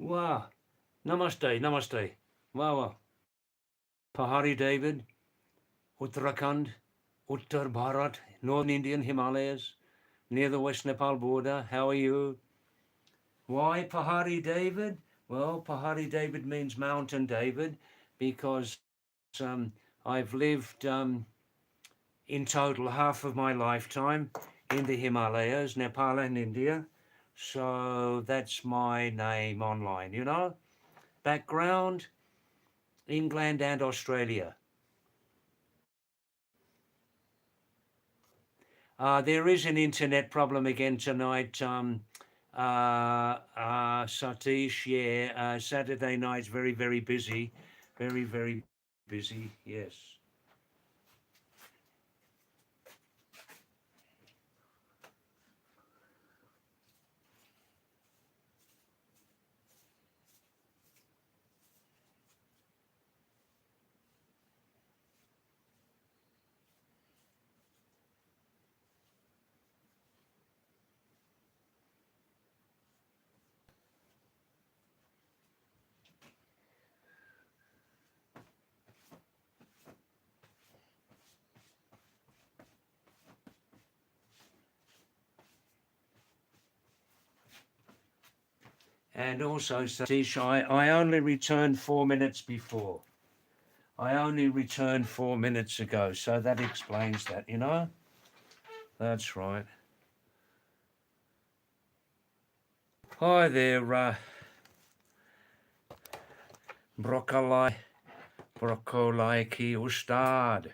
Wow. Namaste, namaste. Wow, wow. Pahadi David, Uttarakhand, Uttar Bharat, Northern Indian Himalayas, near the West Nepal border. How are you? Why Pahadi David? Well, Pahadi David means Mountain David because I've lived in total half of my lifetime in the Himalayas, Nepal and India. So that's my name online, you know. Background, England and Australia. There is an internet problem again tonight, Satish. Yeah, Saturday night's very, very busy. Very, very busy, yes. And also, Satish, I only returned 4 minutes before. I only returned 4 minutes ago, so that explains that, you know? That's right. Hi there, broccoli, broccoli ki ustad.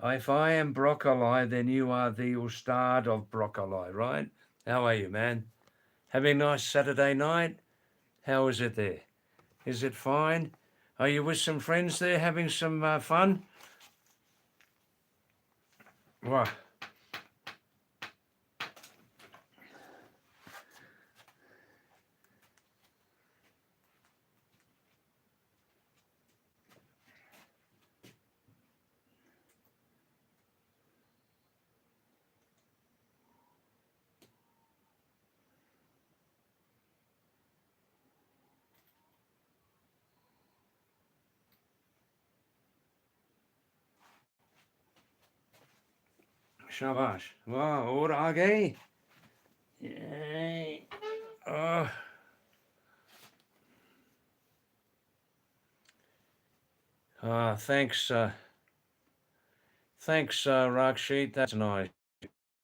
If I am broccoli, then you are the ustad of broccoli, right? How are you, man? Having a nice Saturday night? How is it there? Is it fine? Are you with some friends there having some fun? Right. Shabash. Wow, और आगे? Yay. Oh. Thanks, Rakshit. That's nice.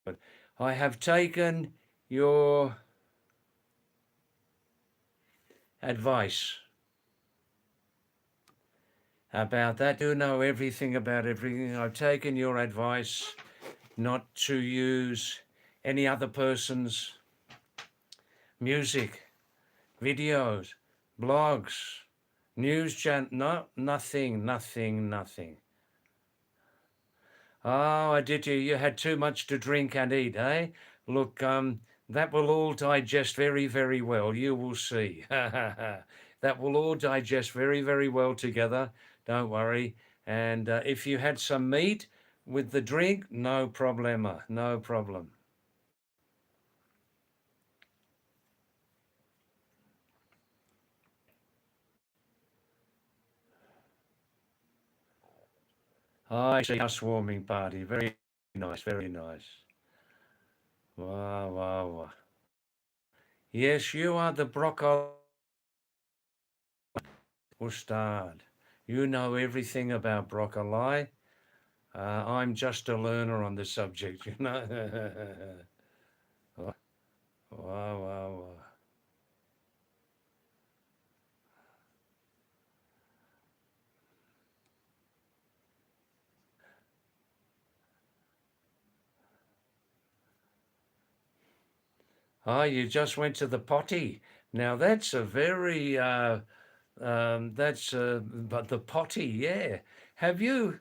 But I have taken your advice about that. You know everything about everything. I've taken your advice not to use any other person's music, videos, blogs, news channel. No, nothing, nothing, nothing. Oh, I did you. You had too much to drink and eat, eh? Look, that will all digest very, very well. You will see. That will all digest very, very well together. Don't worry. And if you had some meat with the drink, no problema, no problem. I see housewarming party. Very nice, very nice. Wow, wow, wow. Yes, you are the broccoli ustad. You know everything about broccoli. I'm just a learner on the subject, you know. Wow, wow, wow. Oh, you just went to the potty. Now that's a very but the potty, yeah. Have you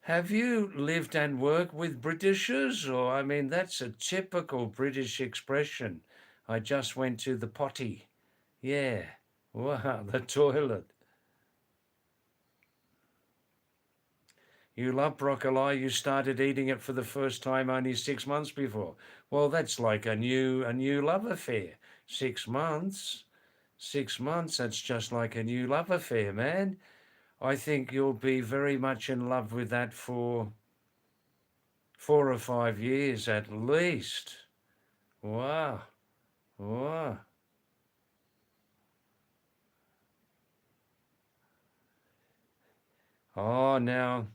have you lived and worked with Britishers? Or I mean, that's a typical British expression. I just went to the potty. Yeah. Wow, the toilet. You love broccoli. You started eating it for the first time only 6 months before. Well, that's like a new love affair. 6 months. 6 months, that's just like a new love affair, man. I think you'll be very much in love with that for 4 or 5 years at least. Wow. Wow. Oh, now,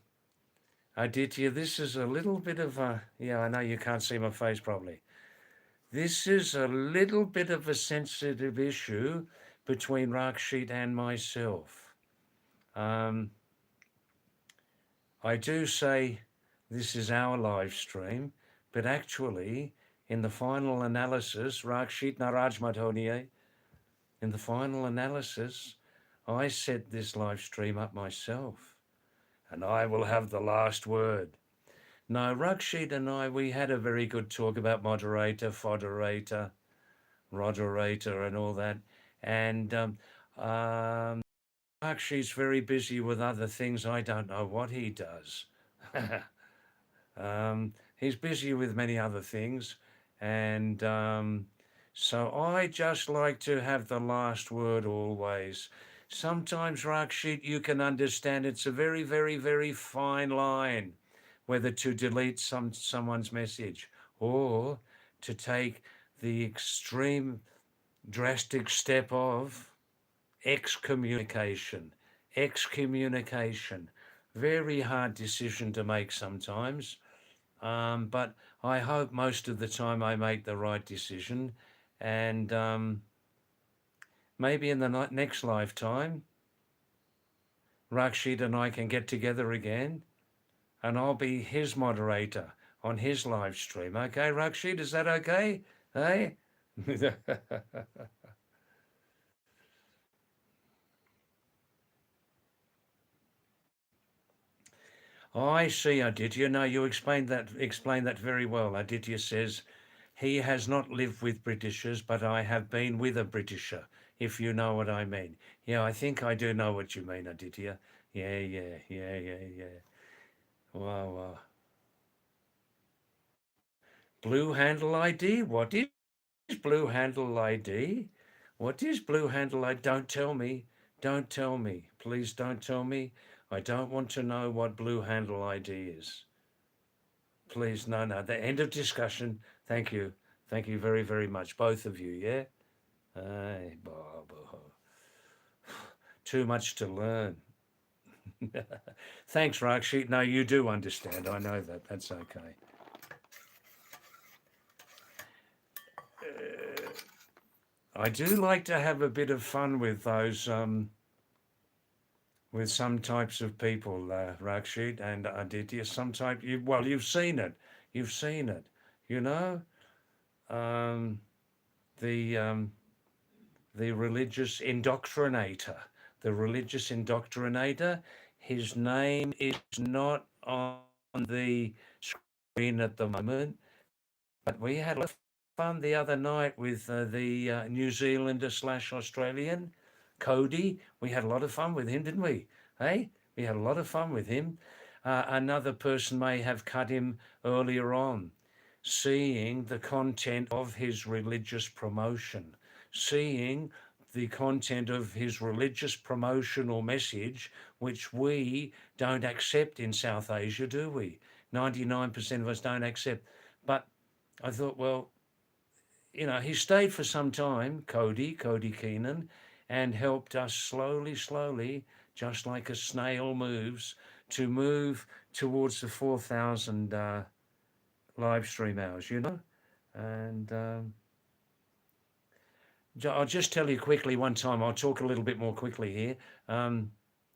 Aditya, this is a little bit of a, yeah, I know you can't see my face properly. This is a little bit of a sensitive issue between Rakshit and myself. I do say this is our live stream, but actually, in the final analysis, Rakshit Naraj Madhoniye, in the final analysis, I set this live stream up myself, and I will have the last word. No, Rakshit and I, we had a very good talk about moderator, foderator, roderator, and all that. And Rakshit's very busy with other things. I don't know what he does. He's busy with many other things. And so I just like to have the last word always. Sometimes, Rakshit, you can understand it's a very, very, very fine line whether to delete someone's message or to take the extreme drastic step of excommunication. Excommunication. Very hard decision to make sometimes. But I hope most of the time I make the right decision. And maybe in the next lifetime, Rakshit and I can get together again and I'll be his moderator on his live stream. Okay, Rakshit, is that okay? Hey? I see, Aditya. No, you explained that very well. Aditya says, he has not lived with Britishers, but I have been with a Britisher, if you know what I mean. Yeah, I think I do know what you mean, Aditya. Yeah. Wow, wow. Blue Handle ID? What is Blue Handle ID? What is Blue Handle ID? Don't tell me. Don't tell me. Please don't tell me. I don't want to know what Blue Handle ID is. Please, no. The end of discussion. Thank you. Thank you very, very much. Both of you, yeah? Hey, Bob. Too much to learn. Thanks, Rakshit. No, you do understand. I know that. That's okay. I do like to have a bit of fun with those, with some types of people, Rakshit and Aditya. You've seen it. You've seen it. You know, um, the um, the religious indoctrinator. The religious indoctrinator. His name is not on the screen at the moment, but we had a lot of fun the other night with the New Zealander / Australian, Cody. We had a lot of fun with him, didn't we? Hey, we had a lot of fun with him. Another person may have cut him earlier on, seeing the content of his religious promotion, seeing the content of his religious promotional message, which we don't accept in South Asia, do we? 99% of us don't accept. But I thought, well, he stayed for some time, Cody Keenan, and helped us slowly, just like a snail moves, to move towards the 4,000 live stream hours, And I'll just tell you quickly one time, I'll talk a little bit more quickly here on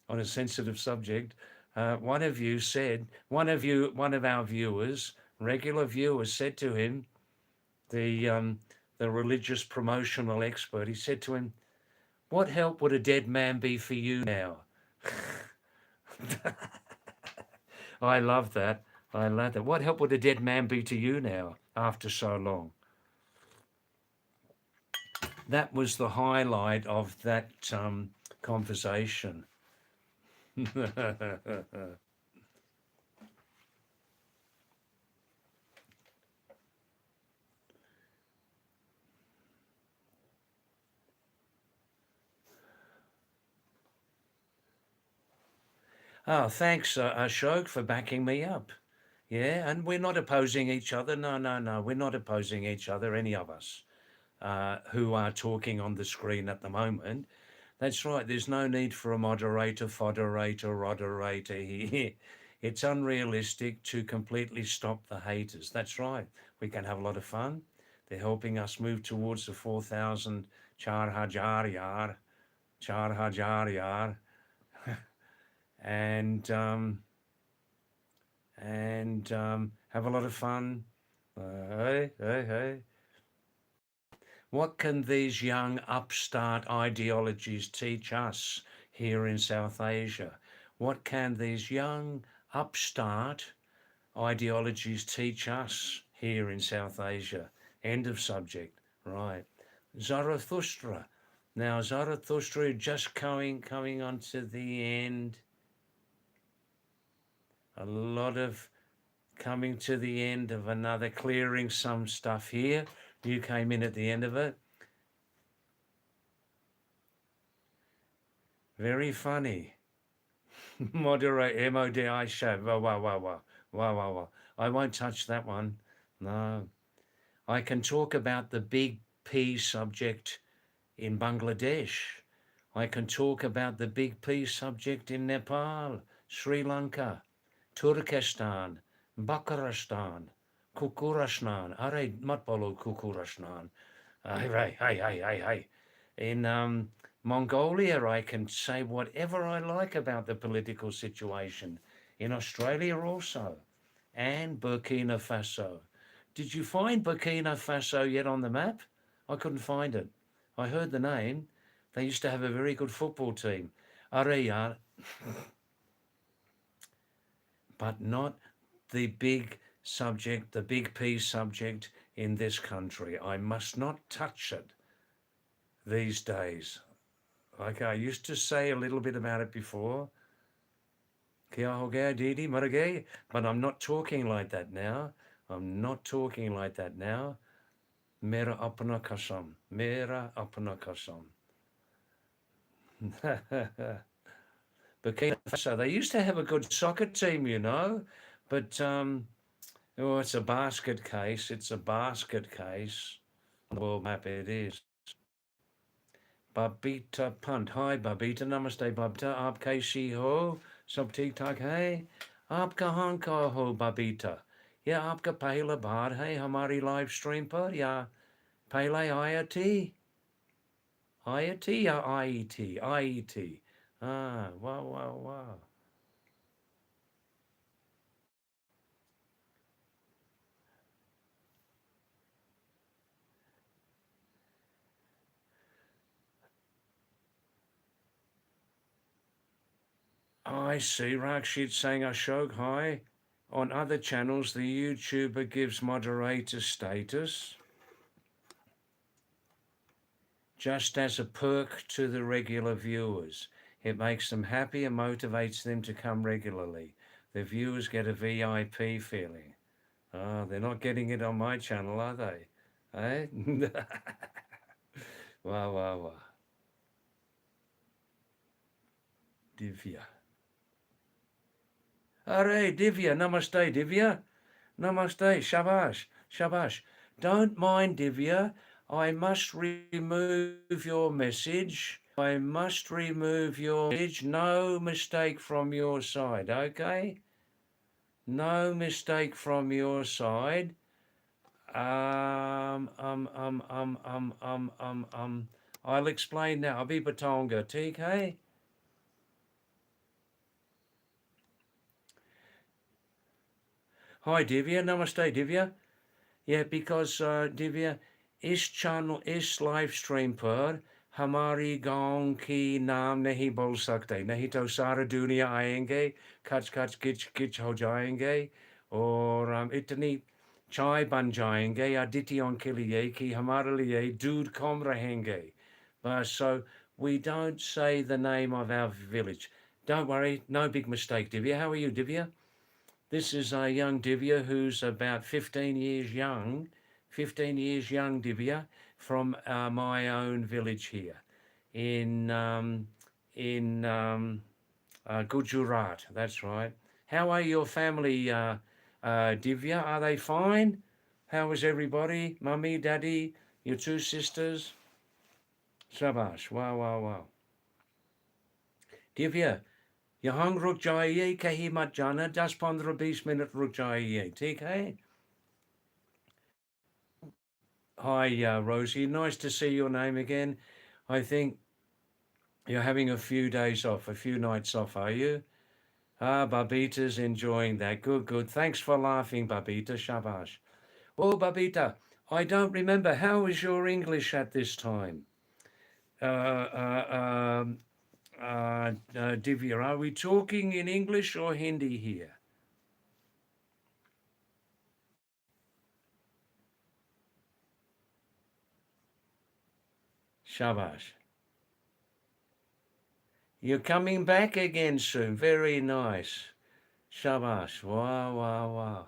a sensitive subject. One of our viewers, regular viewers, said to him, the religious promotional expert, he said to him, "What help would a dead man be for you now?" I love that. I love that. What help would a dead man be to you now after so long? That was the highlight of that conversation. Oh, thanks, Ashok, for backing me up. Yeah, and we're not opposing each other. No, no, no, we're not opposing each other, any of us who are talking on the screen at the moment. That's right. There's no need for a moderator, foderator, roderator here. It's unrealistic to completely stop the haters. That's right. We can have a lot of fun. They're helping us move towards the 4,000 char hajar yar, char hajar yar, and have a lot of fun. Hey, hey, hey. What can these young upstart ideologies teach us here in South Asia? What can these young upstart ideologies teach us here in South Asia? End of subject. Right. Zarathustra. Now Zarathustra just coming on to the end. A lot of coming to the end of another, clearing some stuff here. You came in at the end of it. Very funny. Moderate MODI show. Wow, wow, wow, wow. Wow, wow, wow. I won't touch that one. No. I can talk about the big P subject in Bangladesh. I can talk about the big P subject in Nepal, Sri Lanka, Turkestan, Bakaristan, Kukurastan. Are matbolo Kukurastan. Hey. In Mongolia, I can say whatever I like about the political situation. In Australia also, and Burkina Faso. Did you find Burkina Faso yet on the map? I couldn't find it. I heard the name. They used to have a very good football team. Areya, but not the big subject, the big P subject in this country. I must not touch it these days. Like I used to say a little bit about it before. Kia ho gaya didi maragay, but I'm not talking like that now. I'm not talking like that now. Mera apna kasam. Mera apna kasam. Burkina Faso, they used to have a good soccer team, you know, but oh, it's a basket case. It's a basket case. On the world map, it is. Babita Punt. Hi, Babita. Namaste, Babita. Aap kaisi ho? Sab theek thaak hai? Aap kahan ka ho, Babita? या आपका पहला बार है हमारी live stream पर या पहले आया थी या आई थी wow. I see Rakshit saying Ashok hi. On other channels, the YouTuber gives moderator status just as a perk to the regular viewers. It makes them happy and motivates them to come regularly. The viewers get a VIP feeling. Oh, they're not getting it on my channel, are they? Eh? Wow. Divya. Arey, Divya. Namaste, Divya. Namaste. Shabash. Don't mind, Divya. I must remove your message. I must remove your message. No mistake from your side, okay? No mistake from your side. I'll explain now. Abhi bataunga, theek hai? Hi, Divya. Namaste, Divya. Yeah, because Divya, इस channel, इस live stream पर हमारी गांव की नाम नहीं बोल सकते, नहीं तो सारा दुनिया आएंगे, खच खच किच किच हो जाएंगे और इतनी चाय बन जाएंगे आदित्यों के लिए कि हमारे लिए दूध कम रहेंगे. So we don't say the name of our village. Don't worry, no big mistake, Divya. How are you, Divya? This is a young Divya who's about 15 years young, Divya, from my own village here in Gujarat, that's right. How are your family, Divya? Are they fine? How is everybody? Mummy, daddy, your two sisters? Shabash, wow, wow, wow. Divya, यहाँ रुक जाइए, कहीं मत जाना, 10-15-20 minute रुक जाइए, ठीक है? Hi, Rosie, nice to see your name again. I think you're having a few days off, a few nights off, are you? Ah, Babita's enjoying that. Good, good. Thanks for laughing, Babita. Shabash. Oh, Babita, I don't remember. How is your English at this time? Uh, Divya, are we talking in English or Hindi here? Shabash. You're coming back again soon. Very nice. Shabash. Wow, wow, wow.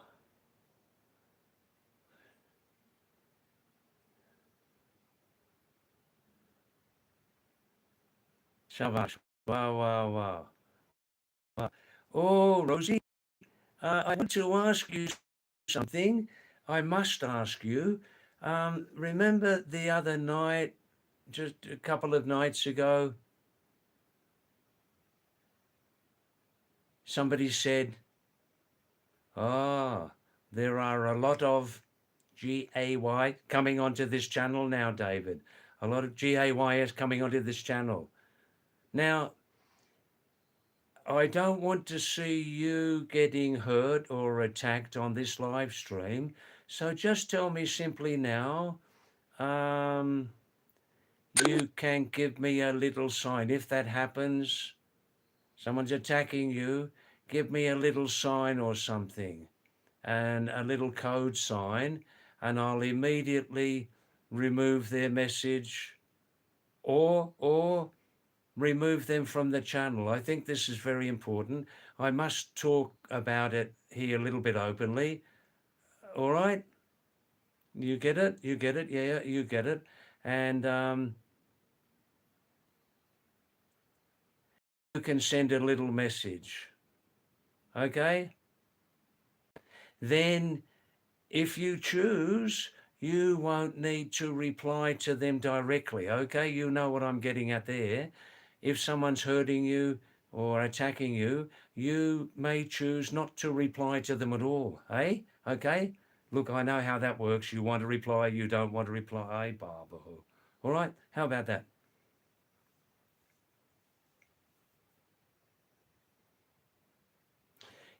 Shabash. Wow, wow, wow. Wow. Oh, Rosie, I want to ask you something. I must ask you. Remember the other night, just a couple of nights ago, somebody said, "Ah, there are a lot of GAY coming onto this channel now, David. A lot of GAYs coming onto this channel." Now, I don't want to see you getting hurt or attacked on this live stream. So just tell me simply now, um, you can give me a little sign. If that happens, someone's attacking you, give me a little sign or something and a little code sign, and I'll immediately remove their message or remove them from the channel. I think this is very important. I must talk about it here a little bit openly. All right? You get it? You get it? Yeah, you get it. And you can send a little message. Okay? Then, if you choose, you won't need to reply to them directly. Okay? You know what I'm getting at there. If someone's hurting you or attacking you, you may choose not to reply to them at all. Eh? Okay? Look, I know how that works. You want to reply, you don't want to reply. Barbara. All right? How about that?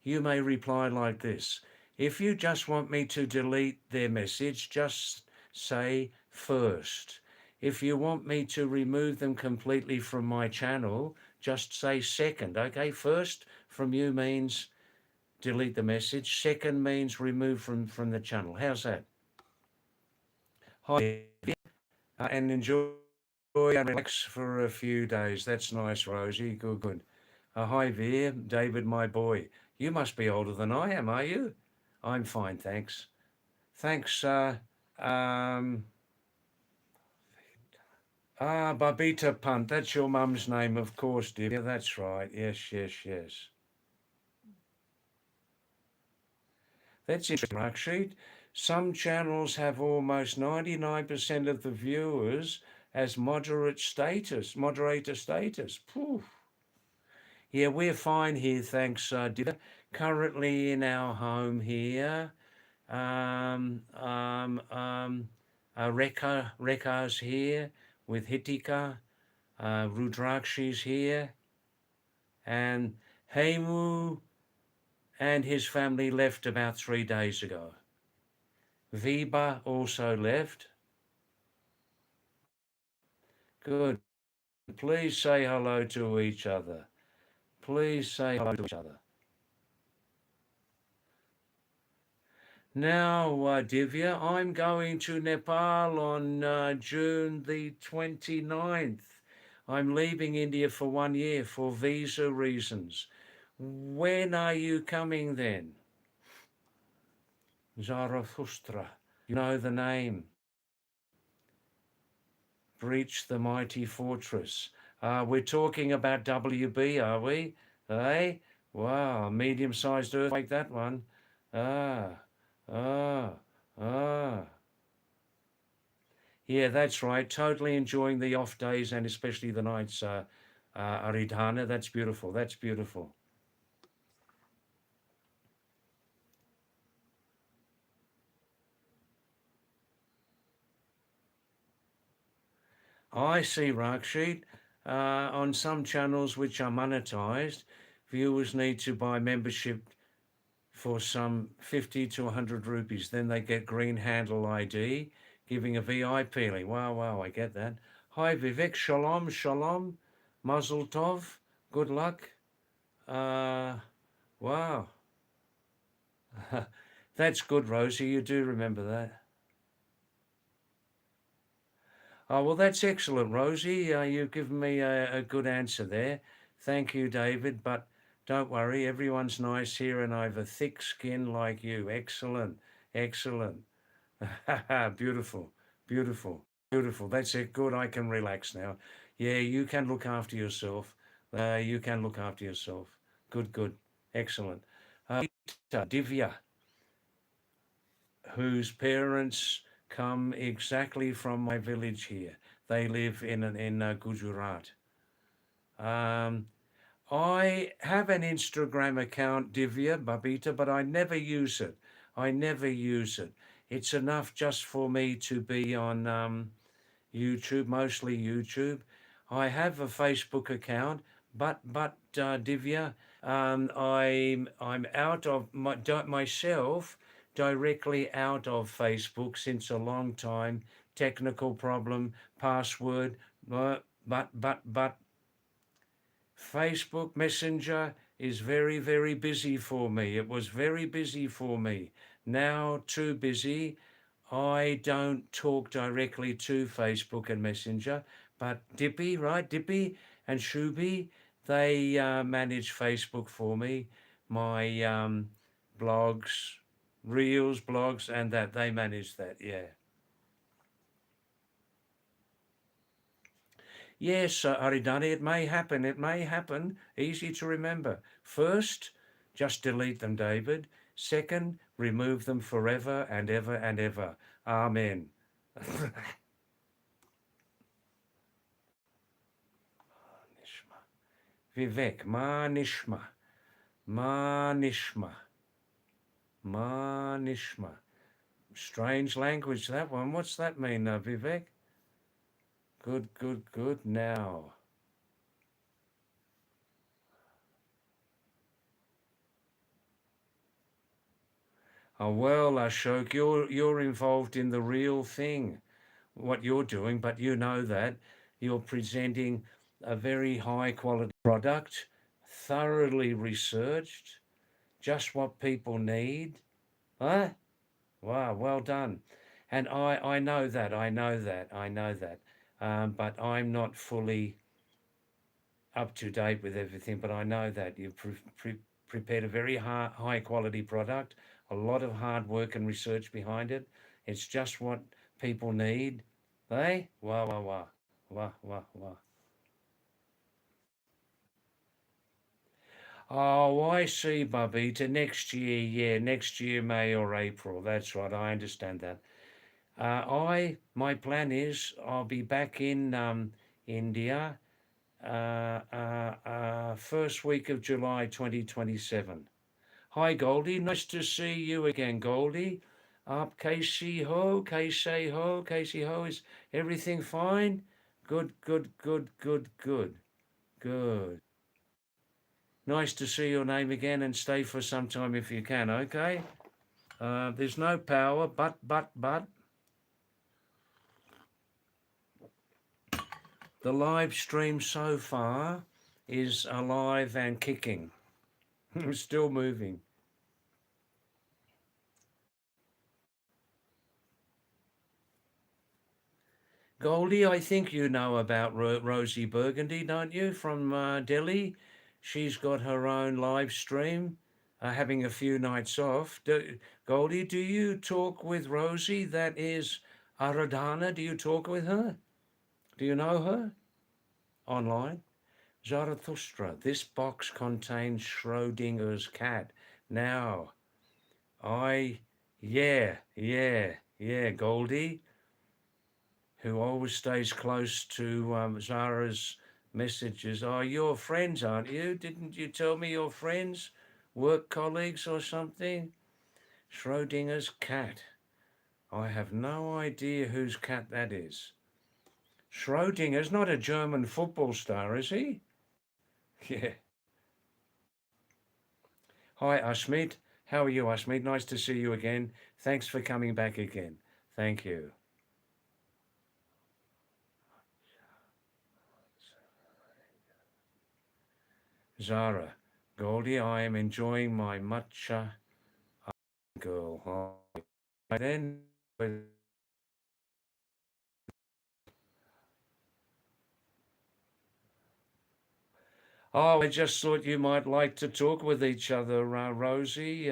You may reply like this. If you just want me to delete their message, just say first. If you want me to remove them completely from my channel, just say second. Okay, first from you means delete the message. Second means remove from the channel. How's that? Hi, and enjoy and relax for a few days. That's nice, Rosie. Good, good. Hi, Veer. David, my boy. You must be older than I am, are you? I'm fine, thanks. Thanks. Um, Babita Punt. That's your mum's name, of course, dear. Yeah, that's right. Yes, yes, yes. That's interesting, Raksheet. Some channels have almost 99% of the viewers as moderator status. Poof. Yeah, we're fine here, thanks, Diva. Currently in our home here. Um, um, um, Reka's here with Hitika. Rudrakshi's here. And Hemu and his family left about 3 days ago. Viba also left. Good. Please say hello to each other. Please say hello to each other. Now, Divya, I'm going to Nepal on June the 29th. I'm leaving India for 1 year for visa reasons. When are you coming then? Zarathustra. You know the name. Breach the mighty fortress. We're talking about WB, are we? Hey, wow, medium-sized earthquake, that one. Ah, ah, ah. Yeah, that's right. Totally enjoying the off days and especially the nights, Aridhana. That's beautiful. That's beautiful. I see, Rakshit. On some channels which are monetized, viewers need to buy membership for some 50 to 100 rupees. Then they get green handle ID, giving a VIP link. Wow, wow, I get that. Hi, Vivek. Shalom, shalom. Mazel tov. Good luck. Uh, wow. That's good, Rosie. You do remember that. Oh, well, that's excellent, Rosie. You've given me a good answer there. Thank you, David. But don't worry, everyone's nice here and I have a thick skin like you. Excellent, excellent. Beautiful, beautiful, beautiful. That's it. Good. I can relax now. Yeah, you can look after yourself. You can look after yourself. Good, good. Excellent. Divya, whose parents come exactly from my village here. They live in Gujarat. Um, I have an Instagram account, Divya Babita, but I never use it. I never use it. It's enough just for me to be on YouTube, mostly YouTube. I have a Facebook account, but Divya, I'm out of myself directly out of Facebook since a long time. Technical problem, password, but Facebook Messenger is very, very busy for me. It was very busy for me. Now, too busy. I don't talk directly to Facebook and Messenger, but Dippy, right? Dippy and Shubi, they manage Facebook for me. My blogs, reels, blogs, and that they manage that. Yeah. Yes, Aridani, it may happen. It may happen. Easy to remember. First, just delete them, David. Second, remove them forever and ever and ever. Amen. Vivek, Manishma, Manishma, Manishma. Strange language, that one. What's that mean, Vivek? Good, good, good. Now. Oh, well, Ashok, you're involved in the real thing, what you're doing, but you know that you're presenting a very high quality product, thoroughly researched, just what people need. Huh? Wow, well done. And I know that, I know that, I know that. But I'm not fully up to date with everything, but I know that you've prepared a very high quality product, a lot of hard work and research behind it. It's just what people need. Hey? Wow, wow, wow. Wow, wow, wow. Oh, I see, Bubby. To next year, yeah, next year, May or April. That's right. I understand that. My plan is I'll be back in India first week of July 2027. Hi, Goldie. Nice to see you again, Goldie. Up, Casey Ho, Casey Ho, Casey Ho. Is everything fine? Good, good, good, good, good, good. Nice to see your name again and stay for some time if you can, okay? There's no power, but the live stream so far is alive and kicking. Still moving. Goldie, I think you know about Rosie Burgundy, don't you, from Delhi? She's got her own live stream, having a few nights off. Goldie, do you talk with Rosie? That is Aradhana. Do you talk with her? Do you know her online? Zarathustra, this box contains Schrodinger's cat. Now, yeah, Goldie, who always stays close to Zara's messages. Oh, you're friends, aren't you? Didn't you tell me you're friends? Work colleagues or something? Schrodinger's cat. I have no idea whose cat that is. Schrodinger's not a German football star, is he? Yeah. Hi, Ashmead. How are you, Ashmead? Nice to see you again. Thanks for coming back again. Thank you. Zara, Goldie, I am enjoying my matcha girl. Oh, then, oh, I just thought you might like to talk with each other, Rosie.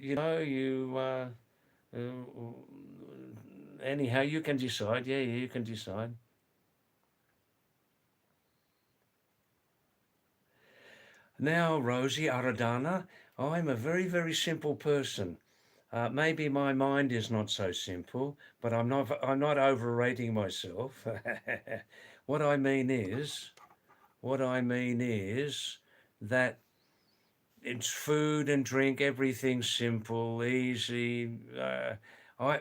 You know, uh, anyhow, you can decide. Yeah, you can decide. Now, Rosie Aradana, I'm a very, very simple person. Maybe my mind is not so simple, but I'm not overrating myself. what I mean is, what I mean is that it's food and drink, everything's simple, easy.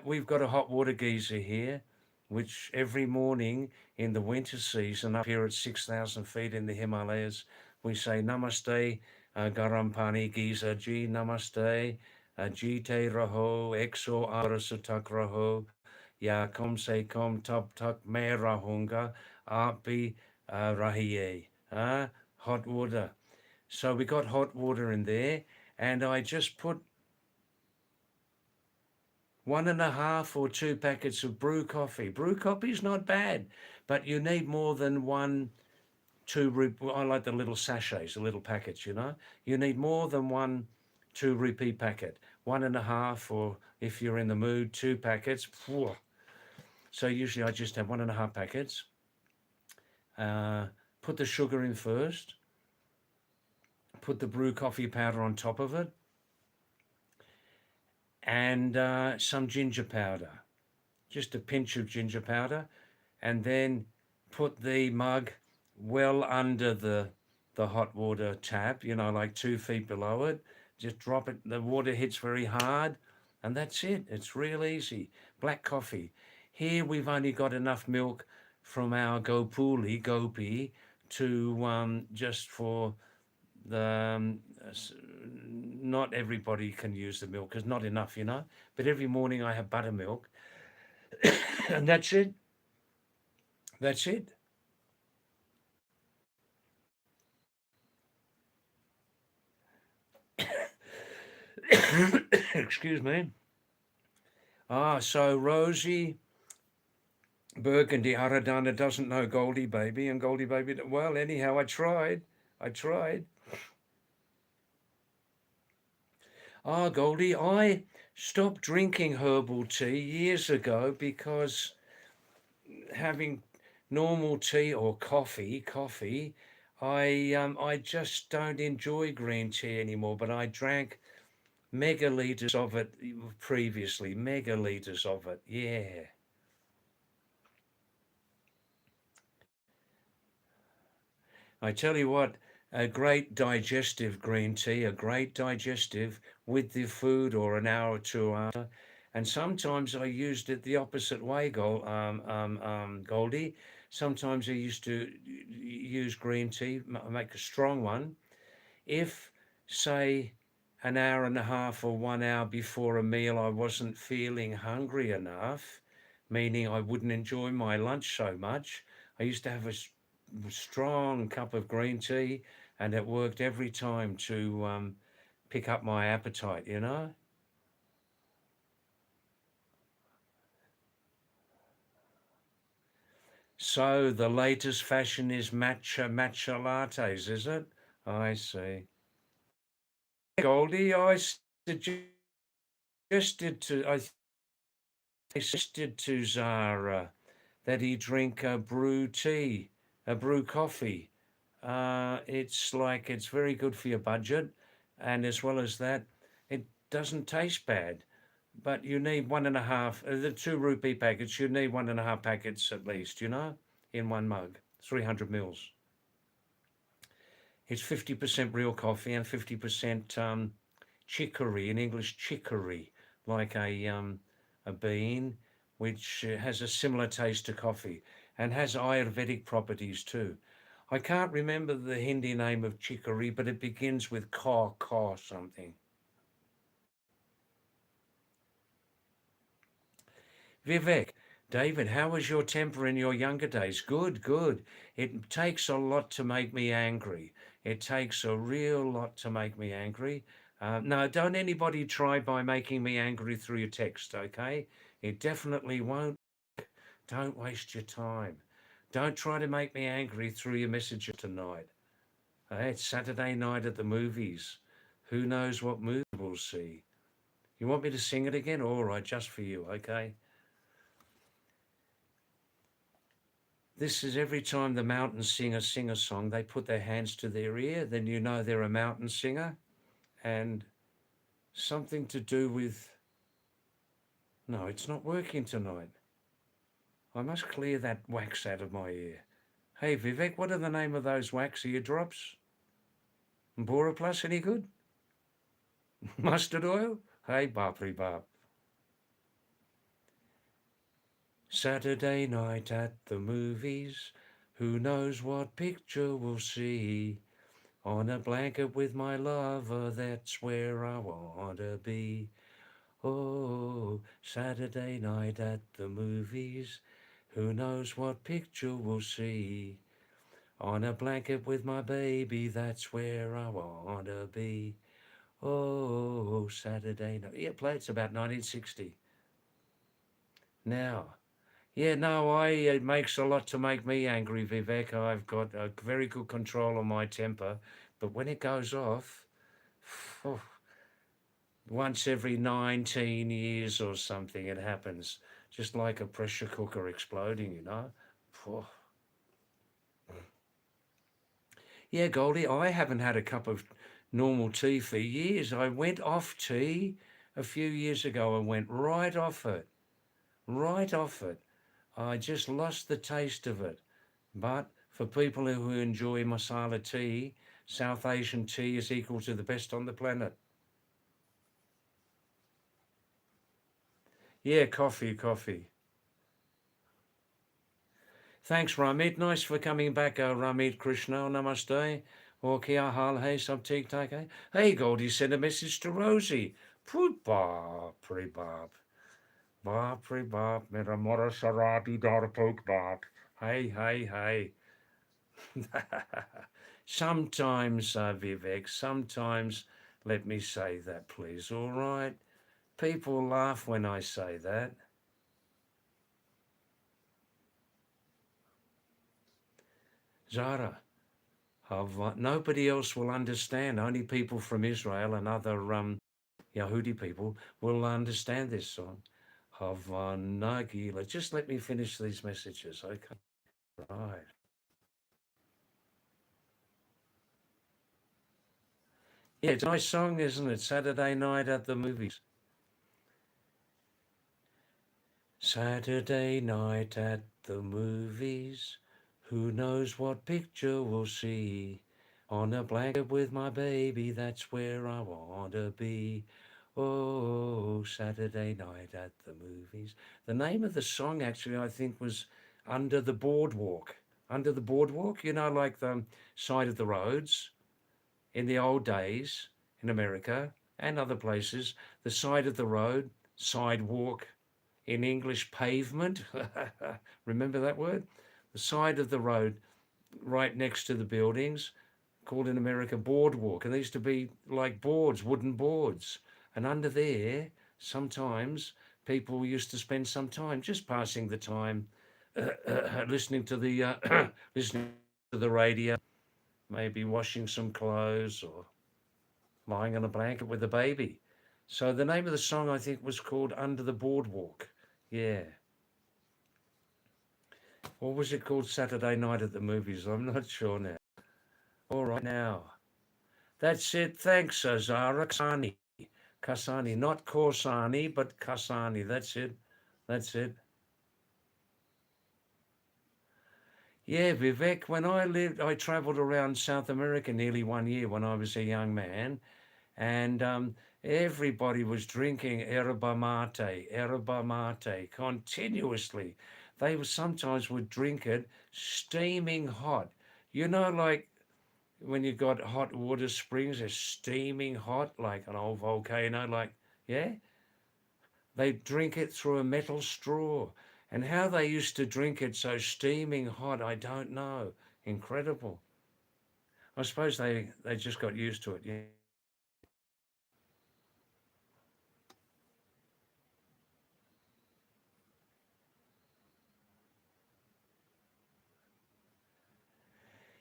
We've got a hot water geyser here, which every morning in the winter season up here at 6,000 feet in the Himalayas, we say Namaste, Garam Pani Geyser Ji, Namaste, Jite Raho, Exo Arasutak Raho, Ya Kom Se Kom Tap Tak Me Rahunga, Api Rahiye. Hot water. So we got hot water in there, and I just put 1.5 or 2 packets of brew coffee. Brew coffee's not bad, but you need more than one, two. I like the little sachets, the little packets. You need more than one, 2 rupee packet. 1.5, or if you're in the mood, 2 packets. So usually I just have 1.5 packets. Put the sugar in first. Put the brew coffee powder on top of it, and some ginger powder, just a pinch of ginger powder, and then put the mug well under the hot water tap, like 2 feet below it. Just drop it, the water hits very hard, and that's it. It's real easy. Black coffee. Here we've only got enough milk from our gopi to just for the not everybody can use the milk because not enough. But every morning I have buttermilk, and that's it. That's it. Excuse me. So Rosie Burgundy Aradana doesn't know Goldie Baby, and Goldie Baby. Well, anyhow, I tried. I tried. Goldie, I stopped drinking herbal tea years ago because having normal tea or coffee, I just don't enjoy green tea anymore. But I drank megaliters of it previously, megaliters of it. Yeah. I tell you what, a great digestive green tea, a great digestive with the food or an hour or two after. And sometimes I used it the opposite way, Goldie. Sometimes I used to use green tea, make a strong one. If, say, an hour and a half or 1 hour before a meal, I wasn't feeling hungry enough, meaning I wouldn't enjoy my lunch so much, I used to have a strong cup of green tea, and it worked every time to pick up my appetite. So the latest fashion is matcha lattes, is it? I see. Goldie, I suggested to Zara that he drink a brew tea, a brew coffee. It's very good for your budget, and as well as that, it doesn't taste bad. But you need 1.5, the 2 rupee packets, you need 1.5 packets at least, in one mug, 300 mils. It's 50% real coffee and 50% chicory, in English chicory, like a bean, which has a similar taste to coffee and has Ayurvedic properties too. I can't remember the Hindi name of chicory, but it begins with ka something. Vivek, David, how was your temper in your younger days? Good, good. It takes a lot to make me angry. It takes a real lot to make me angry. No, don't anybody try by making me angry through your text, okay? It definitely won't. Don't waste your time. Don't try to make me angry through your messages tonight. It's Saturday night at the movies. Who knows what movie we'll see? You want me to sing it again? All right, just for you, okay? This is every time the mountain singers sing a song, they put their hands to their ear, then you know they're a mountain singer. And something to do with, no, it's not working tonight. I must clear that wax out of my ear. Hey, Vivek, what are the name of those wax ear drops? Bora Plus, any good? Mustard oil? Hey, Bapri Bap. Saturday night at the movies. Who knows what picture we'll see? On a blanket with my lover, that's where I want to be. Oh, Saturday night at the movies. Who knows what picture we'll see? On a blanket with my baby, that's where I want to be. Oh, Saturday night. Yeah, play it's about 1960. Now, yeah, no, it makes a lot to make me angry, Vivek. I've got a very good control on my temper, but when it goes off, once every 19 years or something, it happens, just like a pressure cooker exploding. Yeah, Goldie, I haven't had a cup of normal tea for years. I went off tea a few years ago and went right off it, right off it. I just lost the taste of it. But for people who enjoy masala tea, South Asian tea is equal to the best on the planet. Yeah, coffee. Thanks, Ramit. Nice for coming back, Ramit Krishna. Namaste. Or kya hal hai, sab theek thak hai? Hey, Goldie sent a message to Rosie. Poot bop, pre bop. Bop, pre bop. Mera mora sarati dar poke bop. Hey. Sometimes, Vivek, sometimes let me say that, please. All right? People laugh when I say that. Zara, nobody else will understand. Only people from Israel and other Yahudi people will understand this song. Havanagila. Just let me finish these messages, okay? Right. Yeah, it's a nice song, isn't it? Saturday night at the movies. Saturday night at the movies. Who knows what picture we'll see? On a blanket with my baby, that's where I want to be. Oh, Saturday night at the movies. The name of the song, actually, I think was Under the Boardwalk. Under the Boardwalk, like the side of the roads in the old days in America and other places, the side of the road, sidewalk, in English, pavement. Remember that word? The side of the road right next to the buildings, called in America boardwalk. And they used to be like boards, wooden boards. And under there, sometimes people used to spend some time just passing the time, listening to the listening to the radio, maybe washing some clothes or lying on a blanket with a baby. So the name of the song I think was called Under the Boardwalk. Yeah. Or was it called Saturday Night at the Movies? I'm not sure now. All right now. That's it. Thanks, Zara. Kasani. Kasani. Not Korsani, but Kasani. That's it. That's it. Yeah, Vivek, when I travelled around South America nearly 1 year when I was a young man, and everybody was drinking yerba mate continuously. They sometimes would drink it steaming hot. You know, like when you got hot water springs, it's steaming hot, like an old volcano, like, yeah? They drink it through a metal straw. And how they used to drink it so steaming hot, I don't know. Incredible. I suppose they just got used to it. Yeah.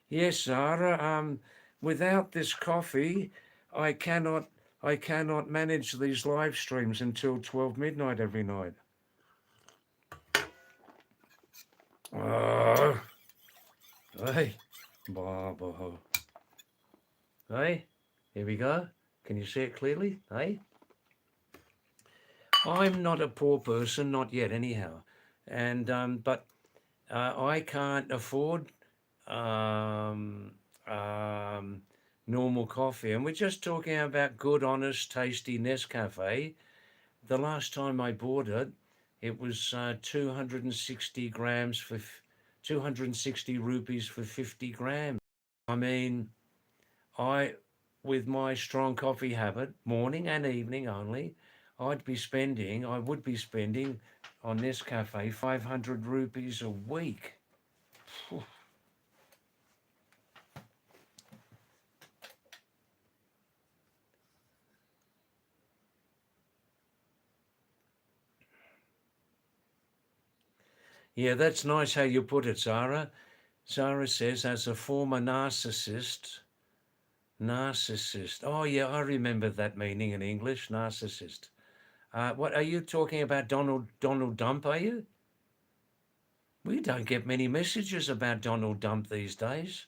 Yes, Zara. Without this coffee, I cannot I cannot manage these live streams until 12 midnight every night. Oh, hey, Baba. Hey, here we go. Can you see it clearly? Hey, I'm not a poor person, not yet, anyhow. And but I can't afford um, um, normal coffee. And we're just talking about good, honest, tasty Nescafe. The last time I bought it, it was 260 grams for 260 rupees for 50 grams. I mean, I, with my strong coffee habit, morning and evening only, I would be spending on this cafe 500 rupees a week. Yeah, that's nice how you put it, Zara. Zara says, as a former narcissist. Oh, yeah, I remember that meaning in English, narcissist. What are you talking about, Donald Dump? Are you? We don't get many messages about Donald Dump these days.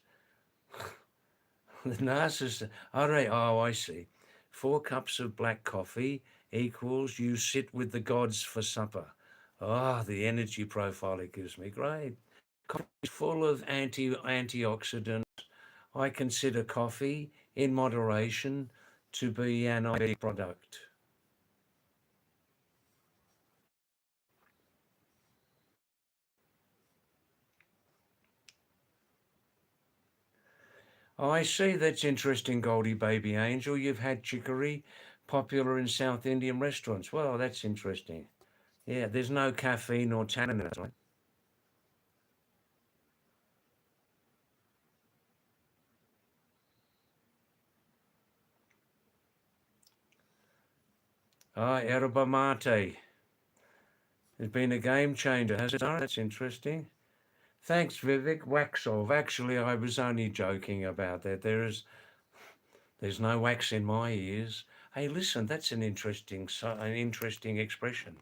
The narcissist. All right. Oh, I see. 4 cups of black coffee equals you sit with the gods for supper. Ah, the energy profile it gives me. Great. Coffee is full of antioxidants. I consider coffee in moderation to be an ideal product. I see, that's interesting, Goldie Baby Angel. You've had chicory popular in South Indian restaurants. Well, that's interesting. Yeah, there's no caffeine or tannin in it, right? Ah, yerba mate. Has been a game changer, has it? Oh, that's interesting. Thanks, Vivek Waxov. Actually, I was only joking about that. There's no wax in my ears. Hey, listen, that's an interesting expression.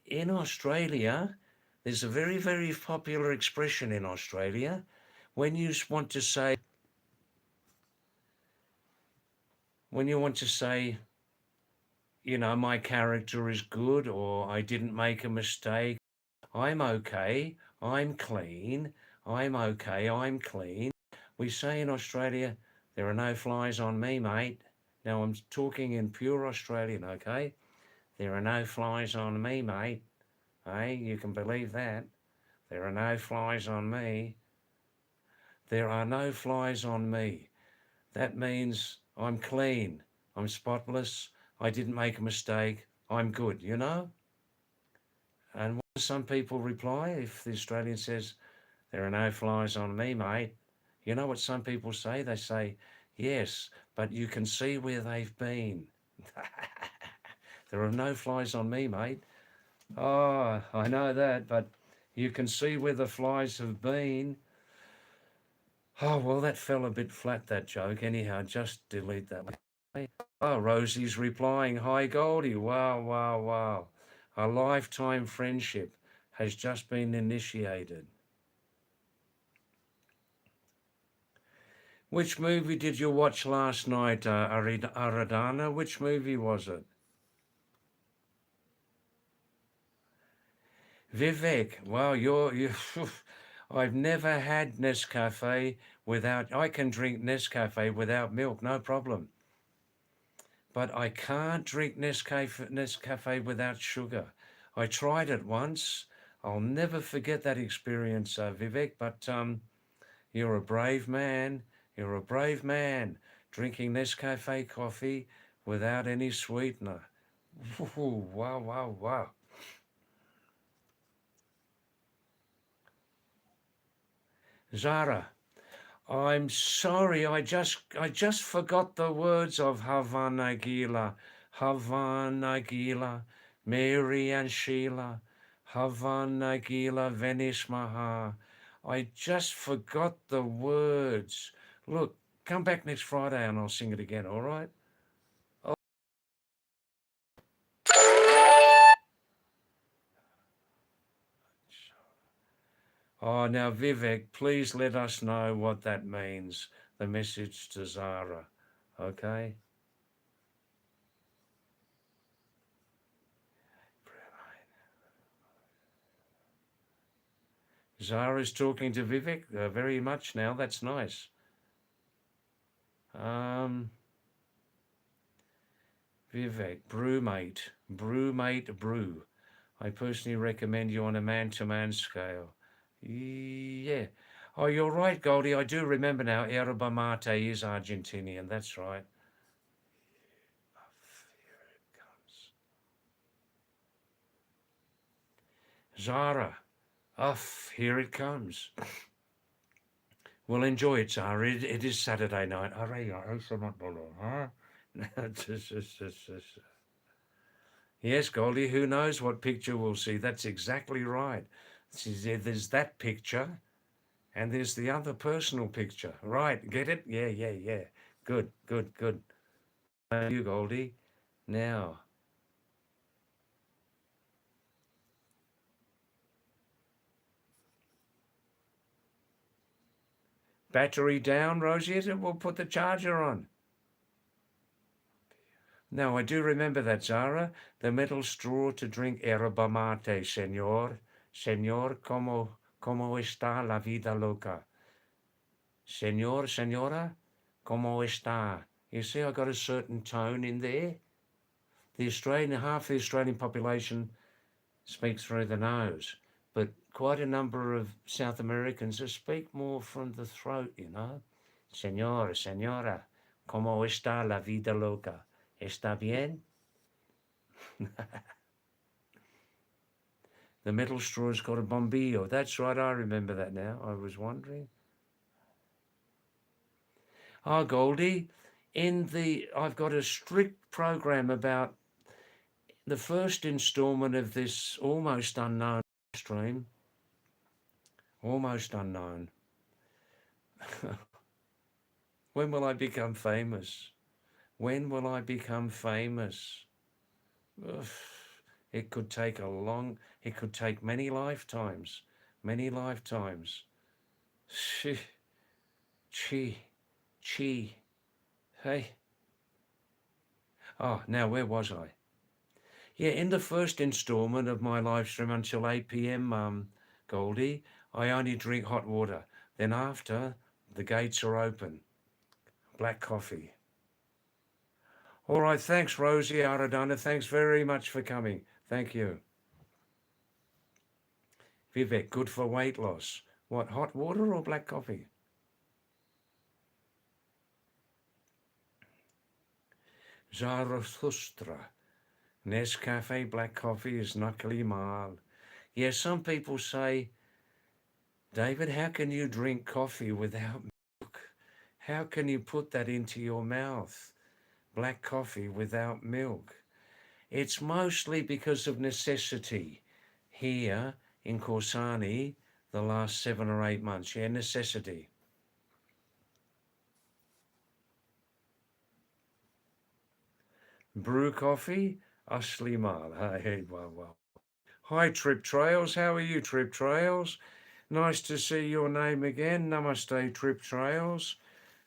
In Australia, there's a very, very popular expression in Australia. When you want to say, when you want to say, my character is good, or I didn't make a mistake, I'm okay, I'm clean, I'm okay, I'm clean. We say in Australia, there are no flies on me, mate. Now I'm talking in pure Australian, okay? There are no flies on me, mate. Hey, you can believe that. There are no flies on me. There are no flies on me. That means I'm clean, I'm spotless, I didn't make a mistake, I'm good, you know? And what do some people reply if the Australian says, there are no flies on me, mate? You know what some people say? They say, yes, but you can see where they've been. There are no flies on me, mate. Oh, I know that, but you can see where the flies have been. Oh, well, that fell a bit flat, that joke. Anyhow, just delete that. Oh, Rosie's replying, hi, Goldie. Wow, wow, wow. A lifetime friendship has just been initiated. Which movie did you watch last night, Aradana? Which movie was it? Vivek, wow, you. I've never had Nescafe without. I can drink Nescafe without milk, no problem. But I can't drink Nescafe without sugar. I tried it once. I'll never forget that experience, Vivek. But you're a brave man. You're a brave man, drinking Nescafe coffee without any sweetener. Ooh, wow, wow, wow. Zara, I'm sorry, I just forgot the words of Havana Gila, Havana Gila, Mary and Sheila, Havana Gila, Venice Maha. I just forgot the words. Look, come back next Friday and I'll sing it again, all right? Oh, now Vivek, please let us know what that means, the message to Zara, okay? Zara's talking to Vivek very much now. That's nice. Um, Vivek, brewmate brew. I personally recommend you on a man-to-man scale. Yeah. Oh, you're right, Goldie. I do remember now. Yerba mate is Argentinian. That's right. Here it comes. Zara. Off, here it comes. Well, enjoy it, Zara. It is Saturday night. Huh? Yes, Goldie, who knows what picture we'll see? That's exactly right. There's that picture, and there's the other personal picture. Right, get it? Yeah, yeah, yeah. Good, good, good. You, Goldie. Now, battery down, Rosie, we'll put the charger on. Now, I do remember that, Zara. The metal straw to drink yerba mate, senor. Senor, como está la vida loca? Senor, senora, como está? You see, I got a certain tone in there. Half the Australian population speaks through the nose, but quite a number of South Americans speak more from the throat, you know. Senor, senora, como está la vida loca? ¿Está bien? The metal straw is called a bombillo. That's right, I remember that now. I was wondering. Oh, Goldie, I've got a strict program about the first installment of this almost unknown stream. Almost unknown. When will I become famous? When will I become famous? Ugh. It could take many lifetimes. Many lifetimes. Chi, chi. Hey. Oh, now where was I? Yeah, in the first installment of my live stream until 8 p.m, Goldie, I only drink hot water. Then after, the gates are open. Black coffee. All right, thanks, Rosie Aradana. Thanks very much for coming. Thank you. Vivek, good for weight loss. What, hot water or black coffee? Zarathustra. Nescafe black coffee is knuckly mal. Yes, some people say, David, how can you drink coffee without milk? How can you put that into your mouth? Black coffee without milk. It's mostly because of necessity. Here in Corsani, the last 7 or 8 months, yeah, necessity. Brew coffee, asli mal. Hey, wow. Hi, Trip Trails. How are you, Trip Trails? Nice to see your name again. Namaste, Trip Trails.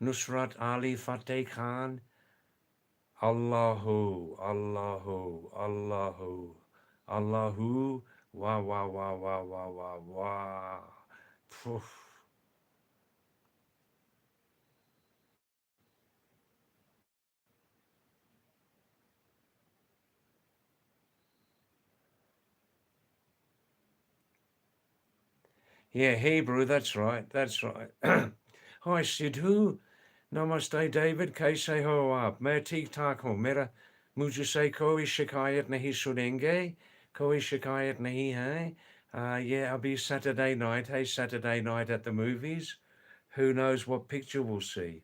Nusrat Ali Fateh Khan. Allahu, Allahu, Allahu, Allahu, wah, wah, wah, wah, wah, wah, wah. Poof. Yeah, Hebrew, that's right, that's right. Hi, Sidhu. Namaste, David. Kaise ho aap? Main theek thaak hu. Mera mujhe se koi shikayat nahi sunenge. Koi shikayat nahi hai. Yeah, abhi Saturday night. Hey, Saturday night at the movies. Who knows what picture we'll see?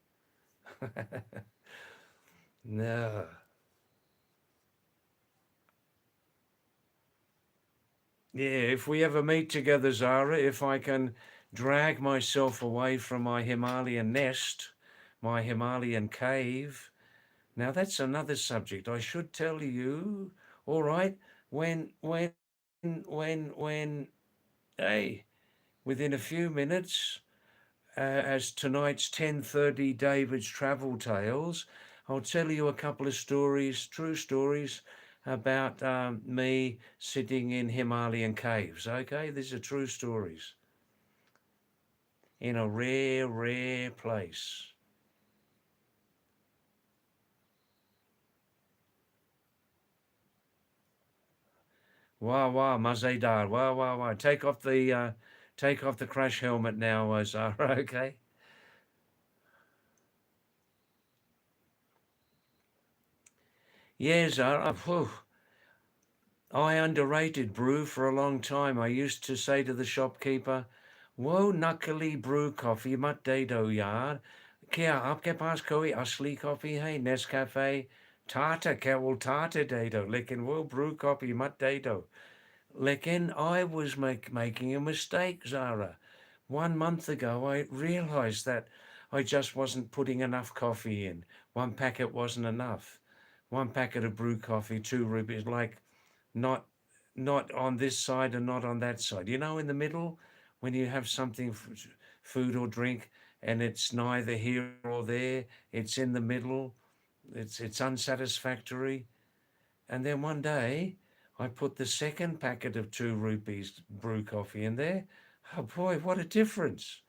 No. Yeah, if we ever meet together, Zara, if I can drag myself away from my Himalayan nest, my Himalayan cave. Now that's another subject. I should tell you. All right, when, hey, within a few minutes, as tonight's 10:30 David's Travel Tales, I'll tell you a couple of stories, true stories, about me sitting in Himalayan caves. Okay, these are true stories in a rare, rare place. Wow, wow, mazedar. Wow, wow, wow. Take off the crash helmet now, Zara. Okay. Yeah, Zara. Whew. I underrated brew for a long time. I used to say to the shopkeeper, "Wo knuckly brew coffee mat de do yaar. Kya aapke paas koi asli coffee hai? Nescafe tata kewal tata de do. Lekin wo brew coffee mat de do." Lekin I was making a mistake, Zara. 1 month ago, I realized that I just wasn't putting enough coffee in. One packet wasn't enough. One packet of brew coffee, 2 rupees, like not not on this side and not on that side. You know, in the middle, when you have something, food or drink, and it's neither here or there, it's in the middle. It's unsatisfactory. And then one day, I put the second packet of 2 rupees brew coffee in there. Oh boy, what a difference!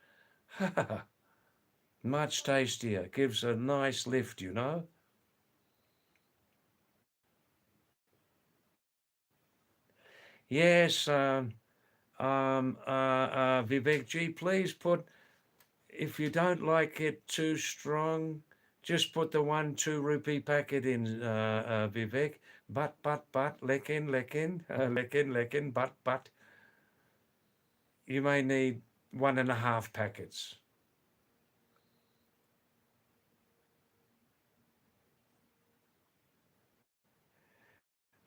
Much tastier. Gives a nice lift, you know. Yes, Vivek G, please put, if you don't like it too strong, just put the 1 2 rupee packet in, Vivek. But, lekin, but. You may need 1.5 packets.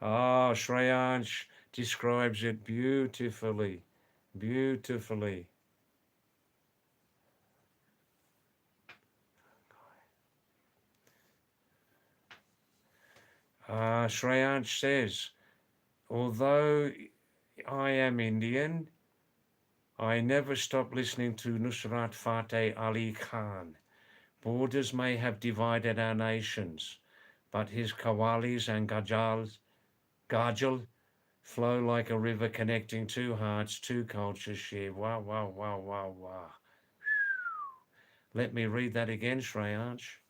Ah, Shreyansh describes it beautifully. Beautifully. Shreyansh says, although I am Indian, I never stop listening to Nusrat Fateh Ali Khan. Borders may have divided our nations, but his Kawalis and Gajal flow like a river connecting two hearts, two cultures share. Wow, wow, wow, wow, wow. Let me read that again, Shreyansh.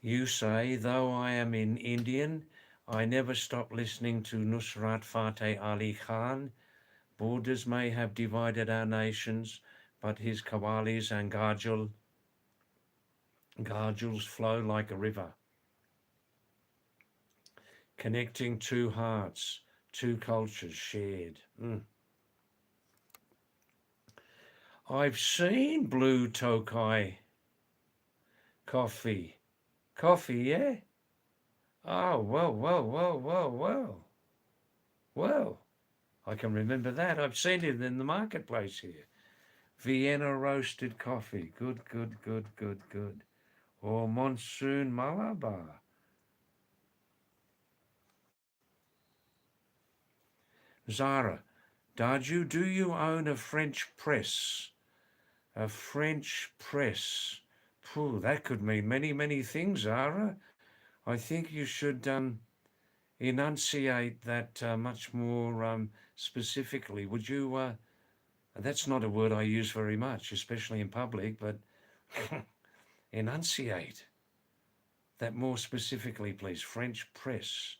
You say, though I am in Indian, I never stop listening to Nusrat Fateh Ali Khan. Borders may have divided our nations, but his Kawalis and Garjuls flow like a river, connecting two hearts, two cultures shared. I've seen blue Tokai coffee. Coffee, yeah? Oh, well, well, well, well, well. Well, I can remember that. I've seen it in the marketplace here. Vienna roasted coffee. Good, good, good, good, good. Or monsoon Malabar. Zara, Darju, do you own a French press? A French press. Phew, that could mean many, many things, Zara. I think you should enunciate that much more specifically. Would you? That's not a word I use very much, especially in public, but enunciate that more specifically, please. French press.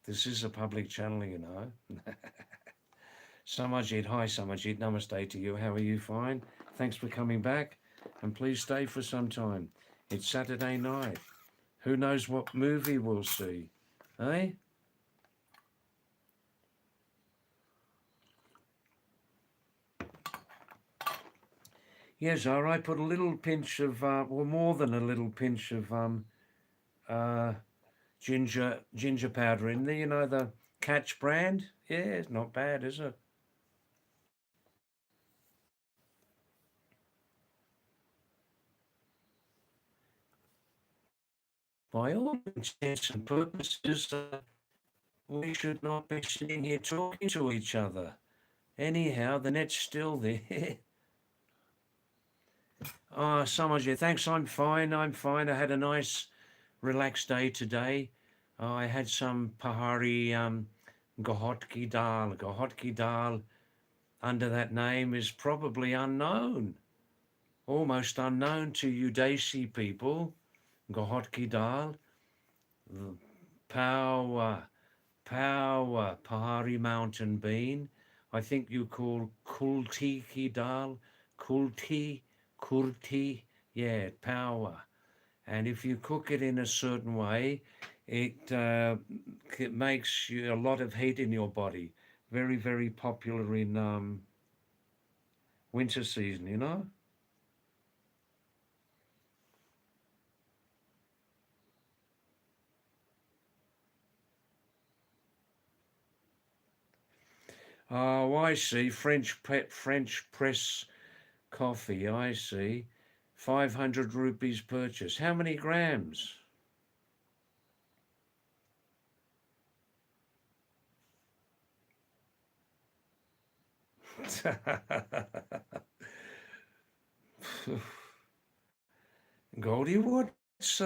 This is a public channel, you know. Samajit, hi Samajit, namaste to you. How are you? Fine. Thanks for coming back, and please stay for some time. It's Saturday night. Who knows what movie we'll see, eh? Yes, all right. Put a little pinch of, well, more than a little pinch of uh, ginger powder in there. You know, the Catch brand. Yeah, it's not bad, is it? By all intents and purposes, we should not be sitting here talking to each other. Anyhow, the net's still there. Ah, Samaji, thanks. I'm fine. I'm fine. I had a nice, relaxed day today. I had some Pahari Gohotki dal. Gohotki dal, under that name, is probably unknown, almost unknown to you Desi people. Gohotki dal, power, Pahari mountain bean. I think you call kulti ki dal, kulti, kurti, yeah, power. And if you cook it in a certain way, it makes you a lot of heat in your body. Very, very popular in winter season, you know? Oh, I see. French press coffee, I see. 500 rupees purchase. How many grams? Goldie, what's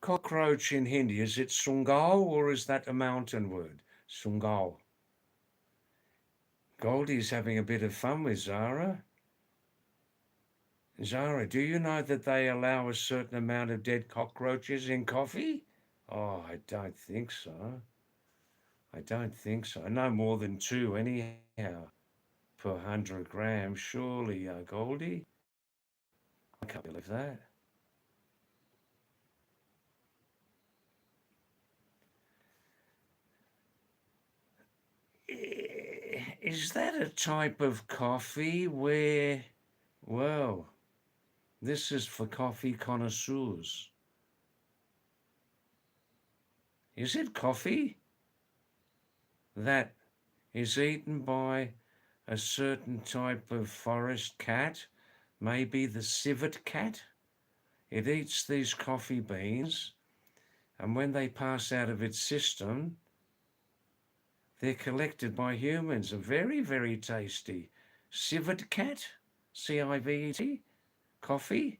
cockroach in Hindi? Is it sungal or is that a mountain word? Sungal. Goldie's having a bit of fun with Zara. Zara, do you know that they allow a certain amount of dead cockroaches in coffee? Oh, I don't think so. I don't think so. No more than two, anyhow, per 100 grams. Surely, Goldie? I can't believe that. Is that a type of coffee where, well, this is for coffee connoisseurs. Is it coffee that is eaten by a certain type of forest cat, maybe the civet cat? It eats these coffee beans, and when they pass out of its system, they're collected by humans. Are very, very tasty. Civet cat, CIVET, coffee,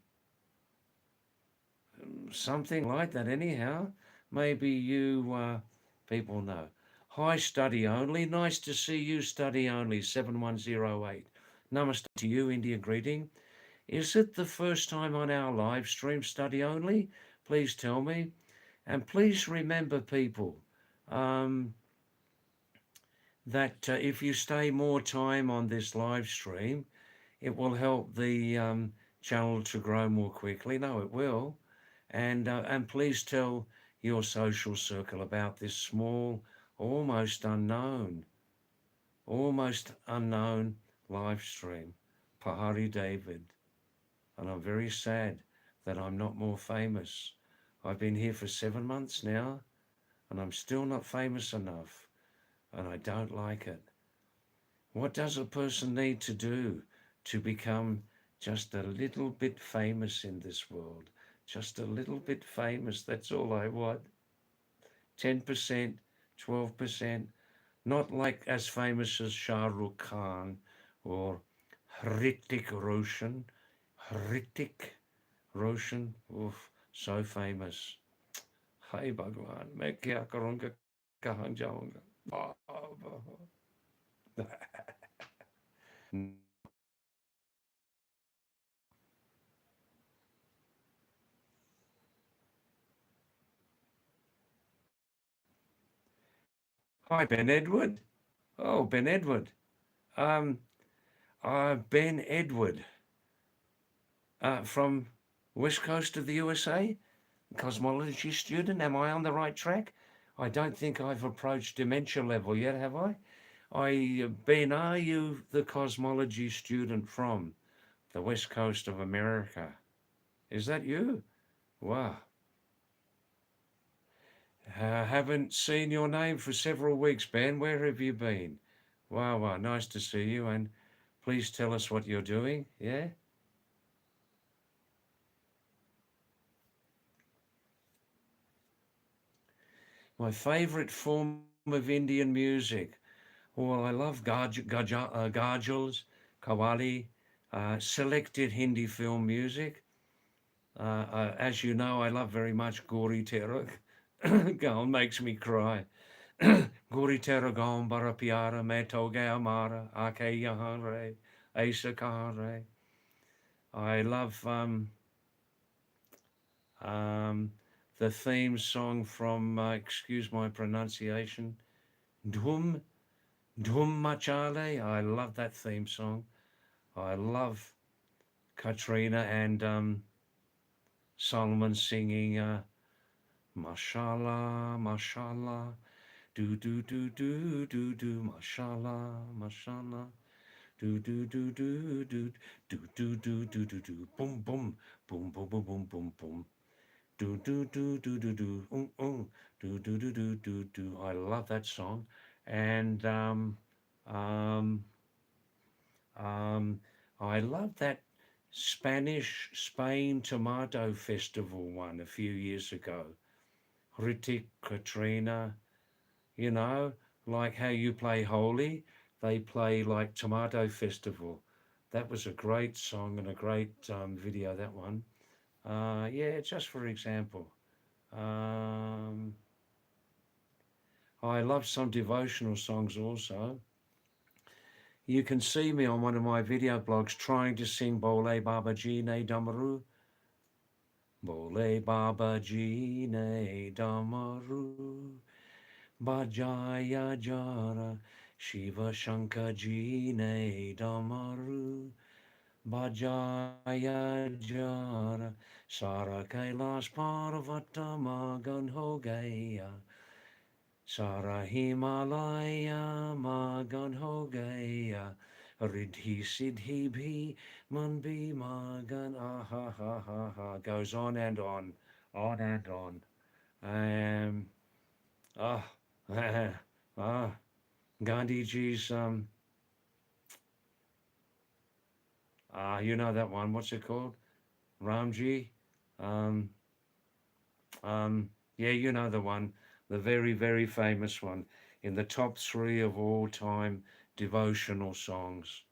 something like that, anyhow. Maybe you people know. Hi, study only. Nice to see you, study only, 7108. Namaste to you, India greeting. Is it the first time on our live stream, study only? Please tell me. And please remember, people, um, that if you stay more time on this live stream, it will help the channel to grow more quickly. No, it will. And please tell your social circle about this small, almost unknown live stream, Pahadi David. And I'm very sad that I'm not more famous. I've been here for 7 months now, and I'm still not famous enough, and I don't like it. What does a person need to do to become just a little bit famous in this world? Just a little bit famous, that's all I want. 10%, 12%, not like as famous as Shah Rukh Khan or Hrithik Roshan. Hrithik Roshan. Oof, so famous. Hai Bhagwan, मैं क्या करूँगा कहाँ जाऊँगा. Hi, Ben Edward. Oh, Ben Edward. Um, Ben Edward from West Coast of the USA, cosmology student. Am I on the right track? I don't think I've approached dementia level yet, have I? Ben, are you the cosmology student from the West Coast of America? Is that you? Wow. Haven't seen your name for several weeks, Ben. Where have you been? Wow, wow, nice to see you. And please tell us what you're doing. Yeah? My favorite form of Indian music. Well, I love Gajals, Qawwali, selected Hindi film music. As you know, I love very much Gauri Tera. Gaon makes me cry. Gauri Tera Gaon Bara Pyara, Main To Gaya Mara, Aake Yahan Re, Aisa Kahan Re. I love um, the theme song from, excuse my pronunciation, Dhum, Dhum Machale. I love that theme song. I love Katrina and Solomon singing Mashallah, Mashallah, do, Mashallah, Mashallah, do, boom, boom, boom, boom, boom, boom, boom, boom. Do. I love that song, and um, um, I love that Spain Tomato Festival one a few years ago. Ritik, Katrina, you know, like how you play Holy, they play like Tomato Festival. That was a great song and a great video, that one. Yeah, just for example. Um, I love some devotional songs also. You can see me on one of my video blogs trying to sing Bole Baba Ji Ne Damaru. Bole Baba Ji Ne Damaru. Bajaya Jara. Shiva Shankar Ji Ne Damaru. Bajaya Jara. Sara Kailash Parvata Magan Ho Gaya. Sara Himalaya Magan Ho Gaya. Riddhi Siddhi Bhi Man Bhi Magan ha ha goes on and on. Um ah ah Gandhiji's you know that one, what's it called? Ramji. Um yeah, you know the one, the very, very famous one in the top three of all time devotional songs.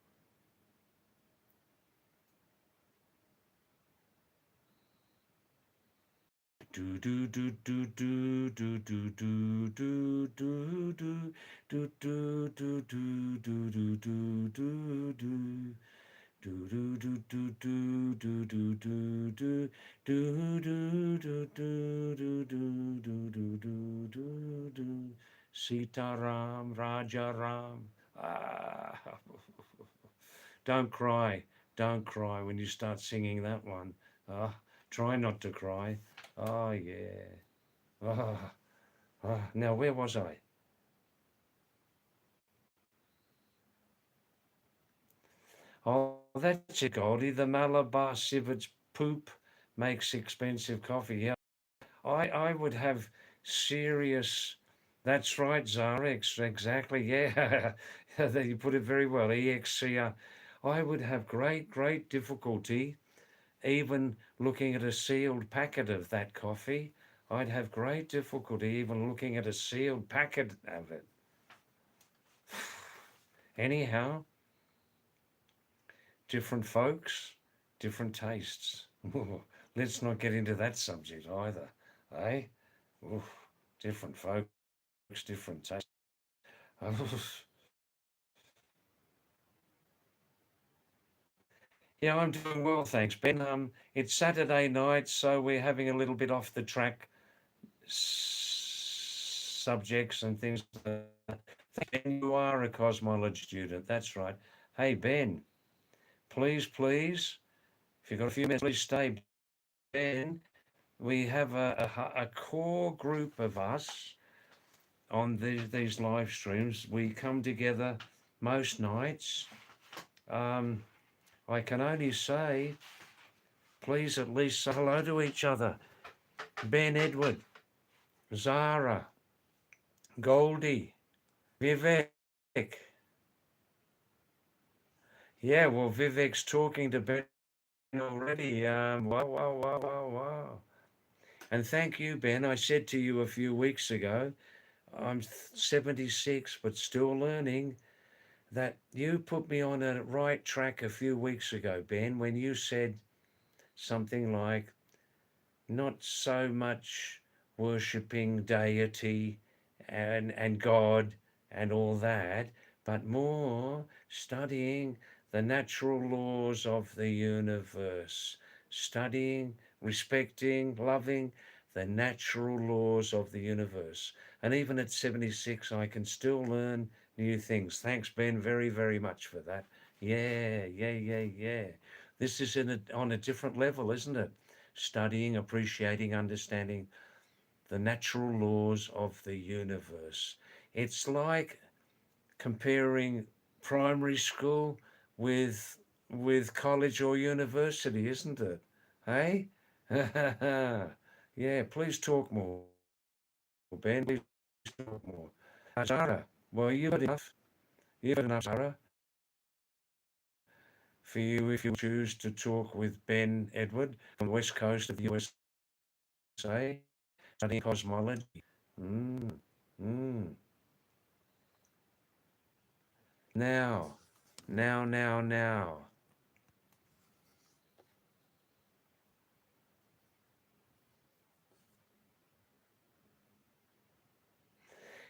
Do do do do do do do do do do do do do do do do do do do do. Do do do do do do do do do do do do do do do do. Sitaram, Rajaram. Ah, don't cry, don't cry when you start singing that one. Ah, try not to cry. Oh yeah. Ah, now where was I? Oh, that's it, Goldie. The Malabar civet's poop makes expensive coffee. Yeah, I would have serious. That's right, Zara. Exactly. Yeah, you put it very well. EXCR. I would have great difficulty even looking at a sealed packet of that coffee. I'd have great difficulty even looking at a sealed packet of it. Anyhow, different folks, different tastes. Let's not get into that subject either, eh? Oof, different folks, different tastes. Yeah, I'm doing well, thanks, Ben. It's Saturday night, so we're having a little bit off the track subjects and things like that. Ben, you are a cosmology student. That's right. Hey, Ben, please, if you've got a few minutes, please stay. Ben, we have a core group of us on these live streams. We come together most nights. Um, I can only say, please at least say hello to each other. Ben, Edward, Zara, Goldie, Vivek. Yeah, well, Vivek's talking to Ben already. Wow. And thank you, Ben. I said to you a few weeks ago, I'm 76, but still learning, that you put me on a right track a few weeks ago, Ben, when you said something like, not so much worshipping deity and God and all that, but more studying the natural laws of the universe, studying, respecting, loving the natural laws of the universe. And even at 76, I can still learn new things. Thanks, Ben, very much for that. Yeah. This is on a different level, isn't it? Studying, appreciating, understanding the natural laws of the universe. It's like comparing primary school with college or university, isn't it? Hey? Yeah, please talk more, Ben. Please talk more. Zara, well, you've had enough. You've had enough, Zara, for you if you choose to talk with Ben Edward from the west coast of the USA, studying cosmology. Mm, mm. Now, now.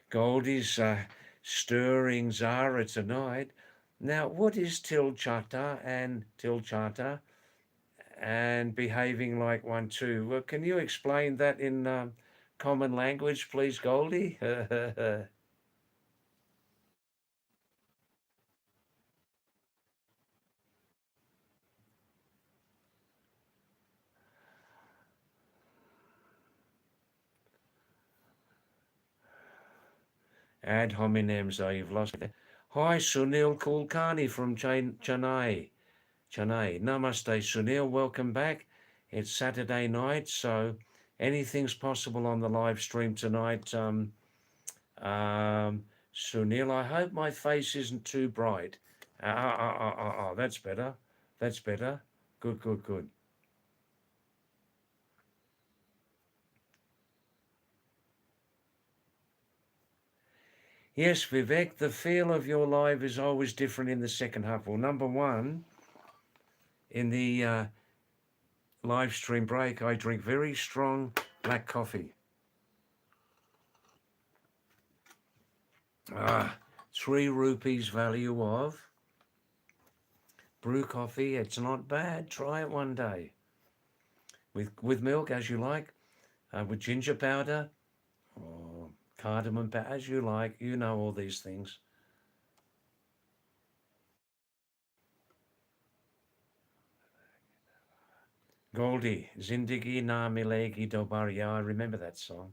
Goldie's stirring Zara tonight. Now, what is Tilchata and behaving like one too? Well, can you explain that in common language, please, Goldie? Ad hominem, so you've lost it. Hi, Sunil Kulkarni from Chennai. Namaste, Sunil. Welcome back. It's Saturday night, so anything's possible on the live stream tonight. Um, Sunil, I hope my face isn't too bright. That's better. That's better. Good. Yes, Vivek, the feel of your live is always different in the second half. Well, number one, in the live stream break, I drink very strong black coffee. 3 rupees value of brew coffee. It's not bad. Try it one day. With milk, as you like, with ginger powder or cardamom powder, as you like. You know all these things. Goldie, Zindagi Na Milegi Dobariya. I remember that song.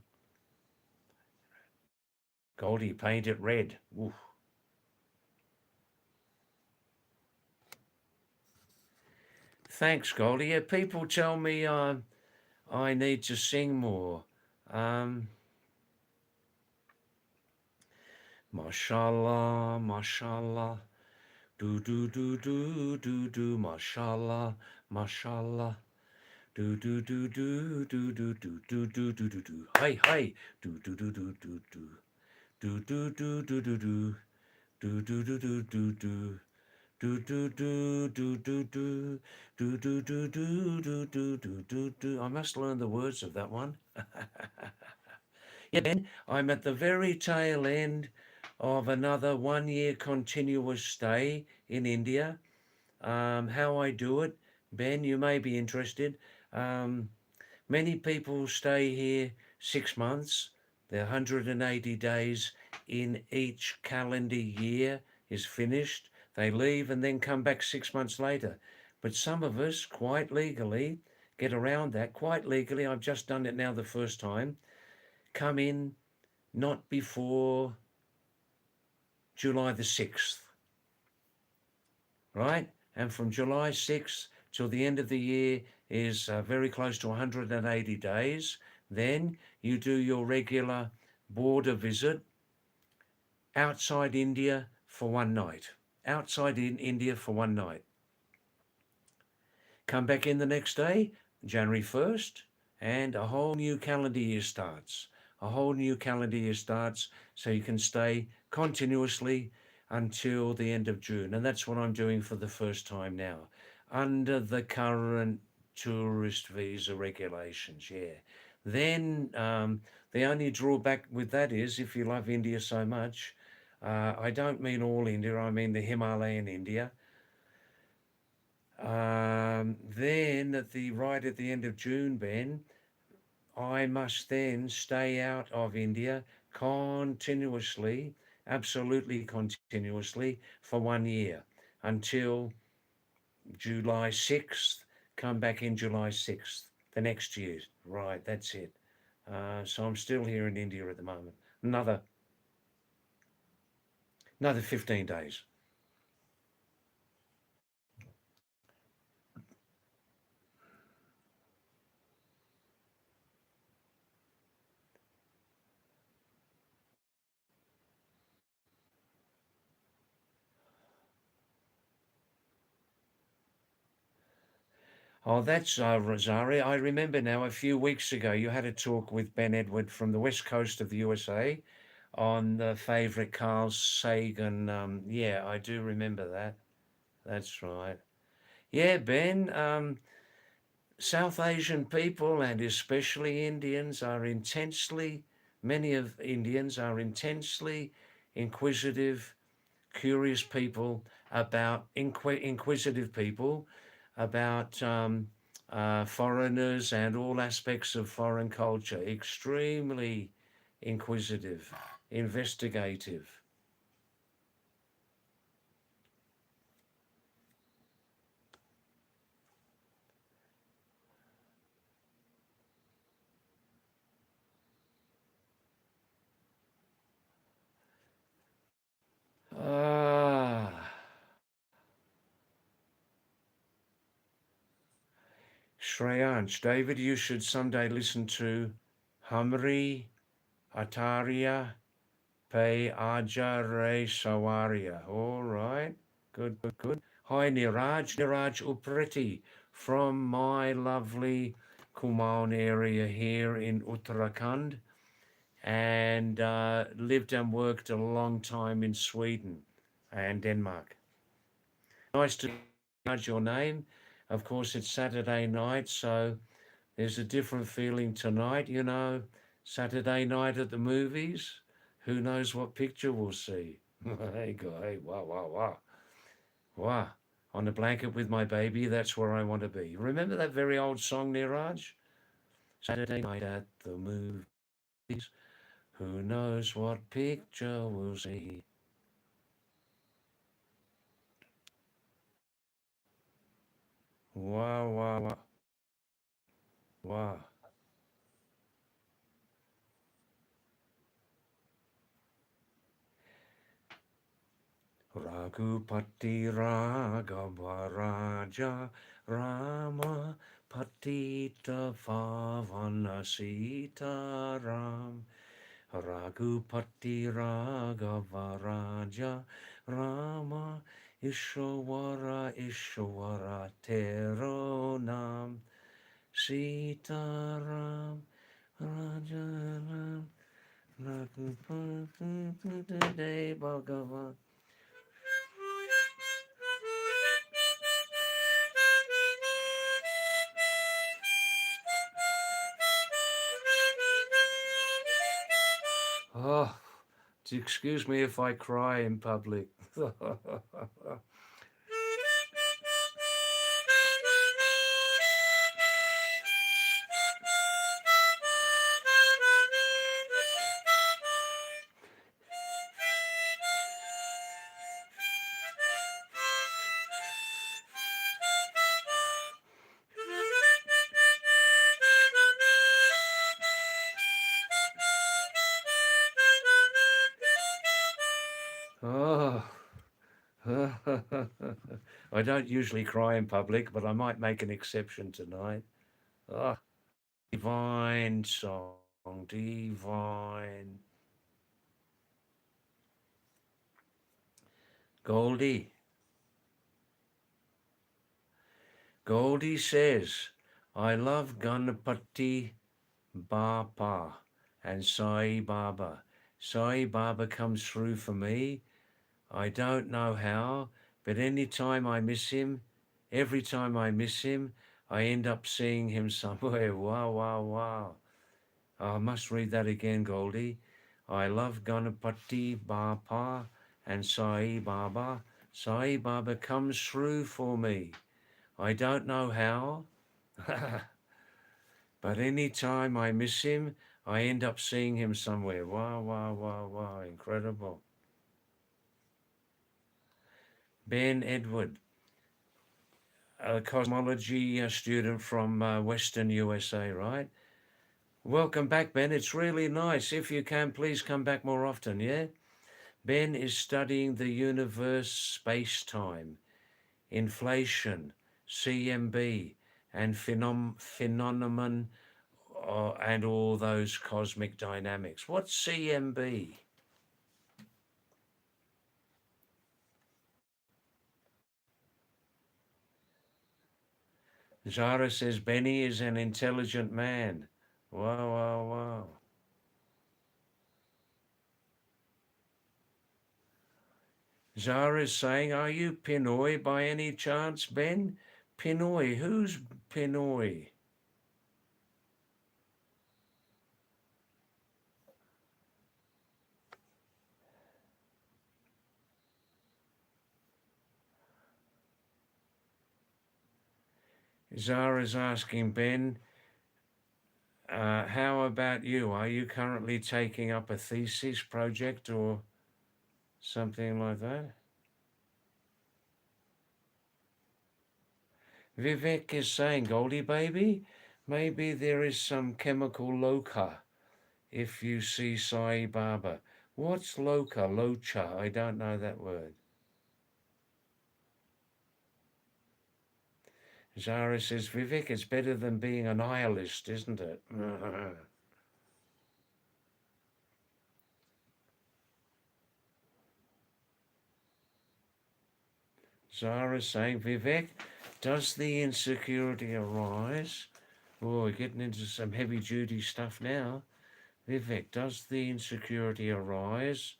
Goldie, paint it red. Oof. Thanks, Goldie. Yeah, people tell me I need to sing more. Um, mashallah. Do, mashallah. Do. Hey. Do. Do. Do do do do do do do do do do do do do do do. I must learn the words of that one. Yeah, Ben, I'm at the very tail end of another 1 year continuous stay in India. How I do it, Ben, you may be interested. Um, Many people stay here 6 months. Their 180 days in each calendar year is finished. They leave and then come back 6 months later. But some of us, quite legally, get around that. Quite legally, I've just done it now the first time. Come in not before July the 6th, right? And from July 6th till the end of the year is very close to 180 days. Then you do your regular border visit outside India for one night. Outside in India for one night. Come back in the next day, January 1st, and a whole new calendar year starts. A whole new calendar year starts, so you can stay continuously until the end of June. And that's what I'm doing for the first time now, under the current tourist visa regulations. Yeah. Then the only drawback with that is if you love India so much, I don't mean all India, I mean the Himalayan India. Then right at the end of June, Ben, I must then stay out of India continuously, absolutely continuously for 1 year until July 6th. Come back in July 6th, the next year. Right, that's it. So I'm still here in India at the moment. Another 15 days. Oh, that's Rosario. I remember now a few weeks ago you had a talk with Ben Edward from the west coast of the USA on the favorite Carl Sagan. Yeah, I do remember that. That's right. Yeah, Ben, South Asian people and especially Indians are many of Indians are intensely inquisitive, curious people about inquisitive people about foreigners and all aspects of foreign culture. Extremely inquisitive, investigative. Ah, Shreyansh, David, you should someday listen to Hamri Ataria Pe Aja Re Sawaria. All right, good, good, good. Hi, Niraj Upreti from my lovely Kumaon area here in Uttarakhand and lived and worked a long time in Sweden and Denmark. Nice to know your name. Of course, it's Saturday night, so there's a different feeling tonight, Saturday night at the movies. Who knows what picture we'll see? Hey, go, hey, wow, wow, wow. Wow. On a blanket with my baby, that's where I want to be. Remember that very old song, Niraj? Saturday night at the movies. Who knows what picture we'll see? Wow, wow, wow. Wow. Raghupati Raghava Raja Rama Patita Pavana Sita Ram Raghupati Raghava Raja Rama Ishwara Tero Nam Sita Ram Raja Ram Raghupati Bhagavan Oh, excuse me if I cry in public. Oh. I don't usually cry in public, but I might make an exception tonight. Ah, divine song, divine. Goldie. Goldie says, I love Ganapati Bapa and Sai Baba. Sai Baba comes through for me. I don't know how, but any time I miss him, every time I miss him, I end up seeing him somewhere. Wow, wow, wow. I must read that again, Goldie. I love Ganapati Bapa and Sai Baba. Sai Baba comes through for me. I don't know how, but any time I miss him, I end up seeing him somewhere. Wow, wow, wow, wow. Incredible. Ben Edward, a cosmology student from Western USA, right? Welcome back, Ben. It's really nice. If you can, please come back more often, yeah? Ben is studying the universe, space-time, inflation, CMB, and phenomenon, and all those cosmic dynamics. What's CMB? Zara says Benny is an intelligent man. Wow, wow, wow. Zara is saying, are you Pinoy by any chance, Ben? Pinoy, who's Pinoy? Zara's asking Ben, how about you? Are you currently taking up a thesis project or something like that? Vivek is saying, Goldie baby, maybe there is some chemical loca if you see Sai Baba. What's loca? Locha? I don't know that word. Zara says, Vivek, it's better than being a nihilist, isn't it? Zara saying, Vivek, does the insecurity arise? Oh, we're getting into some heavy duty stuff now. Vivek, does the insecurity arise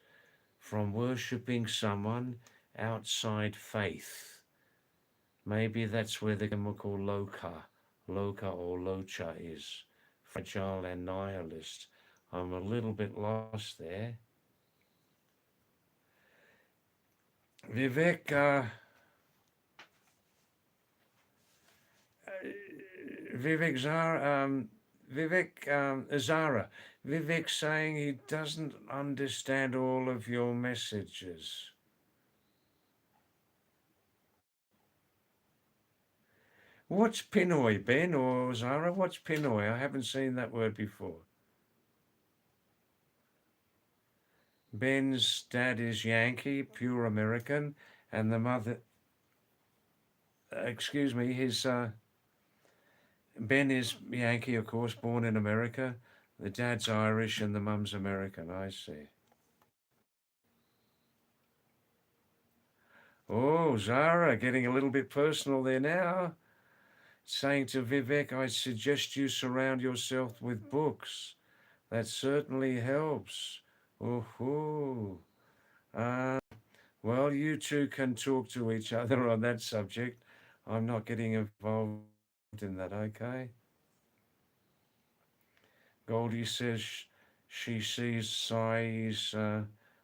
from worshipping someone outside faith? Maybe that's where the chemical loca or locha is, fragile and nihilist. I'm a little bit lost there. Vivek, Vivek Zara, Zara, Vivek saying he doesn't understand all of your messages. What's Pinoy, Ben or Zara? What's Pinoy? I haven't seen that word before. Ben's dad is Yankee, pure American, and the mother, excuse me, his Ben is Yankee, of course, born in America. The dad's Irish and the mum's American. I see. Oh, Zara, getting a little bit personal there now. Saying to Vivek, I suggest you surround yourself with books. That certainly helps. Oh, well, you two can talk to each other on that subject. I'm not getting involved in that, okay? Goldie says She sees Sai's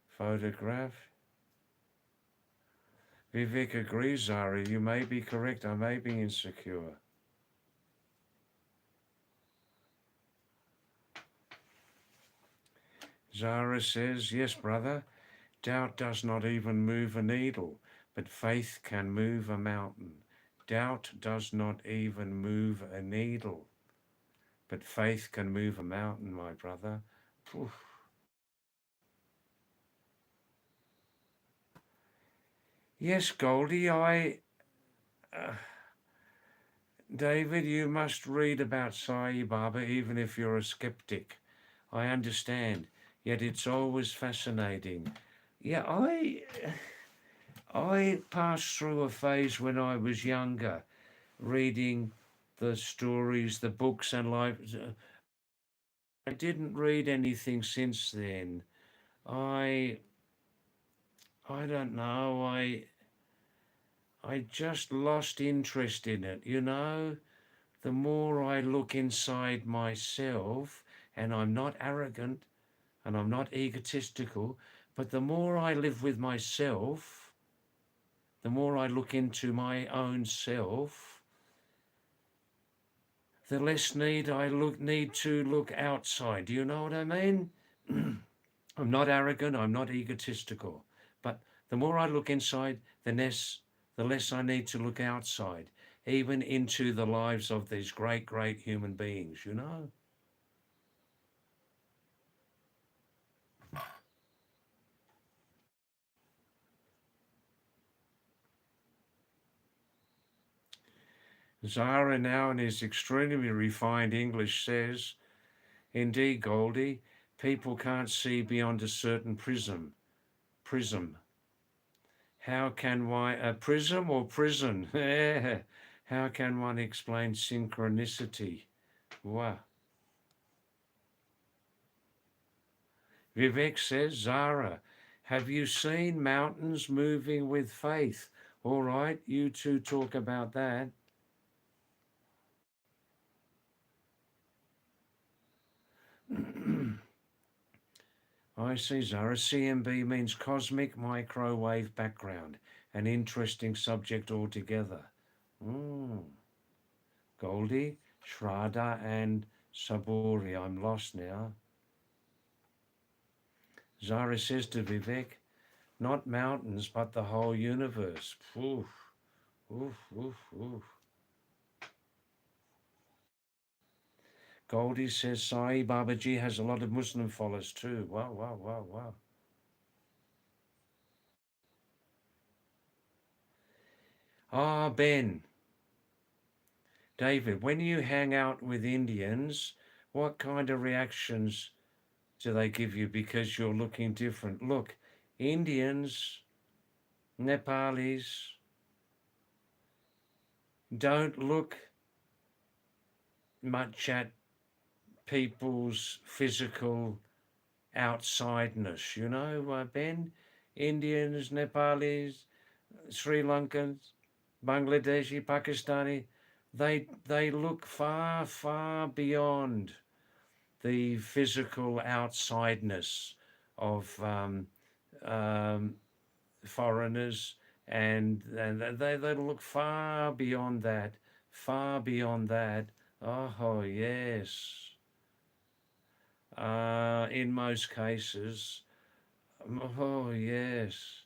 photograph. Vivek agrees, Zara. You may be correct. I may be insecure. Zara says, yes, brother. Doubt does not even move a needle, but faith can move a mountain. Doubt does not even move a needle, but faith can move a mountain, my brother. Oof. Yes, Goldie, David, you must read about Sai Baba even if you're a skeptic. I understand, yet it's always fascinating. Yeah, I passed through a phase when I was younger, reading the stories, the books and life. I didn't read anything since then. I I don't know. I just lost interest in it, you know? The more I look inside myself, and I'm not arrogant and I'm not egotistical, but the more I live with myself, the more I look into my own self, the less need to look outside. Do you know what I mean? I'm not arrogant, I'm not egotistical, but the more I look inside, the less I need to look outside, even into the lives of these great, great human beings, you know? Zara now in his extremely refined English says, indeed, Goldie, people can't see beyond a certain prism. How can one, a prism or prison? How can one explain synchronicity? Wow. Vivek says, Zara, have you seen mountains moving with faith? All right, you two talk about that. I see, Zara. CMB means cosmic microwave background, an interesting subject altogether. Mm. Goldie, Shraddha, and Saburi. I'm lost now. Zara says to Vivek, not mountains, but the whole universe. Oof, oof, oof, oof. Goldie says Sai Babaji has a lot of Muslim followers too. Wow, wow, wow, wow. Ah, Ben, David, when you hang out with Indians, what kind of reactions do they give you because you're looking different? Look, Indians, Nepalis don't look much at people's physical outsideness, you know, Ben? Indians, Nepalis, Sri Lankans, Bangladeshi, Pakistani, they look far, far beyond the physical outsideness of um, foreigners, and they look far beyond that, far beyond that. Oh yes, in most cases. Oh yes.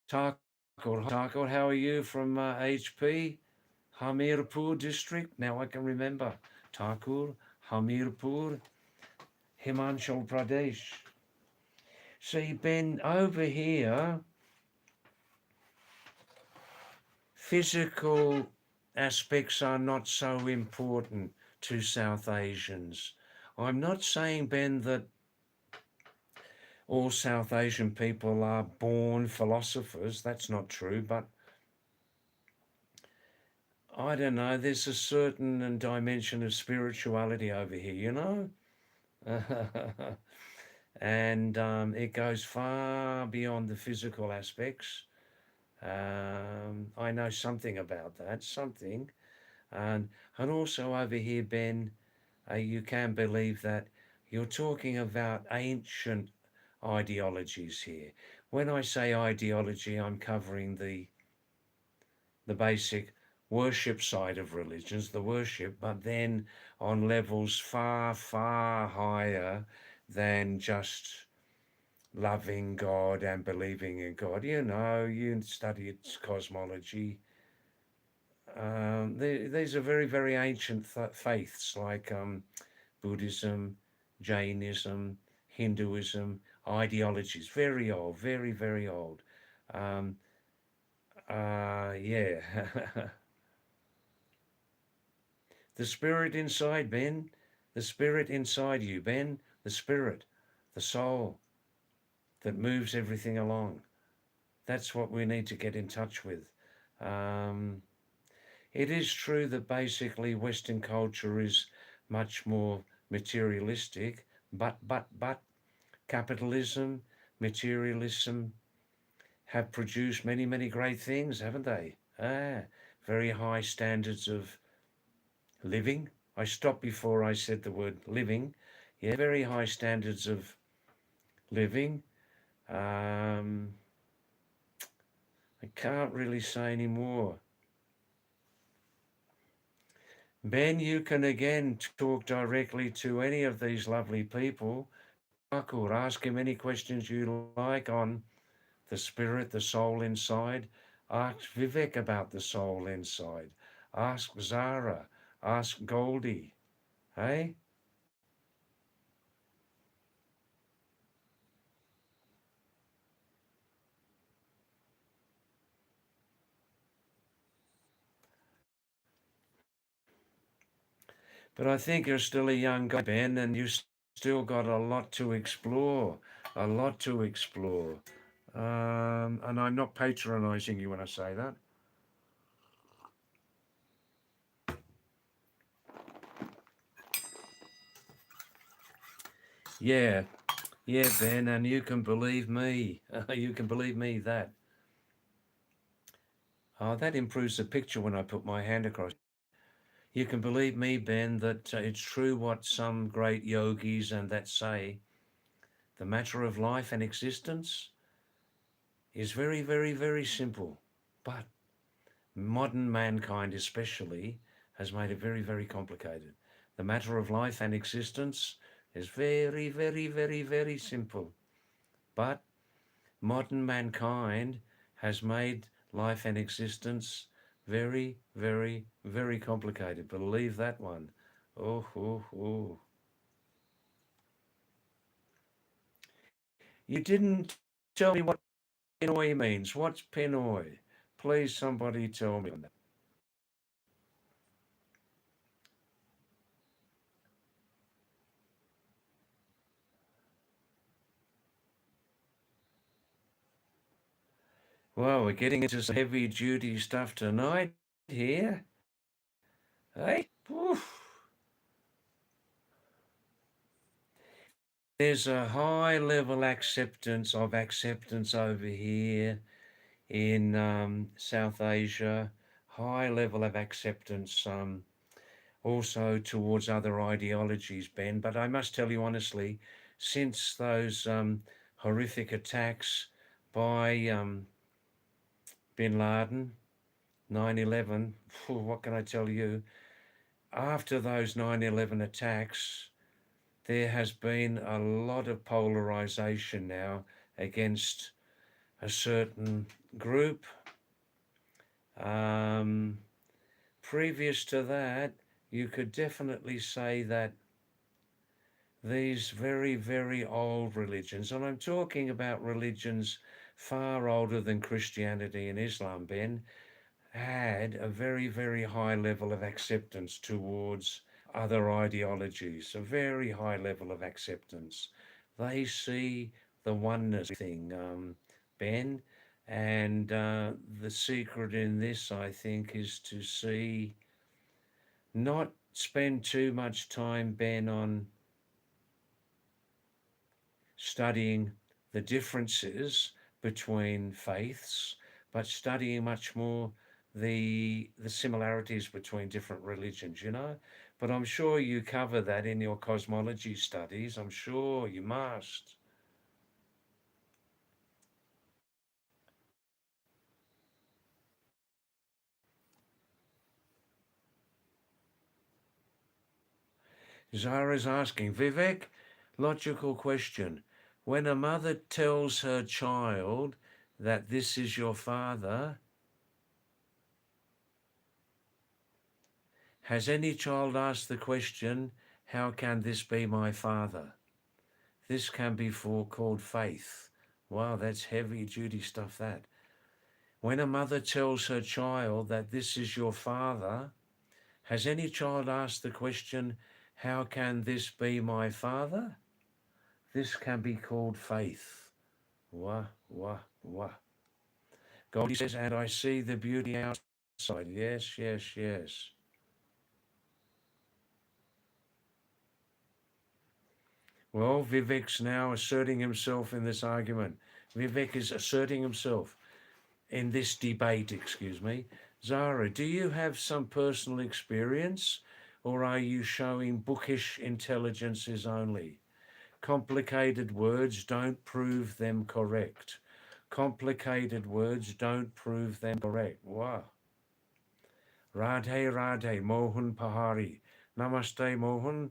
Thakur, how are you from HP? Hamirpur district. Now I can remember. Thakur, Hamirpur, Himachal Pradesh. See, Ben, over here, physical aspects are not so important to South Asians. I'm not saying, Ben, that all South Asian people are born philosophers. That's not true, but I don't know, there's a certain dimension of spirituality over here, you know? And it goes far beyond the physical aspects. I know something about that, something. And also over here, Ben, you can believe that, You're talking about ancient ideologies here. When I say ideology, I'm covering the basic worship side of religions, the worship, but then on levels far, far higher than just loving God and believing in God. You know, you studied cosmology. These are very, very ancient faiths like Buddhism, Jainism, Hinduism, ideologies, very old, very, very old. Um, yeah. The spirit inside, Ben, the spirit inside you, Ben, the spirit, the soul that moves everything along. That's what we need to get in touch with. Um, it is true that basically Western culture is much more materialistic, but capitalism, materialism have produced many, many great things, haven't they? Very high standards of living. I stopped before I said the word living. Yeah, very high standards of living. Um, I can't really say any more. Ben, you can again talk directly to any of these lovely people. Or ask him any questions you like on the spirit, the soul inside. Ask Vivek about the soul inside. Ask Zara. Ask Goldie. Hey? But I think you're still a young guy, Ben, and you still got a lot to explore. A lot to explore. And I'm not patronizing you when I say that. Yeah, yeah, Ben, and you can believe me. You can believe me that. Oh, that improves the picture when I put my hand across. You can believe me, Ben, that it's true what some great yogis and that say. The matter of life and existence is very, very, very simple. But modern mankind, especially, has made it very, very complicated. The matter of life and existence is very, very, very, very simple. But modern mankind has made life and existence very, very, very complicated. Believe that one. Oh, oh, oh. You didn't tell me what Pinoy means. What's Pinoy? Please, somebody tell me on that. Well, we're getting into some heavy duty stuff tonight here. Hey? Oof. There's a high level acceptance over here in South Asia, high level of acceptance also towards other ideologies, Ben. But I must tell you honestly, since those horrific attacks by bin Laden, 9/11, what can I tell you? After those 9/11 attacks, there has been a lot of polarization now against a certain group. Um, Previous to that, you could definitely say that these very, very old religions, and I'm talking about religions far older than Christianity and Islam, Ben, had a very, very high level of acceptance towards other ideologies, a very high level of acceptance. They see the oneness thing, Ben, and the secret in this, I think, is to see, not spend too much time, Ben, on studying the differences between faiths, but studying much more the similarities between different religions, you know, But I'm sure you cover that in your cosmology studies. I'm sure you must. Zara's asking, Vivek, logical question. When a mother tells her child that this is your father, has any child asked the question, how can this be my father? This can be called faith. Wow, that's heavy duty stuff, that. When a mother tells her child that this is your father, has any child asked the question, how can this be my father? This can be called faith. Wah, wah, wah. God says, and I see the beauty outside. Yes, yes, yes. Well, Vivek's now asserting himself in this argument. Vivek is asserting himself in this debate, excuse me. Zara, do you have some personal experience, or are you showing bookish intelligences only? Complicated words don't prove them correct. Complicated words don't prove them correct. Wow. Radhe Radhe, Mohan Pahari. Namaste, Mohan.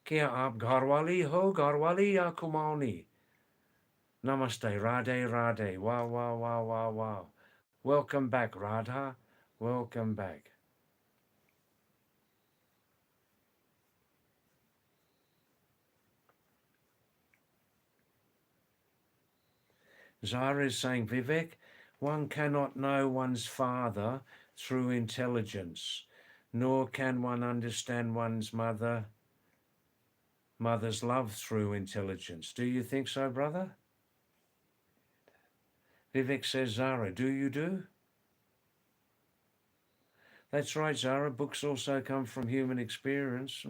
Kya aap Gharwali ho, Gharwali ya Kumani? Namaste, Radhe Radhe. Wow, wow, wow, wow, wow. Welcome back, Radha. Welcome back. Zara is saying, Vivek, one cannot know one's father through intelligence, nor can one understand one's mother's love through intelligence. Do you think so, brother? Vivek says, Zara, do you do? That's right, Zara. Books also come from human experience.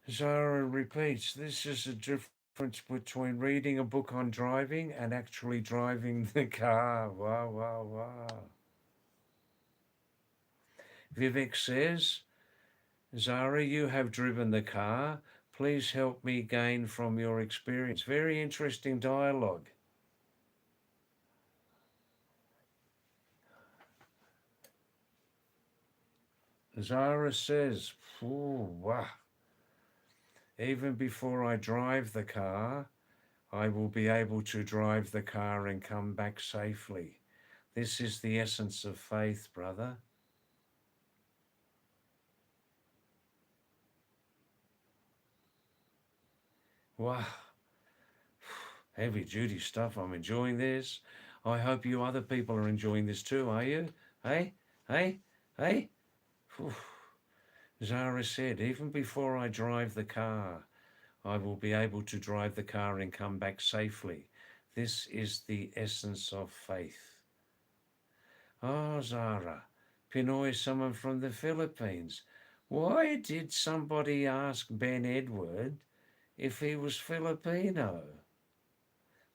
Zara repeats, this is a difference between reading a book on driving and actually driving the car. Wow, wow, wow. Vivek says, Zara, you have driven the car. Please help me gain from your experience. Very interesting dialogue. Zara says, wow. Even before I drive the car, I will be able to drive the car and come back safely. This is the essence of faith, brother. Wow. Heavy duty stuff. I'm enjoying this. I hope you other people are enjoying this too, are you? Hey? Hey? Hey? Whew. Zara said, even before I drive the car, I will be able to drive the car and come back safely. This is the essence of faith. Oh, Zara, Pinoy, someone from the Philippines. Why did somebody ask Ben Edward if he was Filipino?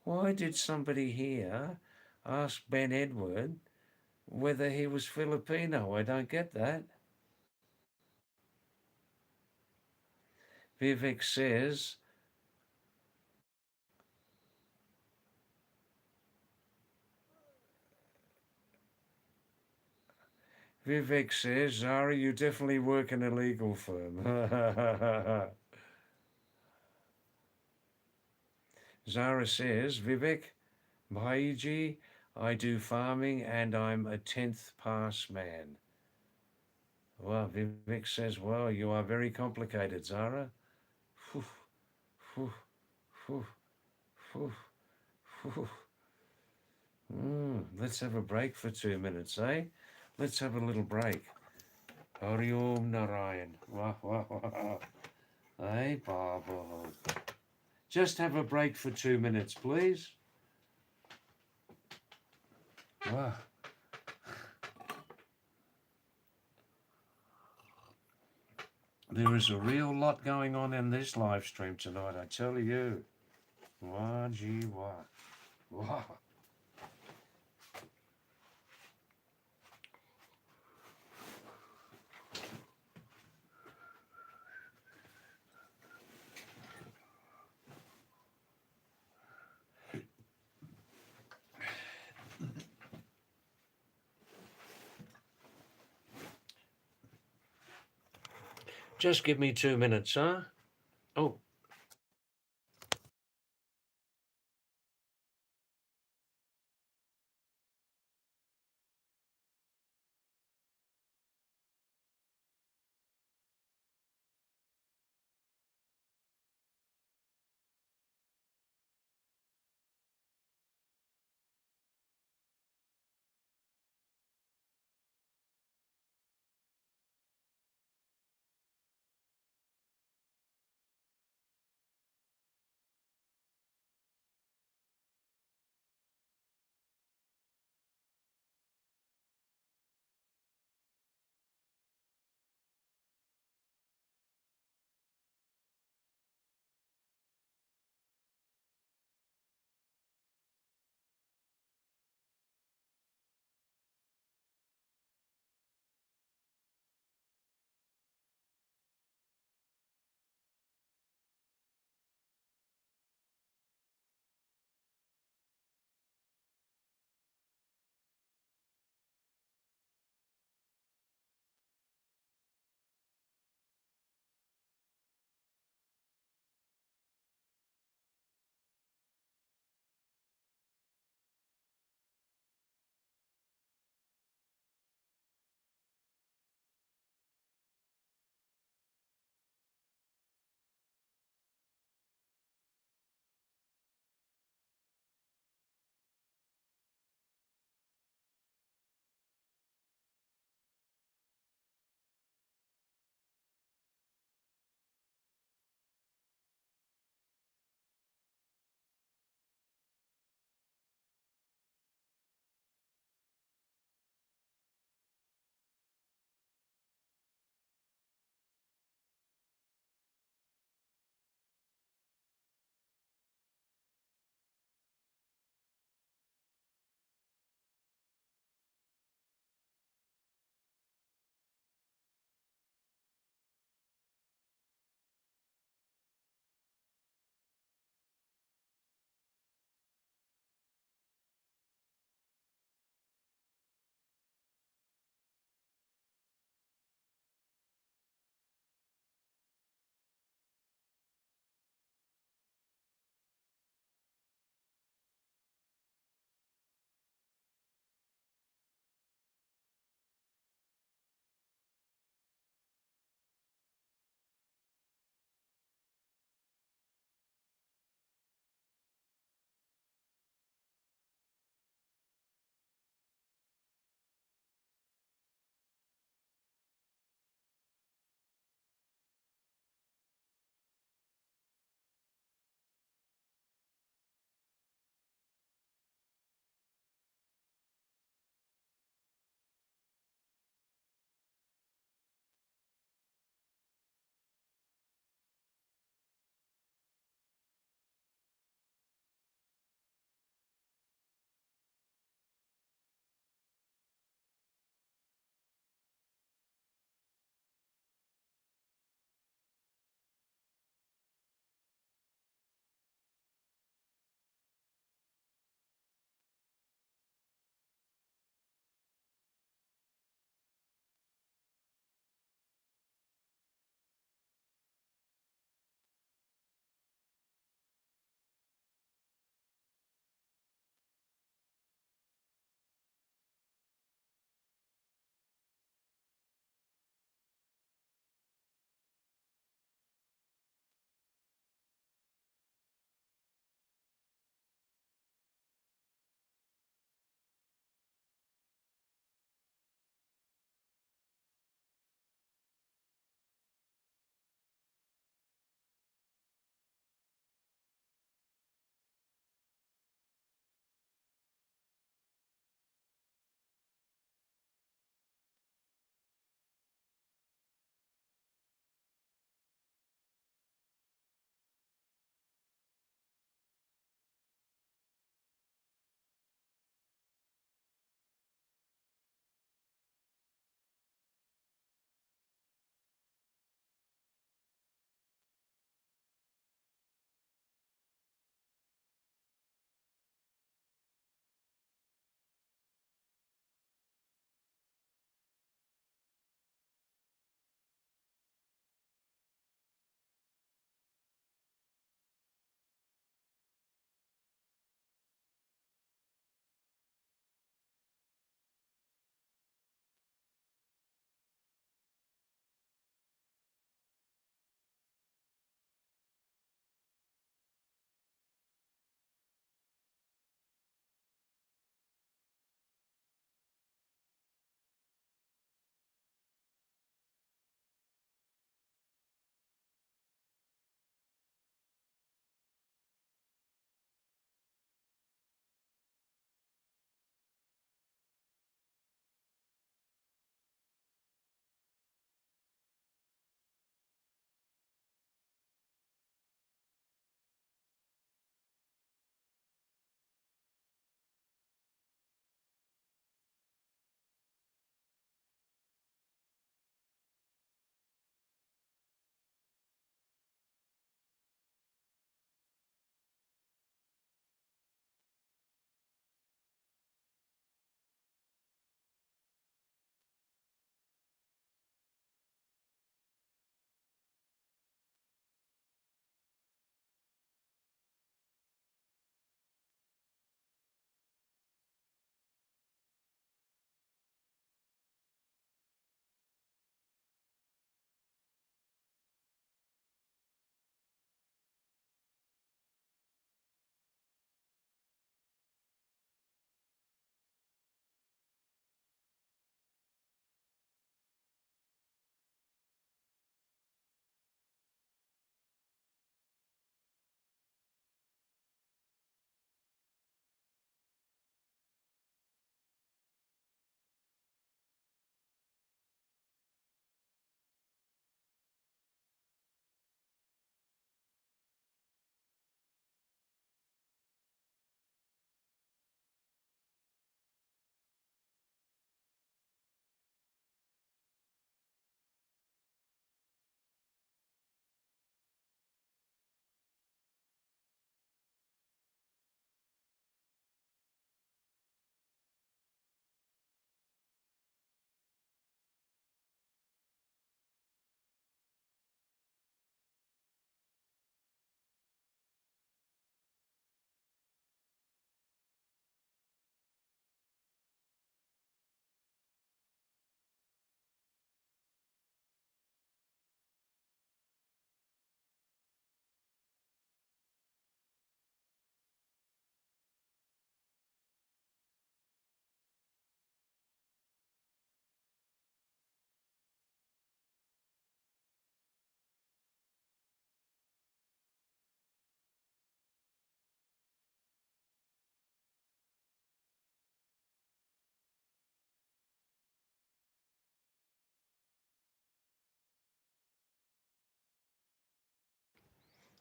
Why did somebody here ask Ben Edward whether he was Filipino? I don't get that. Vivek says, Zara, you definitely work in a legal firm. Zara says, Vivek, Bhaiji, I do farming and I'm a 10th pass man. Well, Vivek says, well, you are very complicated, Zara. Whew, whew, whew, whew, whew. Let's have a break for 2 minutes, eh? Let's have a little break. Hari Om Narayan. Wah, wah, wah. Hey, Baba. Just have a break for 2 minutes, please. Wow. There is a real lot going on in this live stream tonight, I tell you. Wah, gee, wah. Wah. Just give me 2 minutes, huh? Oh,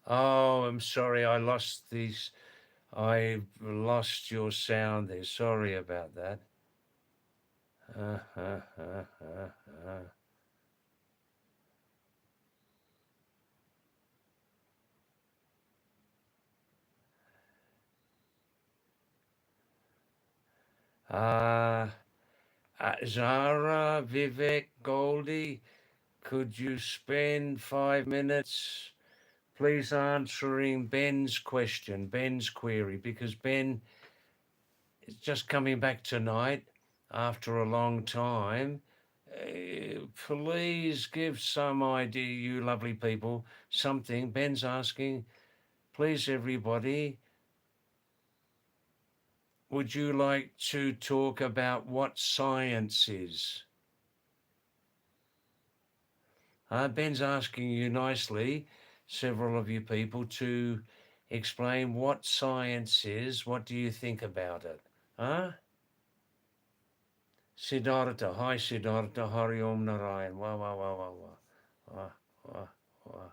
Oh, I'm sorry. I lost your sound there. Sorry about that. Uh, uh, uh, Zara, Vivek, Goldie, could you spend 5 minutes please answering Ben's question, Ben's query, because Ben is just coming back tonight after a long time. Please give some idea, you lovely people, something. Ben's asking, please, everybody, would you like to talk about what science is? Ben's asking you nicely, several of you people, to explain what science is. What do you think about it? Huh? Siddhartha. Hi, Siddhartha. Hari Om Narayan. Wah, wah, wah, wah, wah. Wah, wah, wah.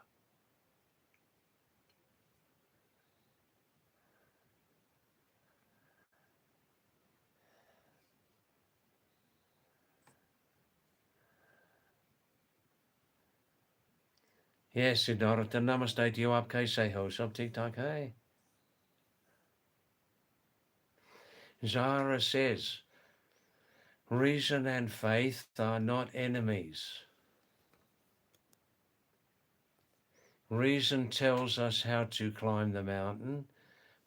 Yes, Siddhartha. Namaste to you. Aap kaise ho? Sab theek thak hai? Zara says, reason and faith are not enemies. Reason tells us how to climb the mountain,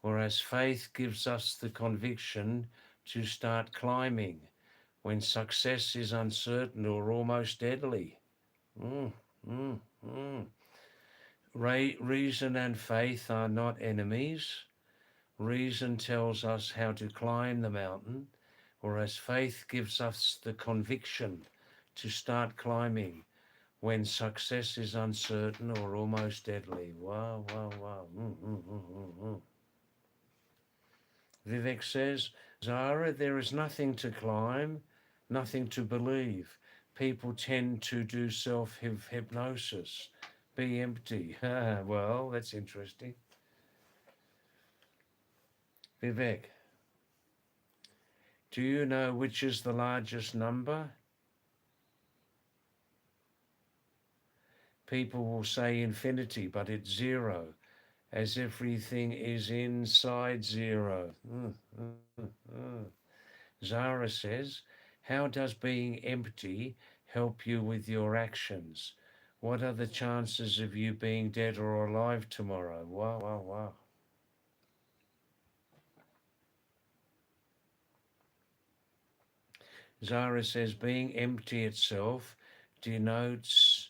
whereas faith gives us the conviction to start climbing when success is uncertain or almost deadly. Mm, mm, mm. Reason and faith are not enemies. Reason tells us how to climb the mountain, whereas faith gives us the conviction to start climbing when success is uncertain or almost deadly. Wow, wow, wow. Vivek says, Zara, there is nothing to climb, nothing to believe. People tend to do self hypnosis. Be empty. Well, that's interesting. Vivek, do you know which is the largest number? People will say infinity, but it's zero, as everything is inside zero. Zara says, how does being empty help you with your actions? What are the chances of you being dead or alive tomorrow? Wow, wow, wow. Zara says, being empty itself denotes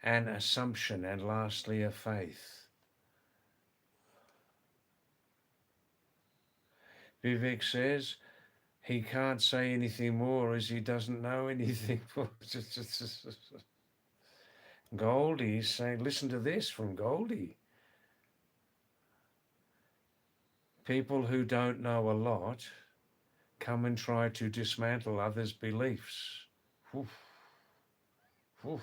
an assumption and lastly a faith. Vivek says, he can't say anything more as he doesn't know anything. Goldie's saying, listen to this from Goldie. People who don't know a lot come and try to dismantle others' beliefs. Oof, oof.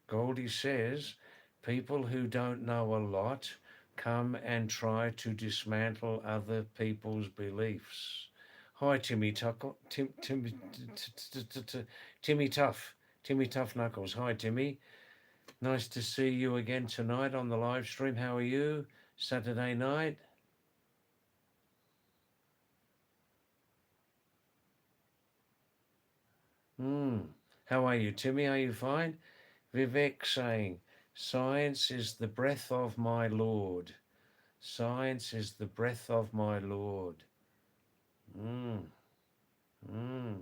Goldie says, people who don't know a lot come and try to dismantle other people's beliefs. Hi, Timmy Tuckle, Timmy Tough, Timmy Tough Knuckles. Hi, Timmy. Nice to see you again tonight on the live stream. How are you? Saturday night. How are you, Timmy? Are you fine? Vivek saying, science is the breath of my Lord. Science is the breath of my Lord. Mm, mm.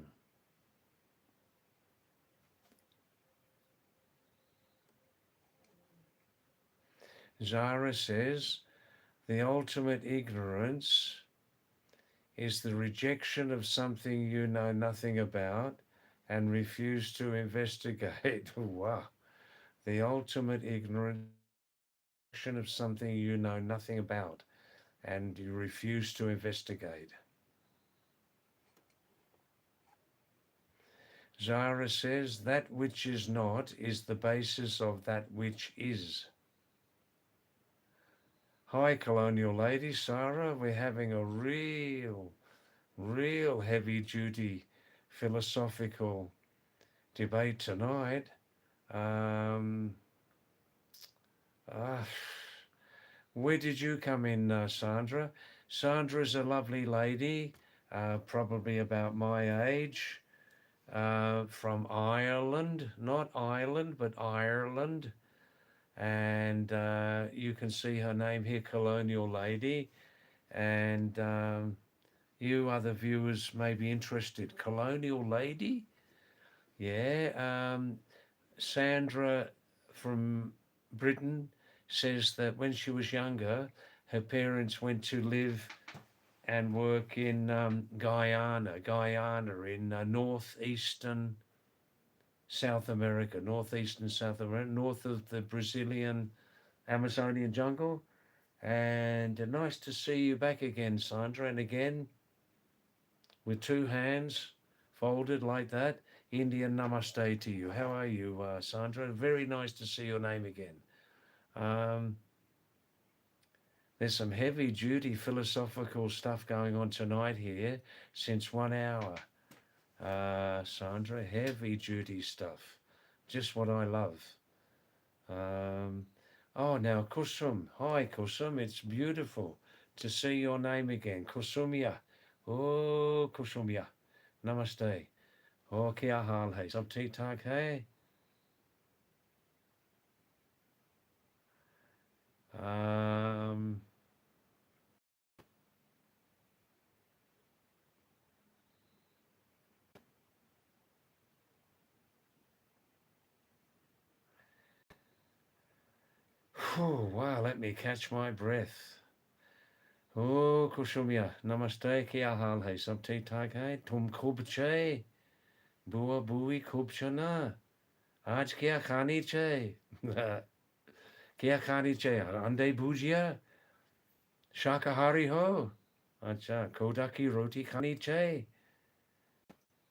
Zara says, the ultimate ignorance is the rejection of something you know nothing about and refuse to investigate. Wow. The ultimate ignorance of something you know nothing about and you refuse to investigate. Zara says, that which is not is the basis of that which is. Hi, colonial lady Sarah. We're having a real heavy duty philosophical debate tonight. Um, uh, where did you come in, Sandra? Sandra's a lovely lady, probably about my age, from Ireland, not Ireland, but Ireland. And you can see her name here, Colonial Lady. And you other viewers may be interested. Colonial Lady? Yeah. Sandra from Britain says that when she was younger, her parents went to live and work in Guyana in northeastern South America, northeastern South America, north of the Brazilian Amazonian jungle. And nice to see you back again, Sandra. And again, with two hands folded like that, Indian namaste to you. How are you, Sandra? Very nice to see your name again. Um, there's some heavy duty philosophical stuff going on tonight here since 1 hour. Sandra, heavy duty stuff. Just what I love. Um, oh, now Kusum. Hi, Kusum. It's beautiful to see your name again. Kusumia. Oh, Kusumia. Namaste. Oh, kia hal hai. Sab theek thak hai? Um, wow, let me catch my breath. Oh, Kusumia. Namaste. Kia hal hai. Sab theek thak hai? Tum khub che. Bua bui khub chana. Aaj kya khani che? Kya khani che? Ande bhujia? Shakahari ho. Acha, Kodaki roti khani che.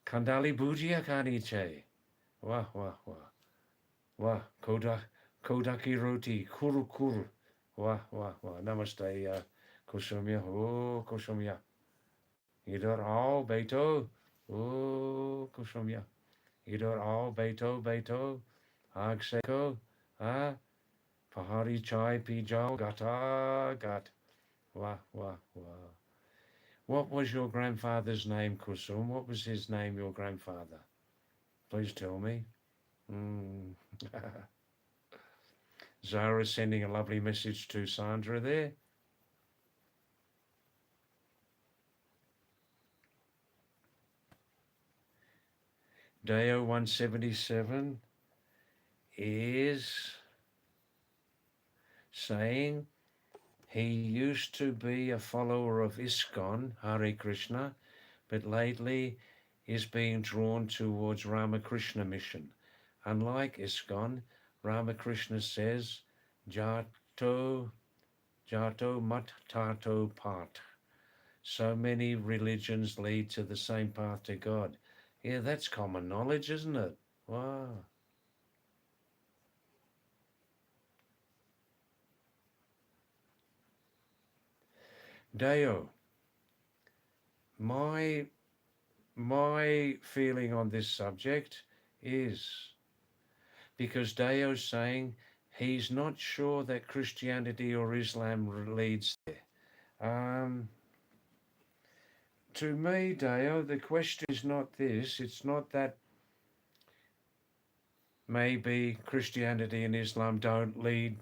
Kandali bhujia khani che. Wah, wah, wah. Wah, Kodaki roti. Kuru kuru. Wah, wah, wah. Namaste, Kusumya. Oh, Kusumya. Idar ao beto. Oh, Kusumya. Idar ao beto beto. Ag seko. Ah, Pahari chai pi jao. Gata gat. Wah, wah, wah. What was your grandfather's name, Kusum? What was his name, your grandfather? Please tell me. Mm. Zara sending a lovely message to Sandra there. Deo 177 is saying he used to be a follower of ISKCON, Hare Krishna, but lately is being drawn towards Ramakrishna mission. Unlike ISKCON, Ramakrishna says, Jato mat tato pat. So many religions lead to the same path to God. Yeah, that's common knowledge, isn't it? Wow. Deo, my feeling on this subject is because Deo's saying he's not sure that Christianity or Islam leads there. To me, Deo, the question is not this. It's not that maybe Christianity and Islam don't lead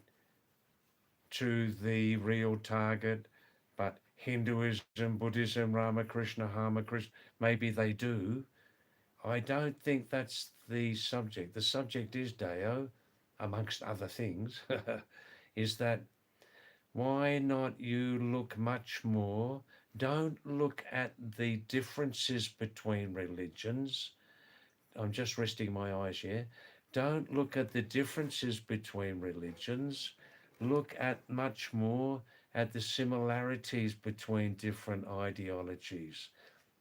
to the real target, but Hinduism, Buddhism, Ramakrishna, Krishna, maybe they do. I don't think that's the subject. The subject is, Deo, amongst other things, is that why not you look much more, don't look at the differences between religions. I'm just resting my eyes here. Don't look at the differences between religions. Look at much more at the similarities between different ideologies.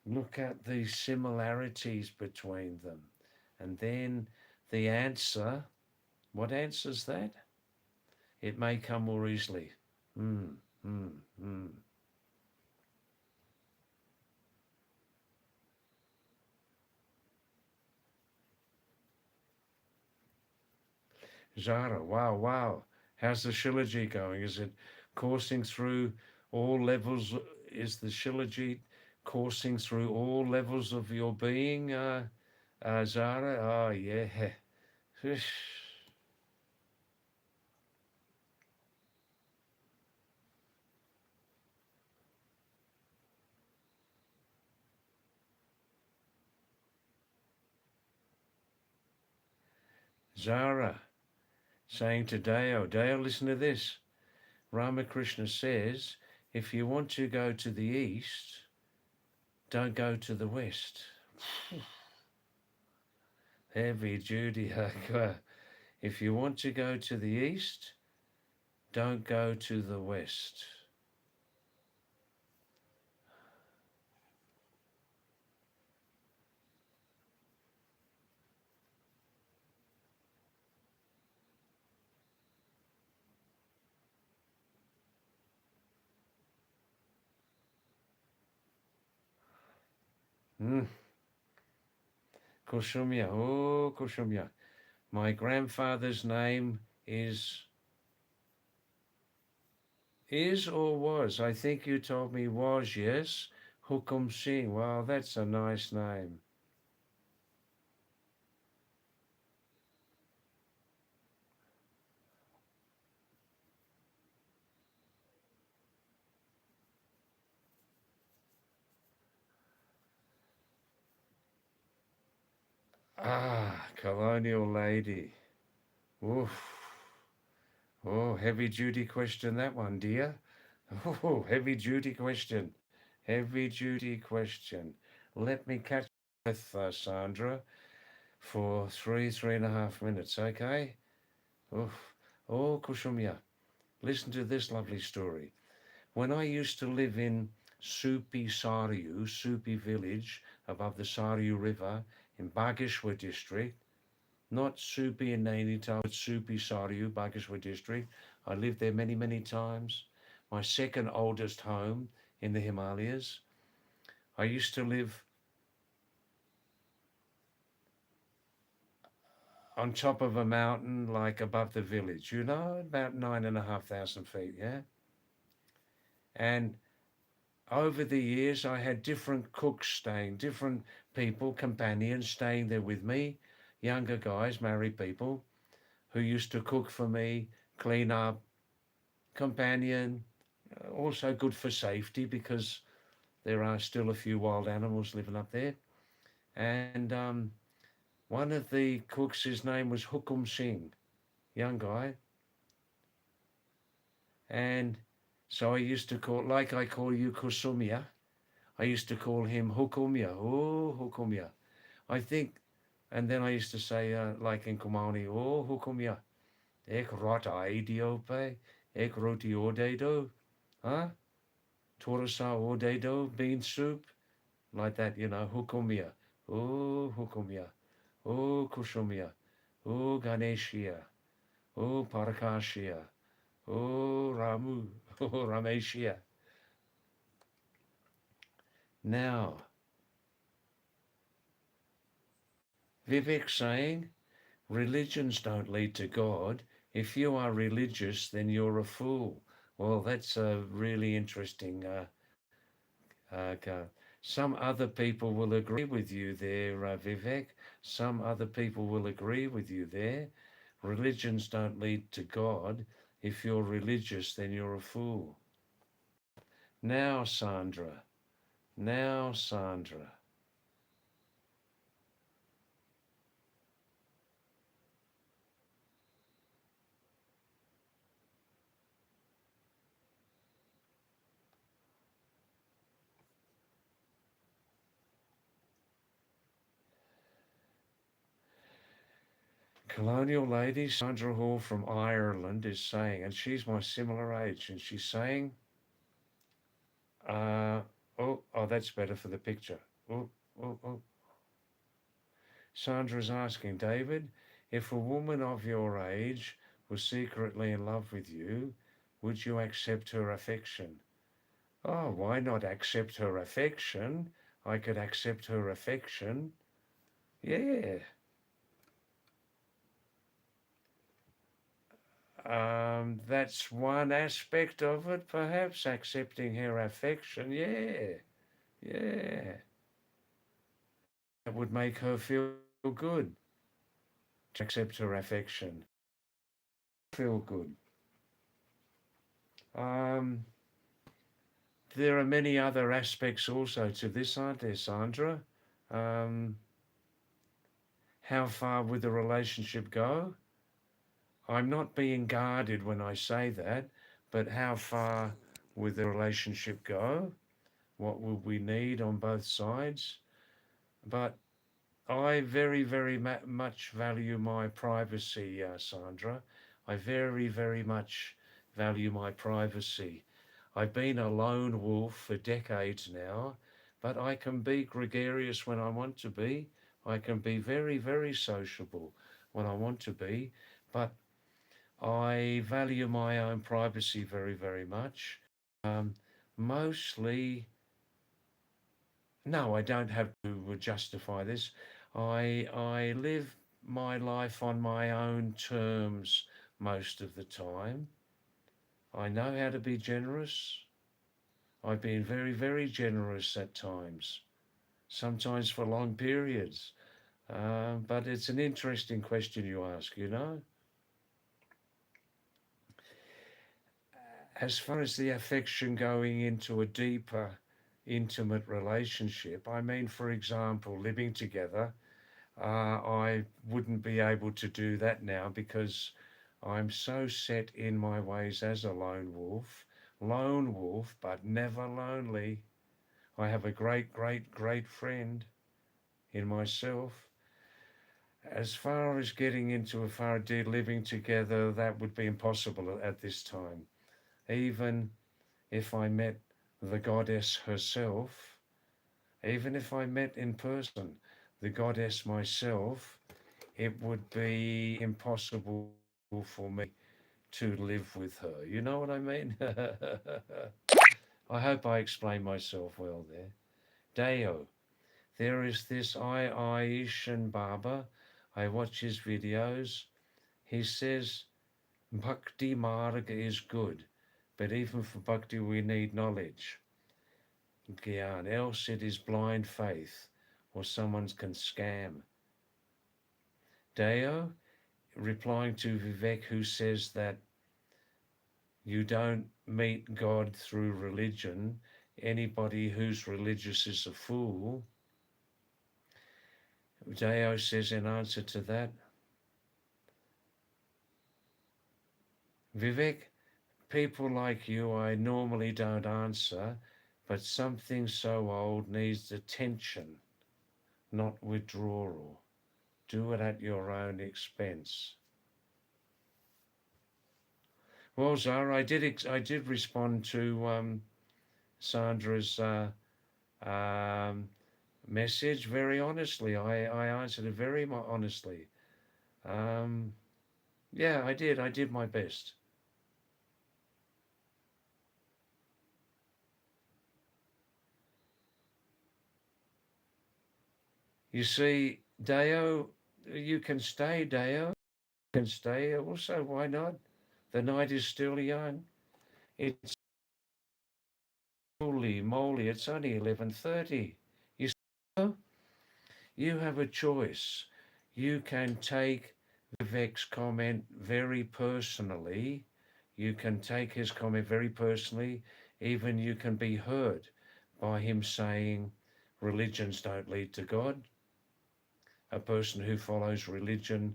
Look at the similarities between them. And then the answer, what answers that? It may come more easily. mm, mm. Zara, wow, wow. How's the Shilajit going? Is it coursing through all levels? Is the Shilajit coursing through all levels of your being, Zara? Oh, yeah. Zara saying to Deo, Deo, listen to this. Ramakrishna says, if you want to go to the east, don't go to the west. Heavy duty. If you want to go to the east, don't go to the west. Mm. Kushumya, oh Kushumya. My grandfather's name is or was, I think you told me was, yes. Hukum Singh. Wow, that's a nice name. Ah, colonial lady. Oof. Oh, heavy duty question, that one, dear. Oh, heavy duty question. Heavy duty question. Let me catch with Sandra for 3.5 minutes, okay? Oof. Oh, Kushumya, listen to this lovely story. When I used to live in Supi Saryu, Supi village above the Saryu River in Bageshwar district, not Supi in Nainital, but Supi Saryu, Bageshwar district. I lived there many, many times. My second oldest home in the Himalayas. I used to live on top of a mountain, like above the village, about 9,500 feet, yeah? And over the years, I had different cooks staying, different people, companions staying there with me, younger guys, married people, who used to cook for me, clean up, companion, also good for safety because there are still a few wild animals living up there. And one of the cooks, his name was Hukum Singh, young guy. And so I used to call, like I call you Kusumya, I used to call him Hukumya. Oh, Hukumya. I think, and then I used to say, like in Kumani, oh, Hukumya, ek rota idiope, ek roti odedo, huh? Torasa odedo, bean soup, like that, Hukumya. Oh, Hukumya. Oh, Kusumya. Oh, Ganeshia. Oh, Parakashia. Oh, Ramu. Oh, Rameshia. Now, Vivek saying, religions don't lead to God. If you are religious, then you're a fool. Well, that's a really interesting. Some other people will agree with you there, Vivek. Some other people will agree with you there. Religions don't lead to God. If you're religious, then you're a fool. Now, Sandra. Now, Sandra. Colonial lady Sandra Hall from Ireland is saying, and she's my similar age, and she's saying, uh, oh, that's better for the picture. Oh. Sandra's asking, David, if a woman of your age was secretly in love with you, Would you accept her affection? Oh, why not accept her affection? I could accept her affection. Yeah. That's one aspect of it, perhaps, accepting her affection. Yeah. Yeah. That would make her feel good to accept her affection. Feel good. Um, there are many other aspects also to this, aren't there, Sandra? Um, how far would the relationship go? I'm not being guarded when I say that, but how far would the relationship go? What would we need on both sides? But I very, very much value my privacy, Sandra. I very, very much value my privacy. I've been a lone wolf for decades now, but I can be gregarious when I want to be. I can be very, very sociable when I want to be, but I value my own privacy very, very much. Um, Mostly, no, I don't have to justify this. I live my life on my own terms most of the time. I know how to be generous. I've been very, very generous at times, sometimes for long periods. But it's an interesting question you ask, you know? As far as the affection going into a deeper, intimate relationship, I mean, for example, living together, I wouldn't be able to do that now because I'm so set in my ways as a lone wolf, but never lonely. I have a great, great, great friend in myself. As far as getting into a far deep living together, that would be impossible at this time. Even if I met the goddess herself, even if I met in person the goddess myself, it would be impossible for me to live with her. You know what I mean? I hope I explained myself well there. Deo, there is this Aishan Baba. I watch his videos. He says Bhakti Marg is good, but even for Bhakti we need knowledge. Gyan, else it is blind faith or someone can scam. Deo, replying to Vivek who says that you don't meet God through religion. Anybody who's religious is a fool. Deo says in answer to that, Vivek, people like you I normally don't answer, but something so old needs attention, not withdrawal. Do it at your own expense. Well, Zara, I did respond to Sandra's um, message very honestly. I answered it very honestly. Um, yeah, I did. I did my best. You see, Deo, you can stay, Deo. You can stay. Also, why not? The night is still young. It's holy moly. It's only 11:30. You see, you have a choice. You can take Vivek's comment very personally. You can take his comment very personally. Even you can be hurt by him saying religions don't lead to God. A person who follows religion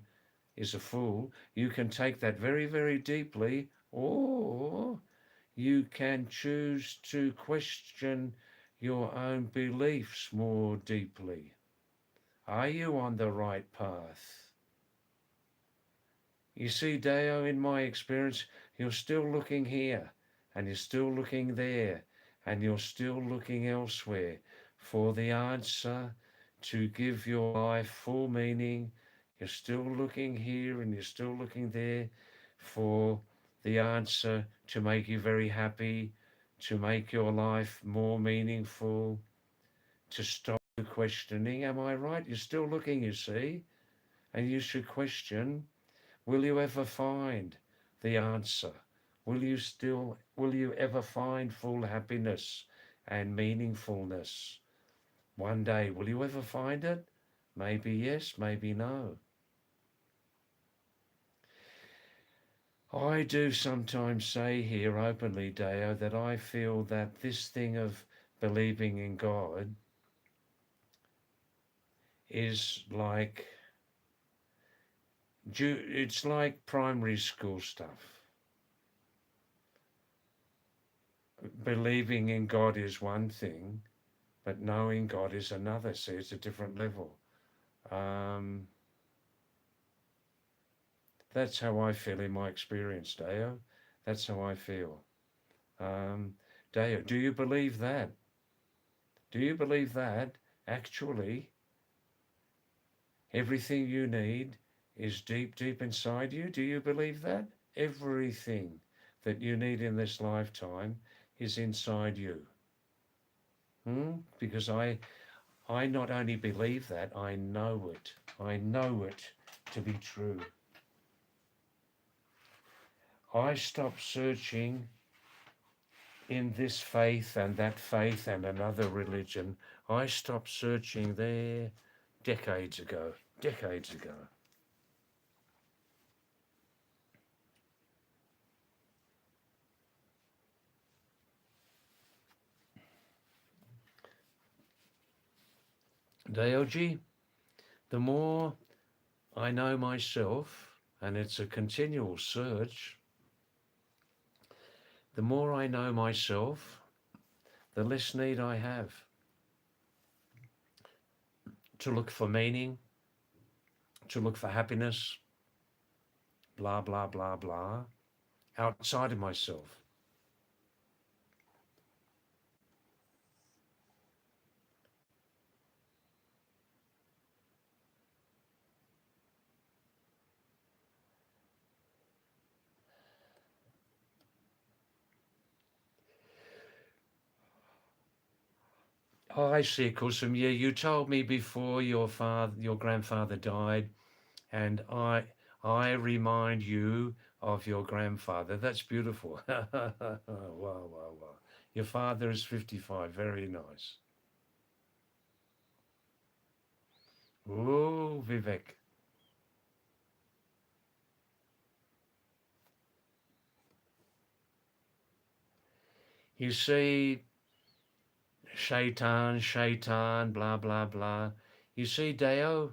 is a fool. You can take that very, very deeply, or you can choose to question your own beliefs more deeply. Are you on the right path? You see, Deo, in my experience, you're still looking here, and you're still looking there, and you're still looking elsewhere for the answer to give your life full meaning. You're still looking here and you're still looking there for the answer to make you very happy, to make your life more meaningful, to stop the questioning. Am I right? You're still looking, you see, and you should question, will you ever find the answer? Will you ever find full happiness and meaningfulness? One day, will you ever find it? Maybe yes, maybe no. I do sometimes say here openly, Deo, that I feel that this thing of believing in God is like, it's like primary school stuff. Believing in God is one thing, but knowing God is another. See, it's a different level. That's how I feel in my experience, Deo. That's how I feel. Deo, do you believe that? Do you believe that actually everything you need is deep, deep inside you? Do you believe that? Everything that you need in this lifetime is inside you. Because I not only believe that, I know it. I know it to be true. I stopped searching in this faith and that faith and another religion. I stopped searching there decades ago. Decades ago. Daoji, the more I know myself, and it's a continual search, the more I know myself, the less need I have to look for meaning, to look for happiness, blah, blah, blah, blah, outside of myself. Oh, I see, Kusum. Yeah, you told me before your grandfather died, and I remind you of your grandfather. That's beautiful. Wow, wow, wow. Your father is 55. Very nice. Oh, Vivek. You see, shaitan, blah, blah, blah. You see, Deo,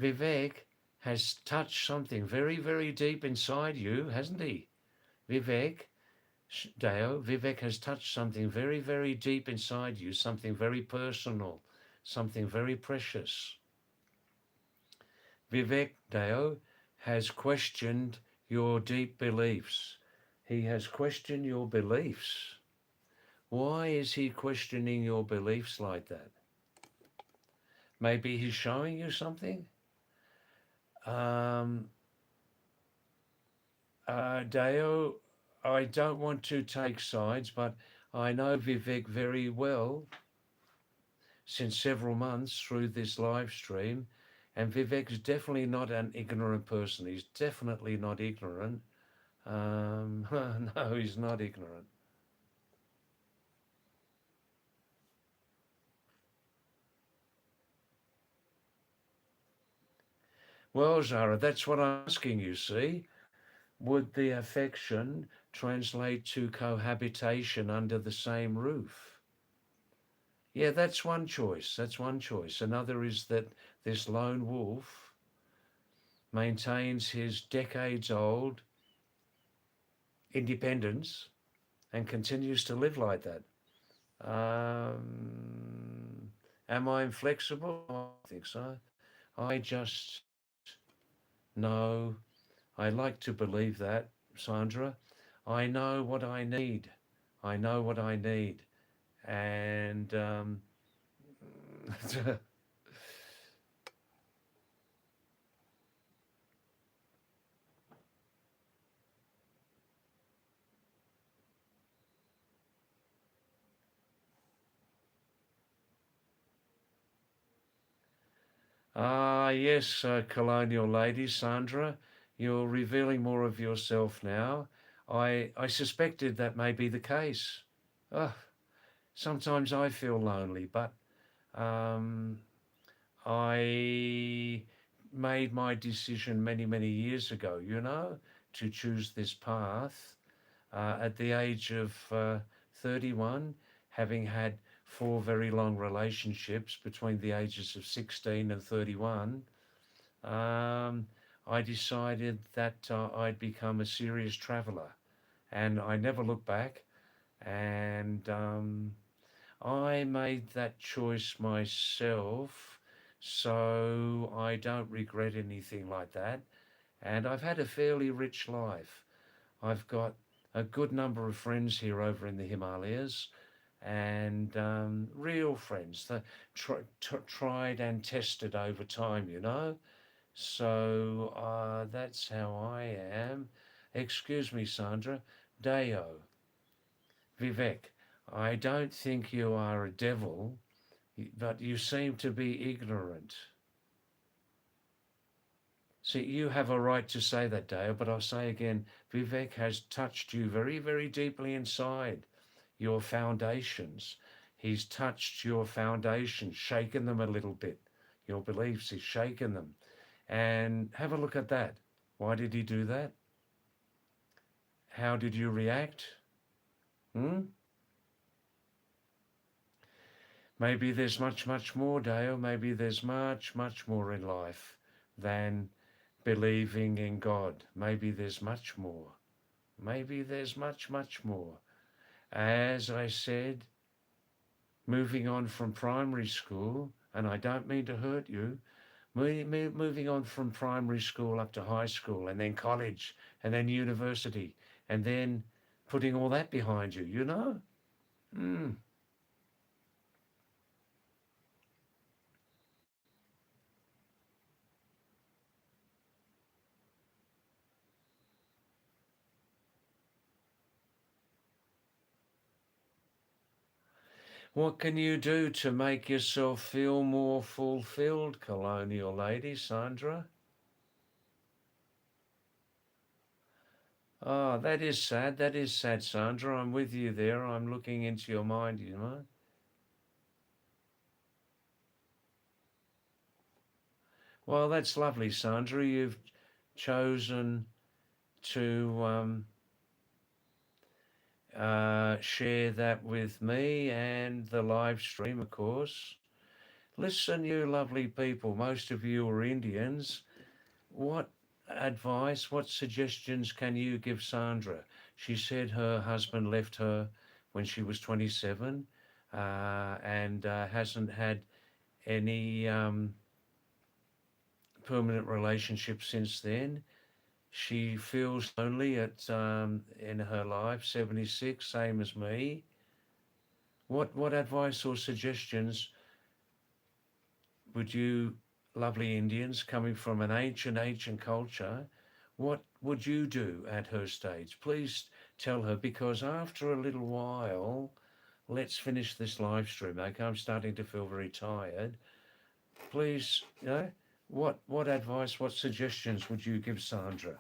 Vivek has touched something very, very deep inside you, hasn't he? Vivek, Deo, Vivek has touched something very, very deep inside you, something very personal, something very precious. Vivek, Deo, has questioned your deep beliefs. He has questioned your beliefs. Why is he questioning your beliefs like that? Maybe he's showing you something? Deo, I don't want to take sides, but I know Vivek very well since several months through this live stream, and Vivek is definitely not an ignorant person. He's definitely not ignorant. No, he's not ignorant. Well, Zara, that's what I'm asking you, see? Would the affection translate to cohabitation under the same roof? Yeah, that's one choice. That's one choice. Another is that this lone wolf maintains his decades-old independence and continues to live like that. Am I inflexible? I don't think so. I just know, I like to believe that, Sandra. I know what I need. I know what I need. And Ah, yes, colonial lady Sandra, you're revealing more of yourself now. I suspected that may be the case. Ah, sometimes I feel lonely, but um, I made my decision many, many years ago, to choose this path at the age of 31, having had four very long relationships between the ages of 16 and 31. um, I decided that I'd become a serious traveller, and I never looked back. And I made that choice myself, so I don't regret anything like that. And I've had a fairly rich life. I've got a good number of friends here over in the Himalayas, and real friends that tried and tested over time. So that's how I am. Excuse me, Sandra. Deo, Vivek, I don't think you are a devil, but you seem to be ignorant. See, you have a right to say that, Dale, but I'll say again, Vivek has touched you very, very deeply inside your foundations. He's touched your foundations, shaken them a little bit. Your beliefs, he's shaken them. And have a look at that. Why did he do that? How did you react? Hmm? Maybe there's much, much more, Dale. Maybe there's much, much more in life than believing in God. Maybe there's much more. Maybe there's much, much more. As I said, moving on from primary school, and I don't mean to hurt you, moving on from primary school up to high school, and then college, and then university, and then putting all that behind you. Mm. What can you do to make yourself feel more fulfilled, colonial lady Sandra? Ah, that is sad. That is sad, Sandra. I'm with you there. I'm looking into your mind. Well, that's lovely, Sandra. You've chosen to share that with me and the live stream, of course. Listen, you lovely people, most of you are Indians. What advice, what suggestions can you give Sandra? She said her husband left her when she was 27 and hasn't had any permanent relationship since then. She feels lonely in her life, 76, same as me. What advice or suggestions would you, lovely Indians, coming from an ancient culture, what would you do at her stage? Please tell her, because after a little while, let's finish this live stream. Okay, I'm starting to feel very tired. Please, what advice, what suggestions would you give Sandra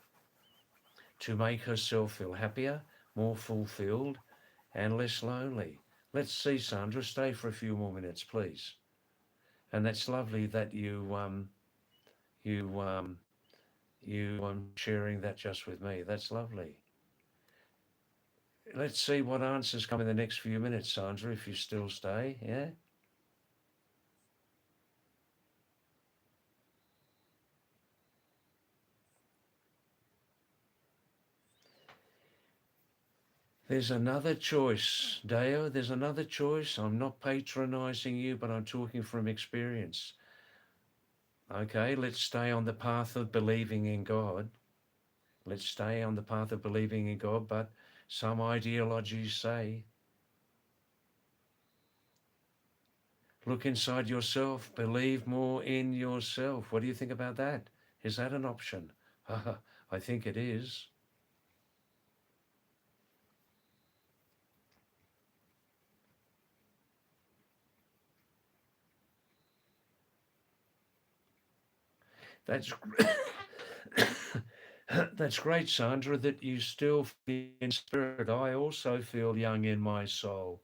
to make herself feel happier, more fulfilled, and less lonely? Let's see, Sandra. Stay for a few more minutes, please. And that's lovely that you sharing that just with me. That's lovely. Let's see what answers come in the next few minutes, Sandra, if you still stay. Yeah. There's another choice, Deo. There's another choice. I'm not patronizing you, but I'm talking from experience. Okay, let's stay on the path of believing in God. Let's stay on the path of believing in God, but some ideologies say, look inside yourself, believe more in yourself. What do you think about that? Is that an option? I think it is. That's that's great, Sandra, that you still feel in spirit. I also feel young in my soul,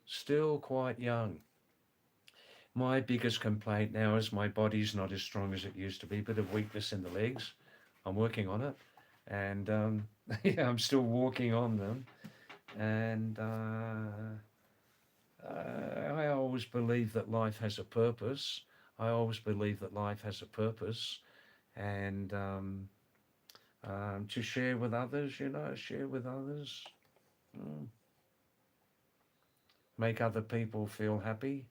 still quite young. My biggest complaint now is my body's not as strong as it used to be, bit of weakness in the legs. I'm working on it, and yeah, I'm still walking on them. And I always believe that life has a purpose. I always believe that life has a purpose, and to share with others, share with others, mm, make other people feel happy.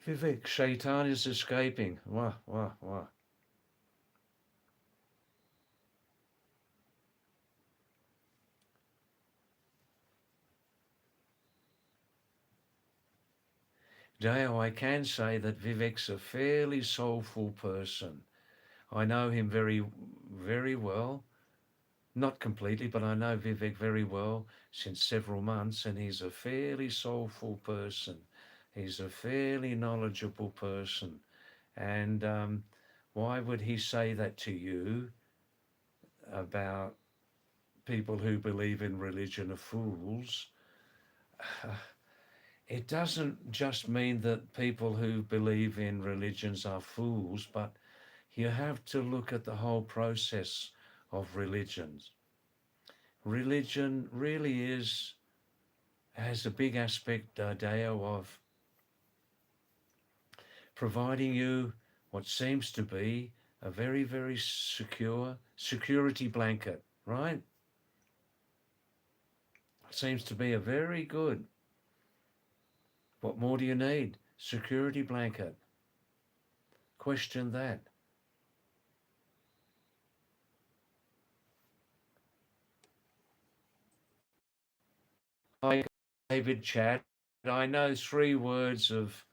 Vivek, Shaitan is escaping. Wah, wah, wah. Dale, I can say that Vivek's a fairly soulful person. I know him very, very well. Not completely, but I know Vivek very well since several months, and he's a fairly soulful person. He's a fairly knowledgeable person. And why would he say that to you about people who believe in religion are fools? It doesn't just mean that people who believe in religions are fools, but you have to look at the whole process of religions. Religion really has a big aspect, Deo, of providing you what seems to be a very, very secure security blanket, right? Seems to be a very good. What more do you need? Security blanket. Question that. Hi, David Chat. I know 3 words of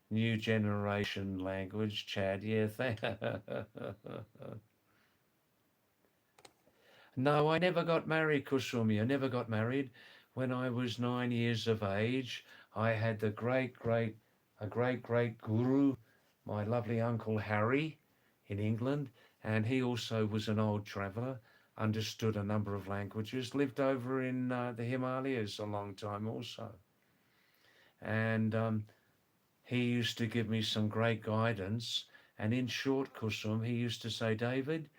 new generation language, Chad. Yeah, No, I never got married, Kusumi. I never got married. When I was 9 years of age, I had a great guru, my lovely uncle Harry in England, and he also was an old traveller, understood a number of languages, lived over in the Himalayas a long time also. And he used to give me some great guidance. And in short, Kusum, he used to say, David,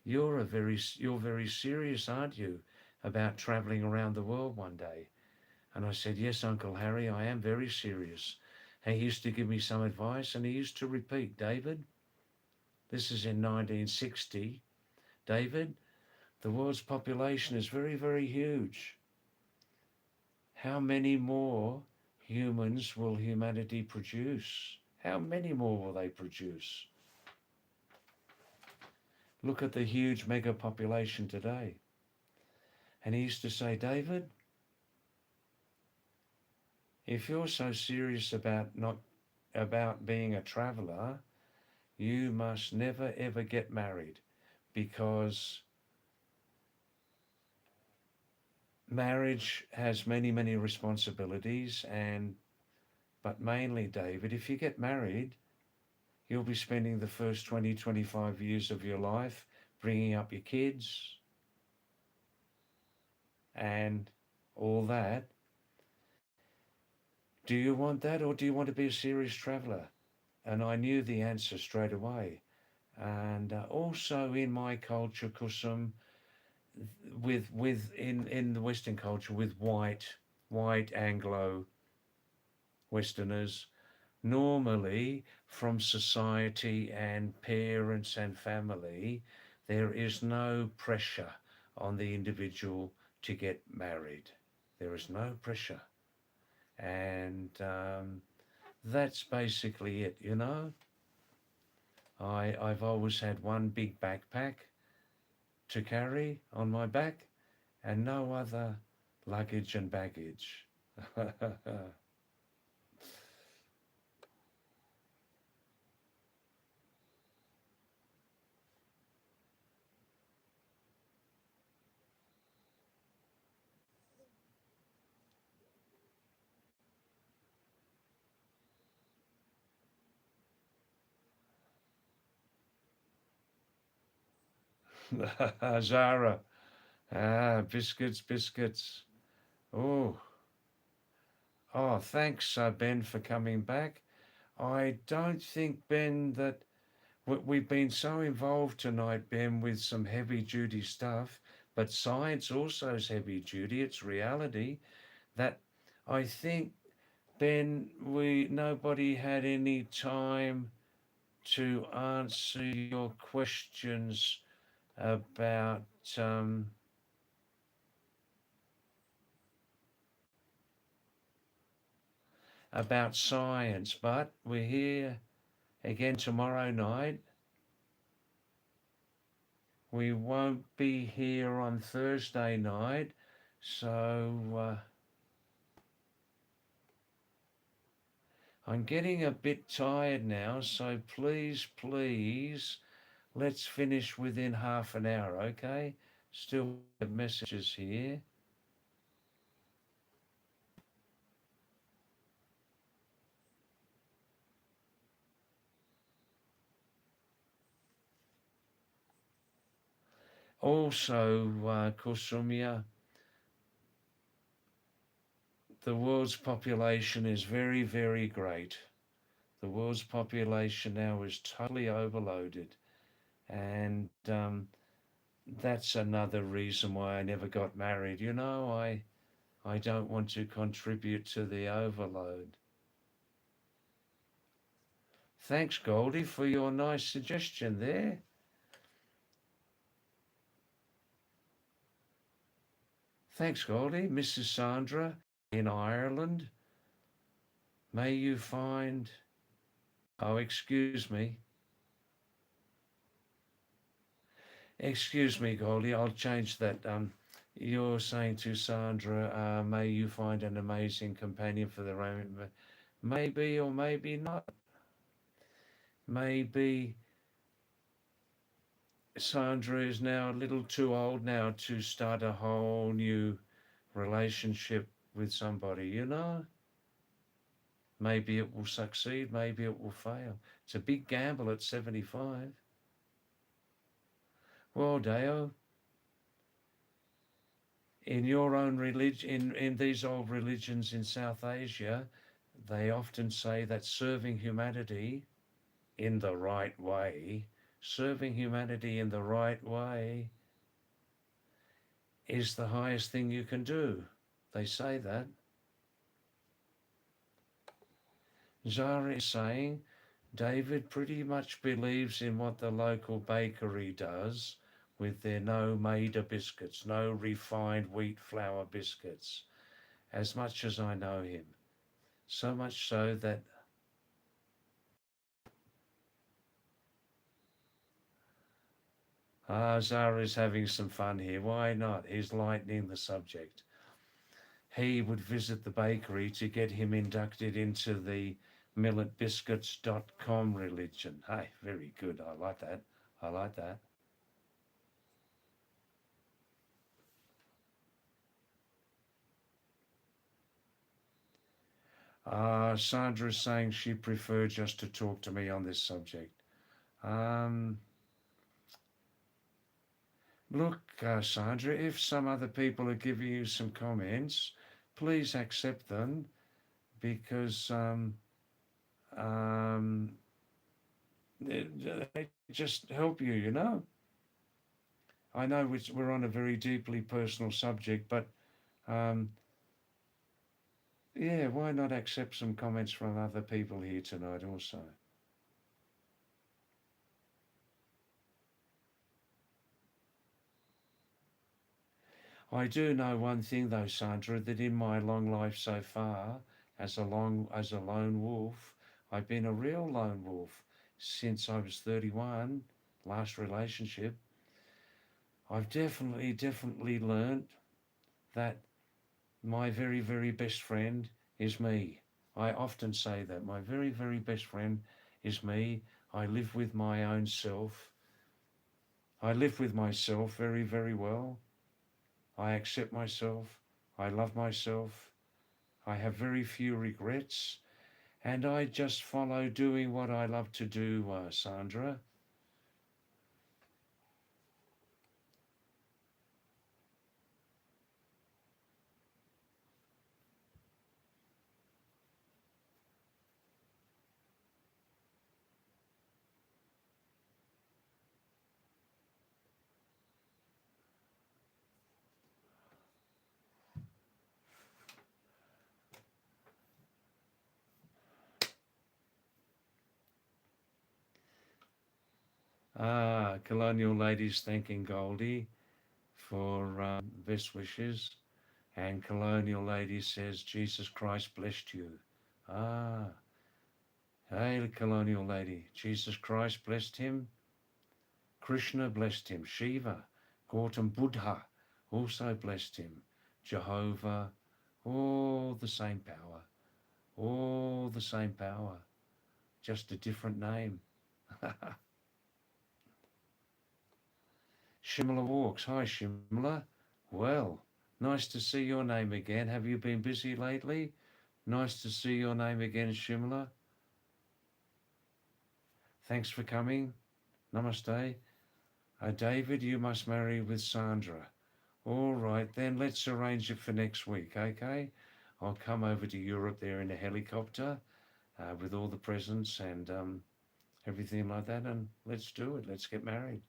you're very serious, aren't you, about traveling around the world one day? And I said, yes, Uncle Harry, I am very serious. And he used to give me some advice, and he used to repeat, David, this is in 1960, David, the world's population is very, very huge. How many more humans will humanity produce? How many more will they produce? Look at the huge mega population today. And he used to say, David, if you're so serious about being a traveller, you must never ever get married, because marriage has many, many responsibilities. And but mainly, David, if you get married, you'll be spending the first 20, 25 years of your life bringing up your kids and all that. Do you want that, or do you want to be a serious traveller? And I knew the answer straight away. And also in my culture, Kusum, with in the Western culture, with white Anglo Westerners, normally from society and parents and family, there is no pressure on the individual to get married. There is no pressure. And that's basically it, you know. I've always had one big backpack to carry on my back and no other luggage and baggage. Zara. Biscuits, biscuits. Oh, oh, thanks, Ben, for coming back. I don't think, Ben, that we've been so involved tonight, Ben, with some heavy duty stuff, but science also is heavy duty. It's reality that I think, Ben, nobody had any time to answer your questions about um, about science, but we're here again tomorrow night. We won't be here on Thursday night, so I'm getting a bit tired now, so please, please, let's finish within half an hour, okay? Still have messages here. Also, Kusumya, the world's population is very, very great. The world's population now is totally overloaded, and that's another reason why I never got married. I don't want to contribute to the overload. Thanks, Goldie, for your nice suggestion there. Thanks, Goldie. Mrs. Sandra in Ireland. May you find. Oh, excuse me. Excuse me, Goldie. I'll change that. You're saying to Sandra, may you find an amazing companion for the Roman. Maybe or maybe not. Maybe Sandra is now a little too old now to start a whole new relationship with somebody, Maybe it will succeed, maybe it will fail. It's a big gamble at 75. Well, Deo, in your own religion, in these old religions in South Asia, they often say that serving humanity in the right way, serving humanity in the right way is the highest thing you can do. They say that. Zara is saying David pretty much believes in what the local bakery does with their no maida biscuits, no refined wheat flour biscuits, as much as I know him. So much so that Zara is having some fun here. Why not? He's lightening the subject. He would visit the bakery to get him inducted into the milletbiscuits.com religion. Hey, very good. I like that. I like that. Sandra is saying she preferred just to talk to me on this subject. Um, Look, Sandra, if some other people are giving you some comments, please accept them because um, they just help you. I know we're on a very deeply personal subject, but um, yeah, why not accept some comments from other people here tonight also? I do know one thing though, Sandra, that in my long life so far, as a lone wolf, I've been a real lone wolf since I was 31, last relationship. I've definitely learned that my very, very best friend is me. I often say that my very, very best friend is me. I live with my own self. I live with myself very, very well. I accept myself. I love myself. I have very few regrets. And I just follow doing what I love to do, Sandra. Colonial Lady's thanking Goldie for best wishes. And Colonial Lady says, Jesus Christ blessed you. Ah, hey, Colonial Lady, Jesus Christ blessed him. Krishna blessed him. Shiva, Gautam Buddha also blessed him. Jehovah, all the same power. All the same power. Just a different name. Shimla walks. Hi, Shimla. Well, nice to see your name again. Have you been busy lately? Nice to see your name again, Shimla. Thanks for coming. Namaste. David, you must marry with Sandra. All right, then let's arrange it for next week, okay? I'll come over to Europe there in a helicopter with all the presents and everything like that, and let's do it. Let's get married.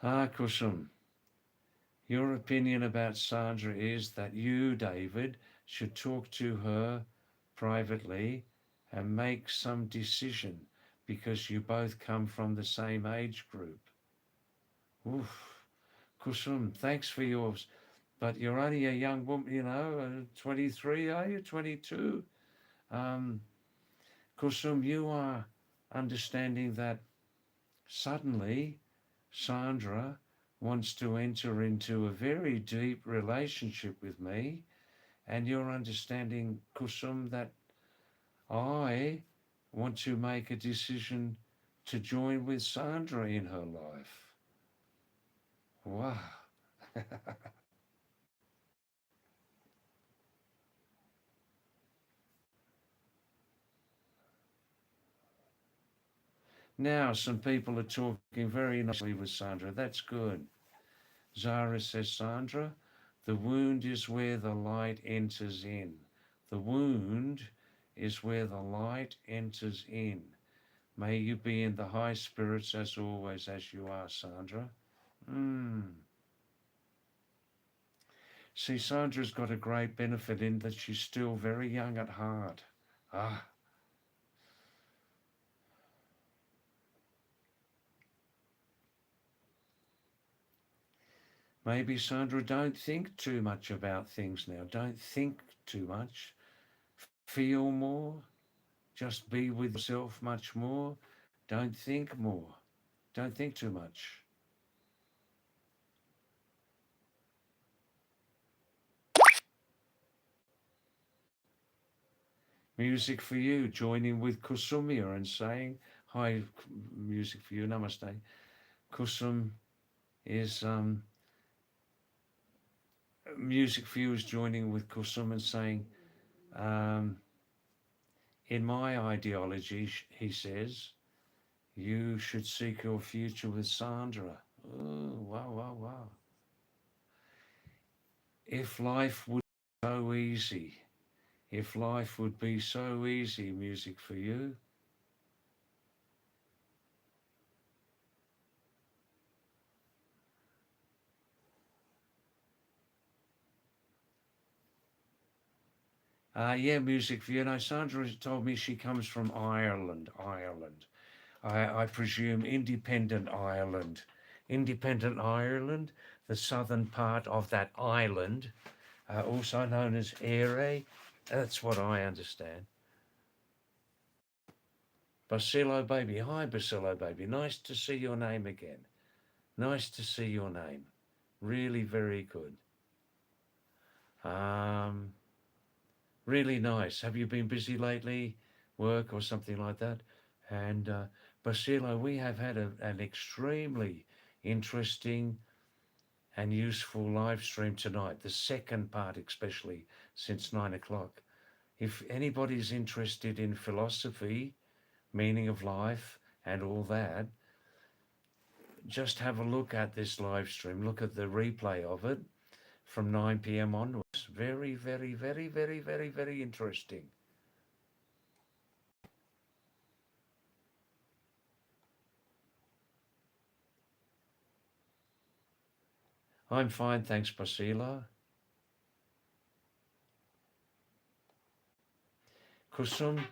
Kusum, your opinion about Sandra is that you, David, should talk to her privately and make some decision because you both come from the same age group. Oof. Kusum, thanks for yours. But you're only a young woman, 23, are you? 22? Um, Kusum, you are understanding that suddenly Sandra wants to enter into a very deep relationship with me, and you're understanding, Kusum, that I want to make a decision to join with Sandra in her life. Wow. Now some people are talking very nicely with Sandra. That's good. Zara says, Sandra, the wound is where the light enters in. The wound is where the light enters in. May you be in the high spirits as always, as you are, Sandra. See, Sandra's got a great benefit in that she's still very young at heart. Ah, maybe, Sandra, don't think too much about things now. Don't think too much. Feel more. Just be with yourself much more. Don't think more. Don't think too much. Music for you, joining with Kusumia and saying, hi, music for you, namaste. Kusum is, music for you is joining with Kusum and saying, um, in my ideology, he says, you should seek your future with Sandra. Oh, wow, wow, wow. If life would be so easy, if life would be so easy, music for you. Yeah, music for you. Now, Sandra has told me she comes from Ireland. Ireland. I presume independent Ireland. Independent Ireland, the southern part of that island, also known as Eire. That's what I understand. Basilio Baby. Hi, Basilio Baby. Nice to see your name again. Nice to see your name. Really very good. Um, really nice. Have you been busy lately? Work or something like that? And Basilio, we have had an extremely interesting and useful live stream tonight, the second part especially, since 9 o'clock. If anybody's interested in philosophy, meaning of life and all that, just have a look at this live stream, look at the replay of it. from 9 p.m. onwards. Very, very, very, very, very, very interesting. I'm fine, thanks, Basila. Kusum,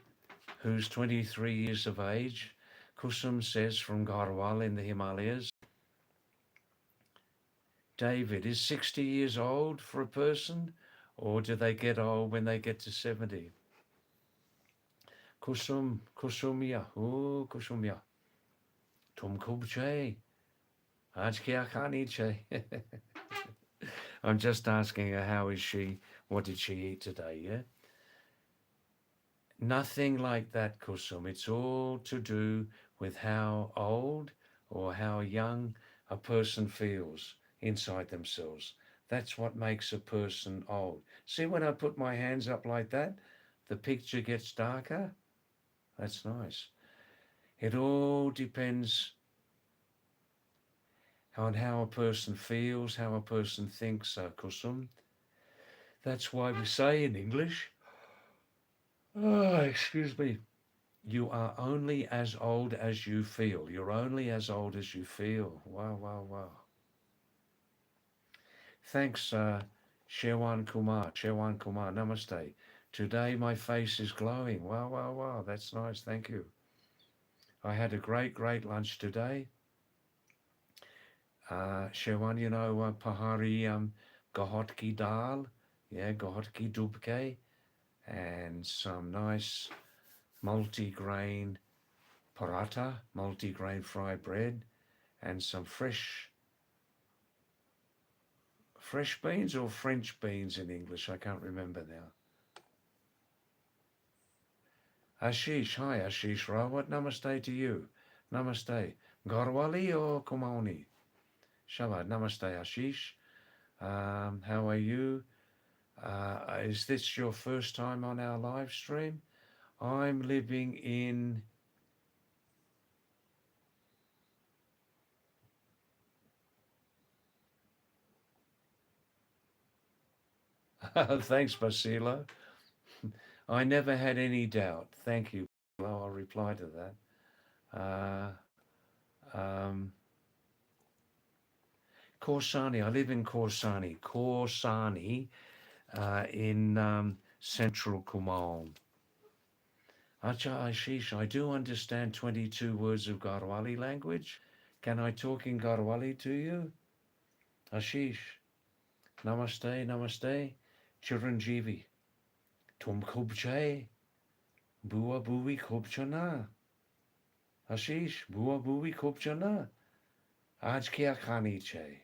who's 23 years of age, Kusum says from Garhwal in the Himalayas, David, is 60 years old for a person, or do they get old when they get to 70? Kusumya, oh, Kusumya. Tum kubche, aaj kya khani che. I'm just asking her, how is she? What did she eat today? Yeah. Nothing like that, Kusum. It's all to do with how old or how young a person feels inside themselves. That's what makes a person old. See, when I put my hands up like that, the picture gets darker. That's nice. It all depends on how a person feels, how a person thinks, Kusum. That's why we say in English, oh, excuse me, you are only as old as you feel. You're only as old as you feel. Wow, wow, wow. Thanks, Shewan Kumar. Shewan Kumar, namaste. Today my face is glowing. Wow, wow, wow. That's nice. Thank you. I had a great, great lunch today. Shewan, you know, Pahari Gahotki dal. Yeah, Gahotki dubke. And some nice multi-grain paratha, multi-grain fried bread, and some fresh beans or French beans in English. I can't remember now. Ashish, hi Ashish Rawat, namaste to you. Namaste. Garwali or Kumaoni? Shabbat, namaste Ashish. How are you? Is this your first time on our live stream? I'm living in... Thanks, Basila. I never had any doubt. Thank you. Well, I'll reply to that. Um, Korsani, I live in Korsani. Korsani in central Kumaon. Acha Ashish, I do understand 22 words of Garhwali language. Can I talk in Garhwali to you? Ashish, namaste, namaste. Chiranjeevi, tum khub bua bui khub Ashish, bua bui khub chana. Aaj kya khani che?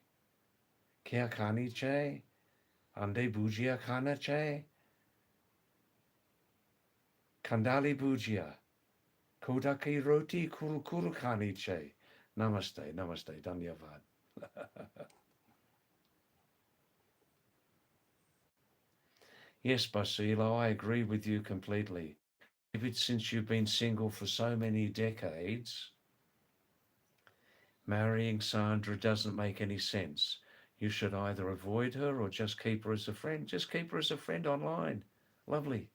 Kya khani che? Ande bhujia khana che? Kandali bhujia. Kodaki roti kuru khani che. Namaste, namaste, dhanyavad. Yes, Basila, I agree with you completely. David, since you've been single for so many decades, marrying Sandra doesn't make any sense. You should either avoid her or just keep her as a friend. Just keep her as a friend online. Lovely.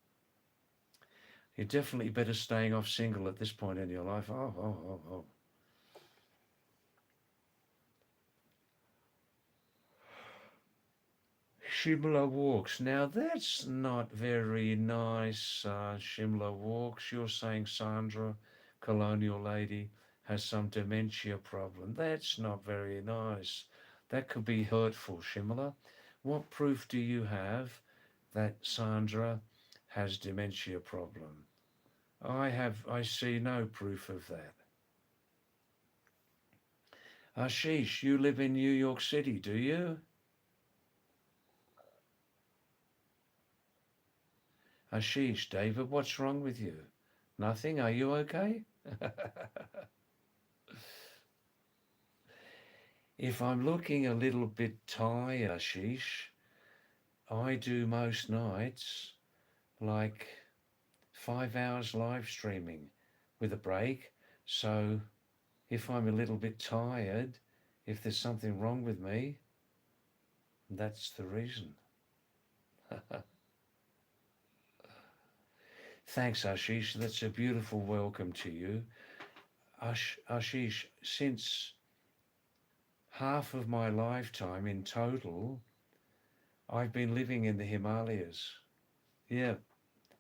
You're definitely better staying off single at this point in your life. Oh. Shimla walks. Now that's not very nice, Shimla walks. You're saying Sandra, colonial lady, has some dementia problem. That's not very nice. That could be hurtful, Shimla. What proof do you have that Sandra has dementia problem? I see no proof of that. Ashish, you live in New York City, do you? Ashish, David, what's wrong with you? Nothing? Are you okay? If I'm looking a little bit tired, Ashish, I do most nights like 5 hours live streaming with a break. So if I'm a little bit tired, if there's something wrong with me, That's the reason. Thanks, Ashish. That's a beautiful welcome to you. Ashish, since half of my lifetime in total, I've been living in the Himalayas. Yeah,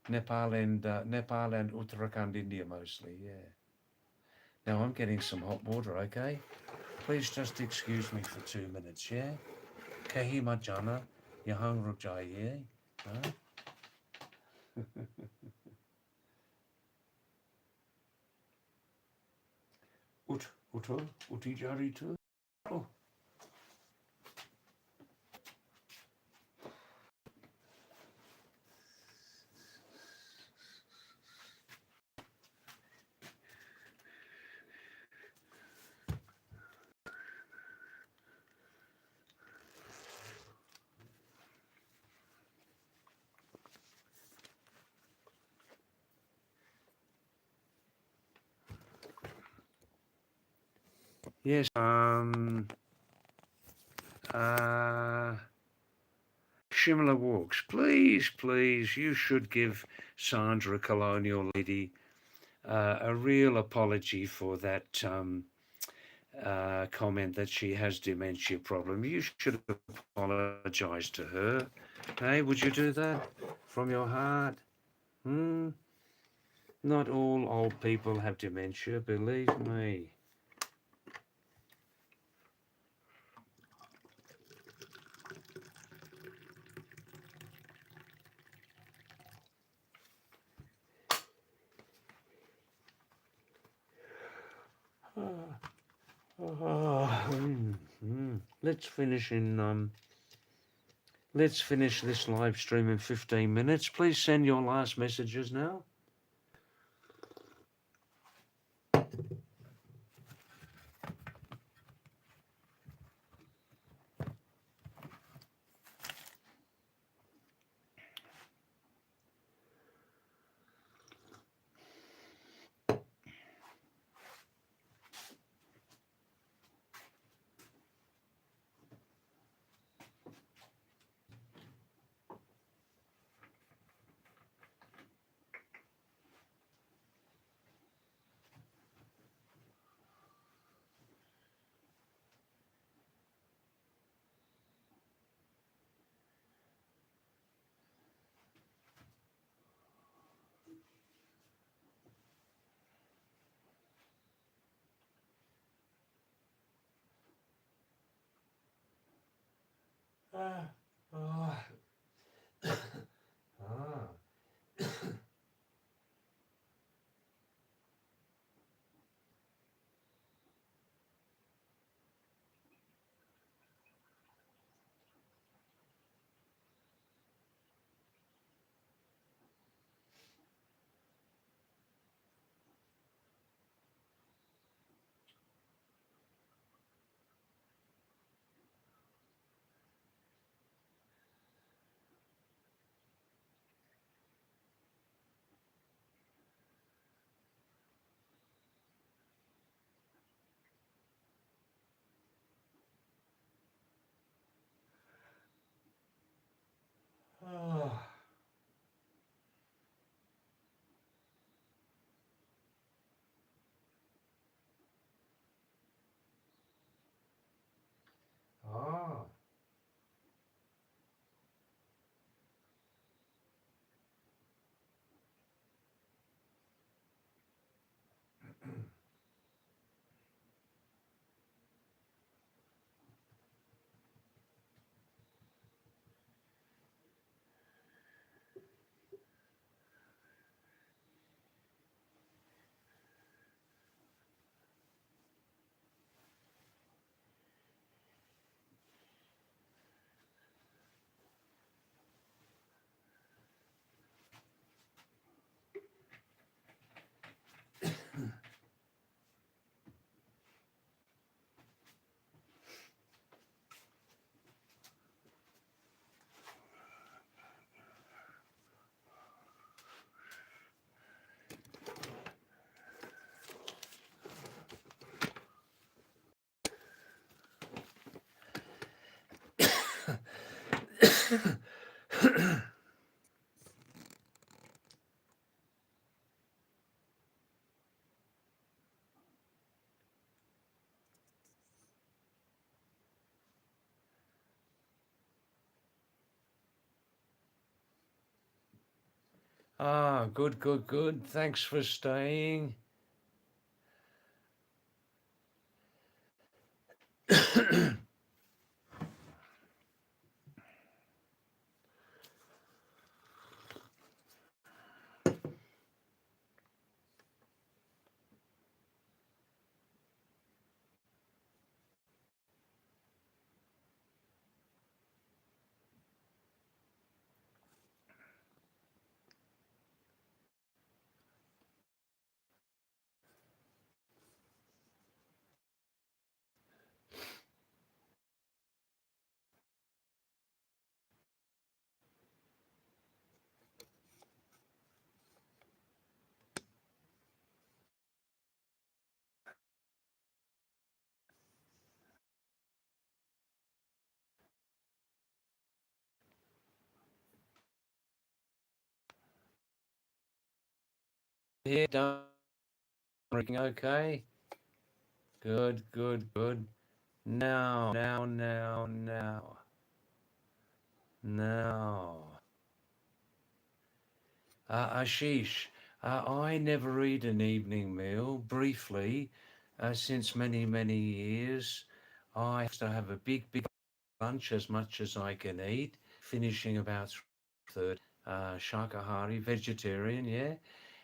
Nepal and Uttarakhand, India mostly. Yeah. Now I'm getting some hot water. Okay, please just excuse me for 2 minutes. Yeah. Kahi Majana, Yahang Rukjaiye. Utto, Utijaritu. Oh. Yes. Uh, Shimla Walks. Please, please, you should give Sandra, Colonial Lady, a real apology for that comment that she has dementia problem. You should apologize to her. Hey, would you do that from your heart? Hmm? Not all old people have dementia, believe me. Let's finish in let's finish this live stream in 15 minutes. Please send your last messages now. Ah, ah, ah. Good, good, good. Thanks for staying. Here, done. Okay. Good, good, good. Now. Ashish, I never eat an evening meal. Briefly, since many, many years, I have to have a big, big lunch as much as I can eat, finishing about 3:30. Shakahari, vegetarian, yeah.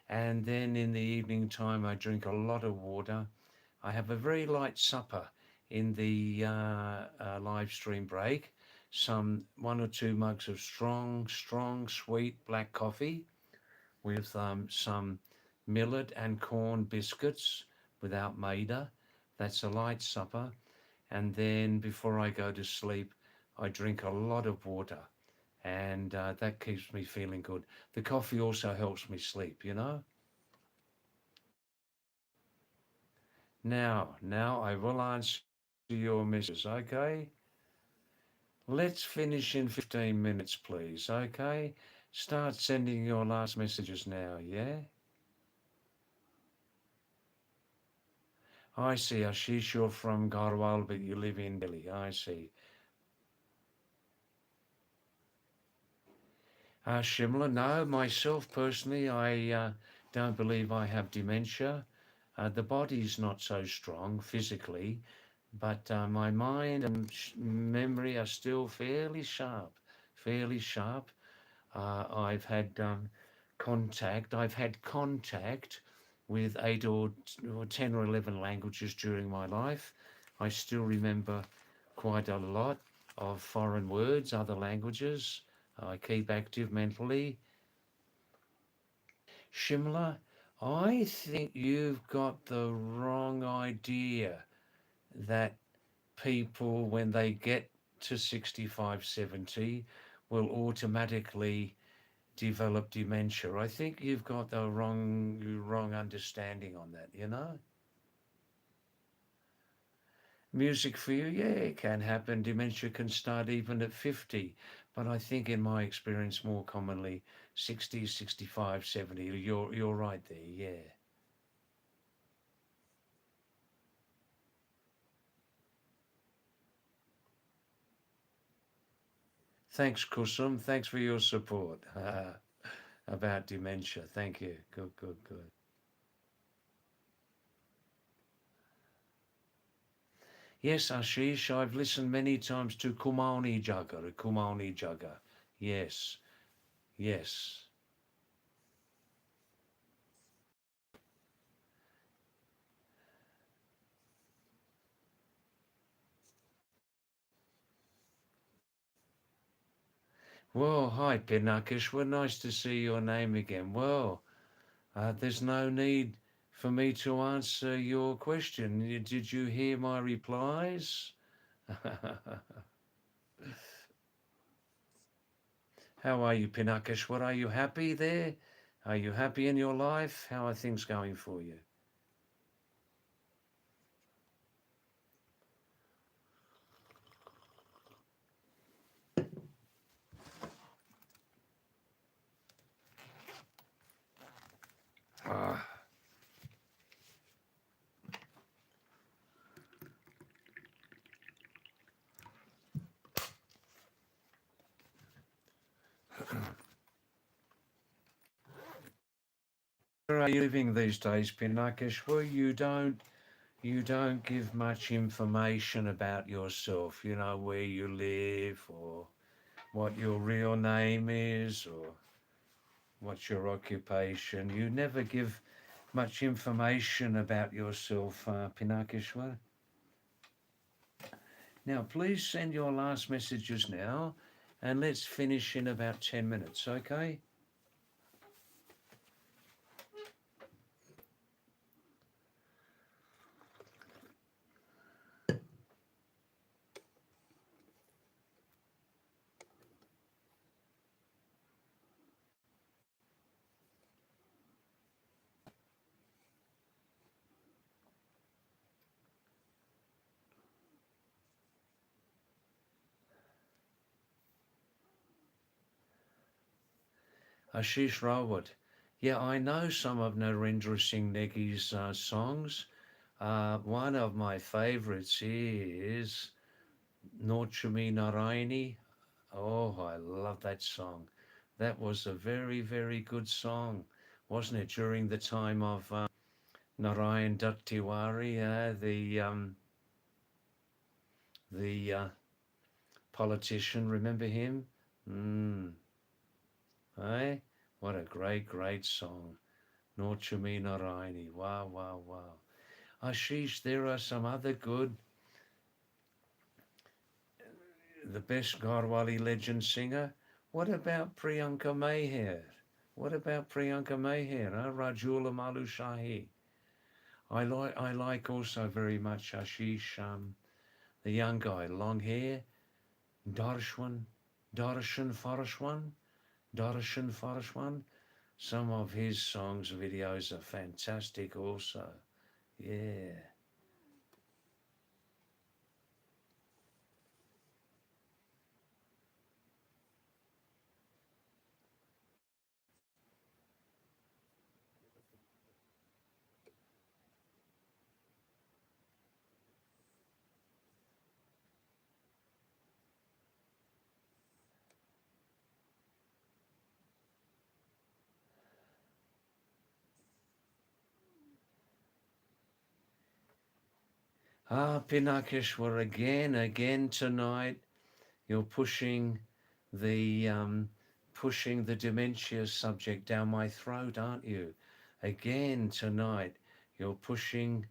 And then in the evening time, I drink a lot of water. I have a very light supper in the live stream break. Some 1 or 2 mugs of strong, sweet black coffee with some millet and corn biscuits without maida. That's a light supper. And then before I go to sleep, I drink a lot of water, and that keeps me feeling good. The coffee also helps me sleep, you know. Now I will answer your messages, okay? Let's finish in 15 minutes, please, okay? Start sending your last messages now, yeah? I see, Ashish, you're from Garhwal, but you live in Delhi. I see. Shimla, no, myself personally, I don't believe I have dementia. The body's not so strong physically, but my mind and memory are still fairly sharp, fairly sharp. I've had contact with 8 or 10 or 11 languages during my life. I still remember quite a lot of foreign words, other languages. I keep active mentally. Shimla, I think you've got the wrong idea that people, when they get to 65, 70, will automatically develop dementia. I think you've got the wrong understanding on that, you know? Music for you, yeah, it can happen. Dementia can start even at 50, but I think in my experience more commonly 60, 65, 70. You're right there, yeah. Thanks, Kusum. Thanks for your support about dementia. Thank you. Good, good, good. Yes, Ashish, I've listened many times to Kumani Jaga, Kumani Jaga. Yes, yes. Well, hi, Pinakishwa. Nice to see your name again. Well, there's no need for me to answer your question. Did you hear my replies? How are you, Pinakishwa? Are you happy there? Are you happy in your life? How are things going for you? Where are you living these days, Pinakeshwar? You don't give much information about yourself, where you live or what your real name is or what's your occupation. You never give much information about yourself, Pinakeshwar. Now, please send your last messages now and let's finish in about 10 minutes, okay? Ashish Rawat. Yeah, I know some of Narendra Singh Negi's songs. One of my favorites is Nochumi Narayani. Oh, I love that song. That was a very, very good song, wasn't it? During the time of Narayan Dutt Tiwari, the politician. Remember him? Eh? What a great, great song. Nochumi Narayani. Wow, wow, wow. Ashish, there are some other good, the best Garhwali legend singer. What about Priyanka Meher? What about Priyanka Meher? Rajula Malu Shahi. I like also very much Ashish, the young guy, long hair, Darshan, Darshan Farashwan, Darshan Farashwan. Some of his songs, videos are fantastic also. Yeah. Pinakeshwar, again tonight. You're the pushing the dementia subject down my throat, aren't you? Again tonight, you're pushing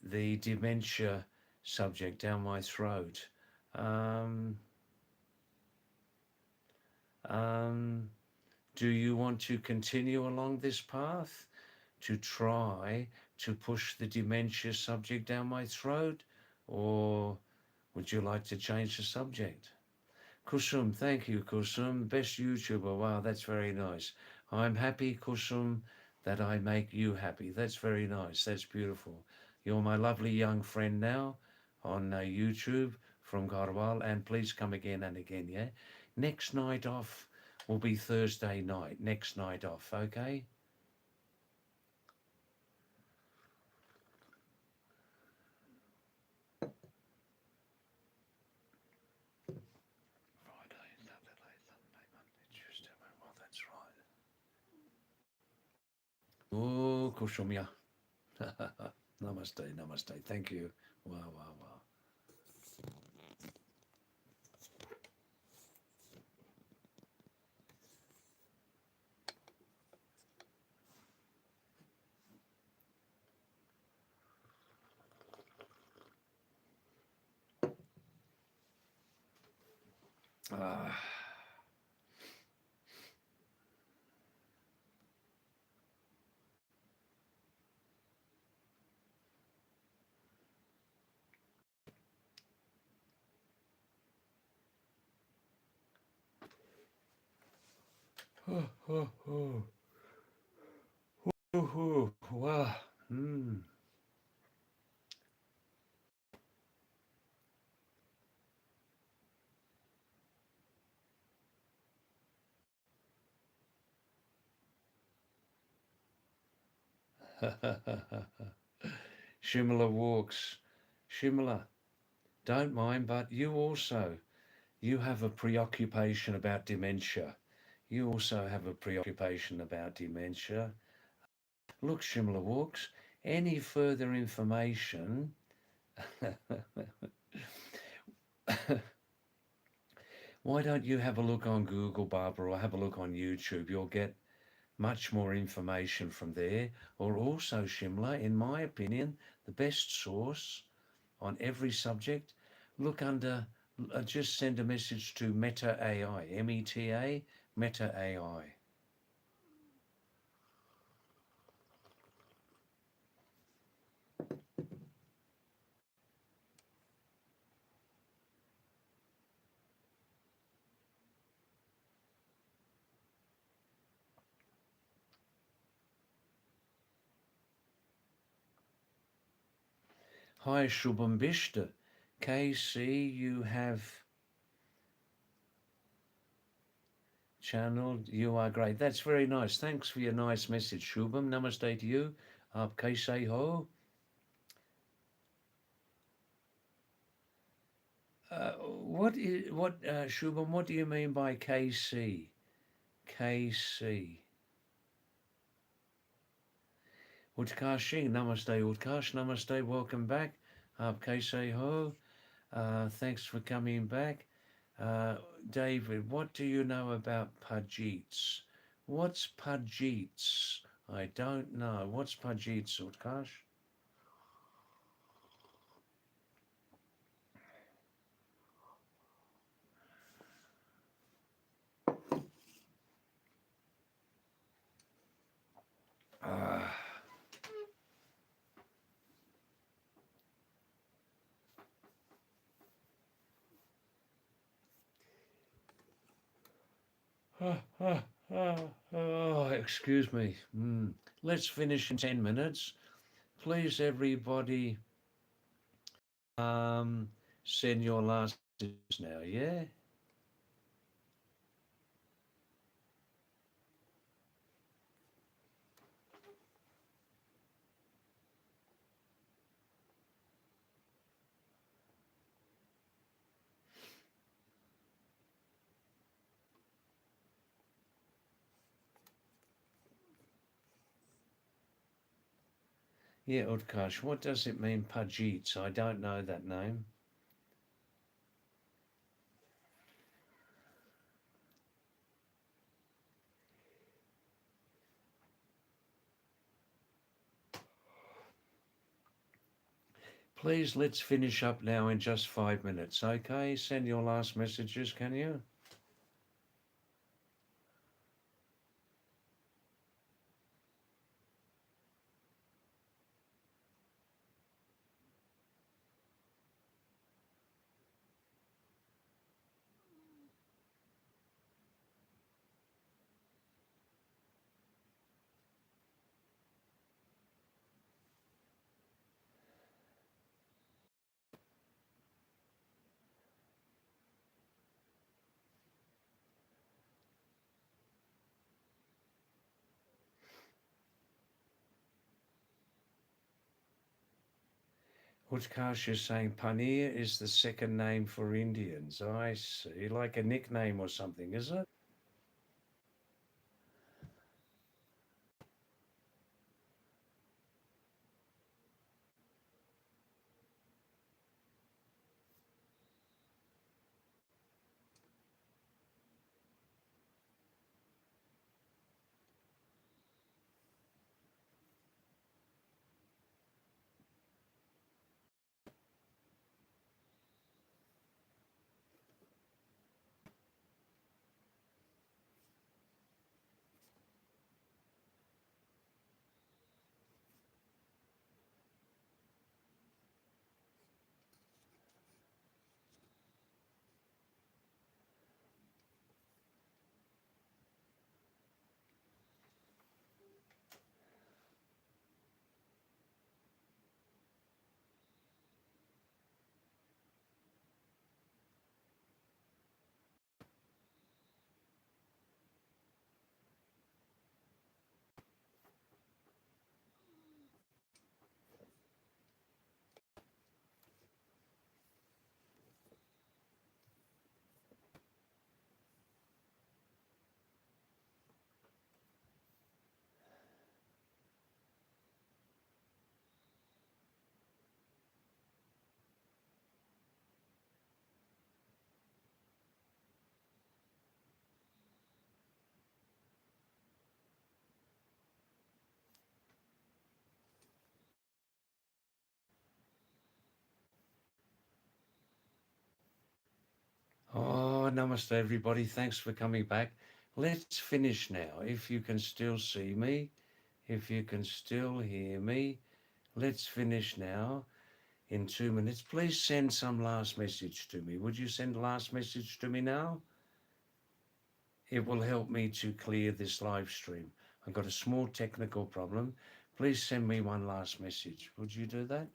the dementia subject down my throat. Um, um, do you want to continue along this path to try to push the dementia subject down my throat, or would you like to change the subject? Kusum, thank you, Kusum. Best YouTuber. Wow, that's very nice. I'm happy, Kusum, that I make you happy. That's very nice. That's beautiful. You're my lovely young friend now on YouTube from Garhwal, and please come again and again, yeah? Next night off will be Thursday night. Next night off, okay? Friday, Saturday, Sunday, Monday, Tuesday. Well, that's right. Oh, Kusumya. Namaste, namaste. Thank you. Wow, wow, wow. Ah. Oh, oh, oh. Oh, oh. Wow. Mm. Shimla walks. Shimla, don't mind, but you also. You have a preoccupation about dementia. You also have a preoccupation about dementia. Look, Shimla Walks, any further information why don't you have a look on Google, Barbara, or have a look on YouTube? You'll get much more information from there. Or also, Shimla, in my opinion, the best source on every subject, look under, just send a message to Meta AI, META, Meta AI. Hi, Shubham Bishta. KC, you have channeled. You are great. That's very nice. Thanks for your nice message, Shubham. Namaste to you. KC ho. Shubham, what do you mean by KC? KC. Utkashi, namaste, Utkash, namaste, welcome back. KC ho. Thanks for coming back. David, what do you know about Pajits? What's Pajits? I don't know. What's Pajits, Utkash? Excuse me. Let's finish in 10 minutes. Please, everybody, send your last now, yeah? Yeah, Utkarsh, what does it mean, Pajits? I don't know that name. Please, let's finish up now in just 5 minutes, okay? Send your last messages, can you? Utkarsh is saying Paneer is the second name for Indians. I see, like a nickname or something, is it? namaste, everybody. Thanks for coming back. Let's finish now. If you can still see me, if you can still hear me, let's finish now in 2 minutes. Please send some last message to me. Would you send last message to me now? It will help me to clear this live stream. I've got a small technical problem. Please send me one last message. Would you do that?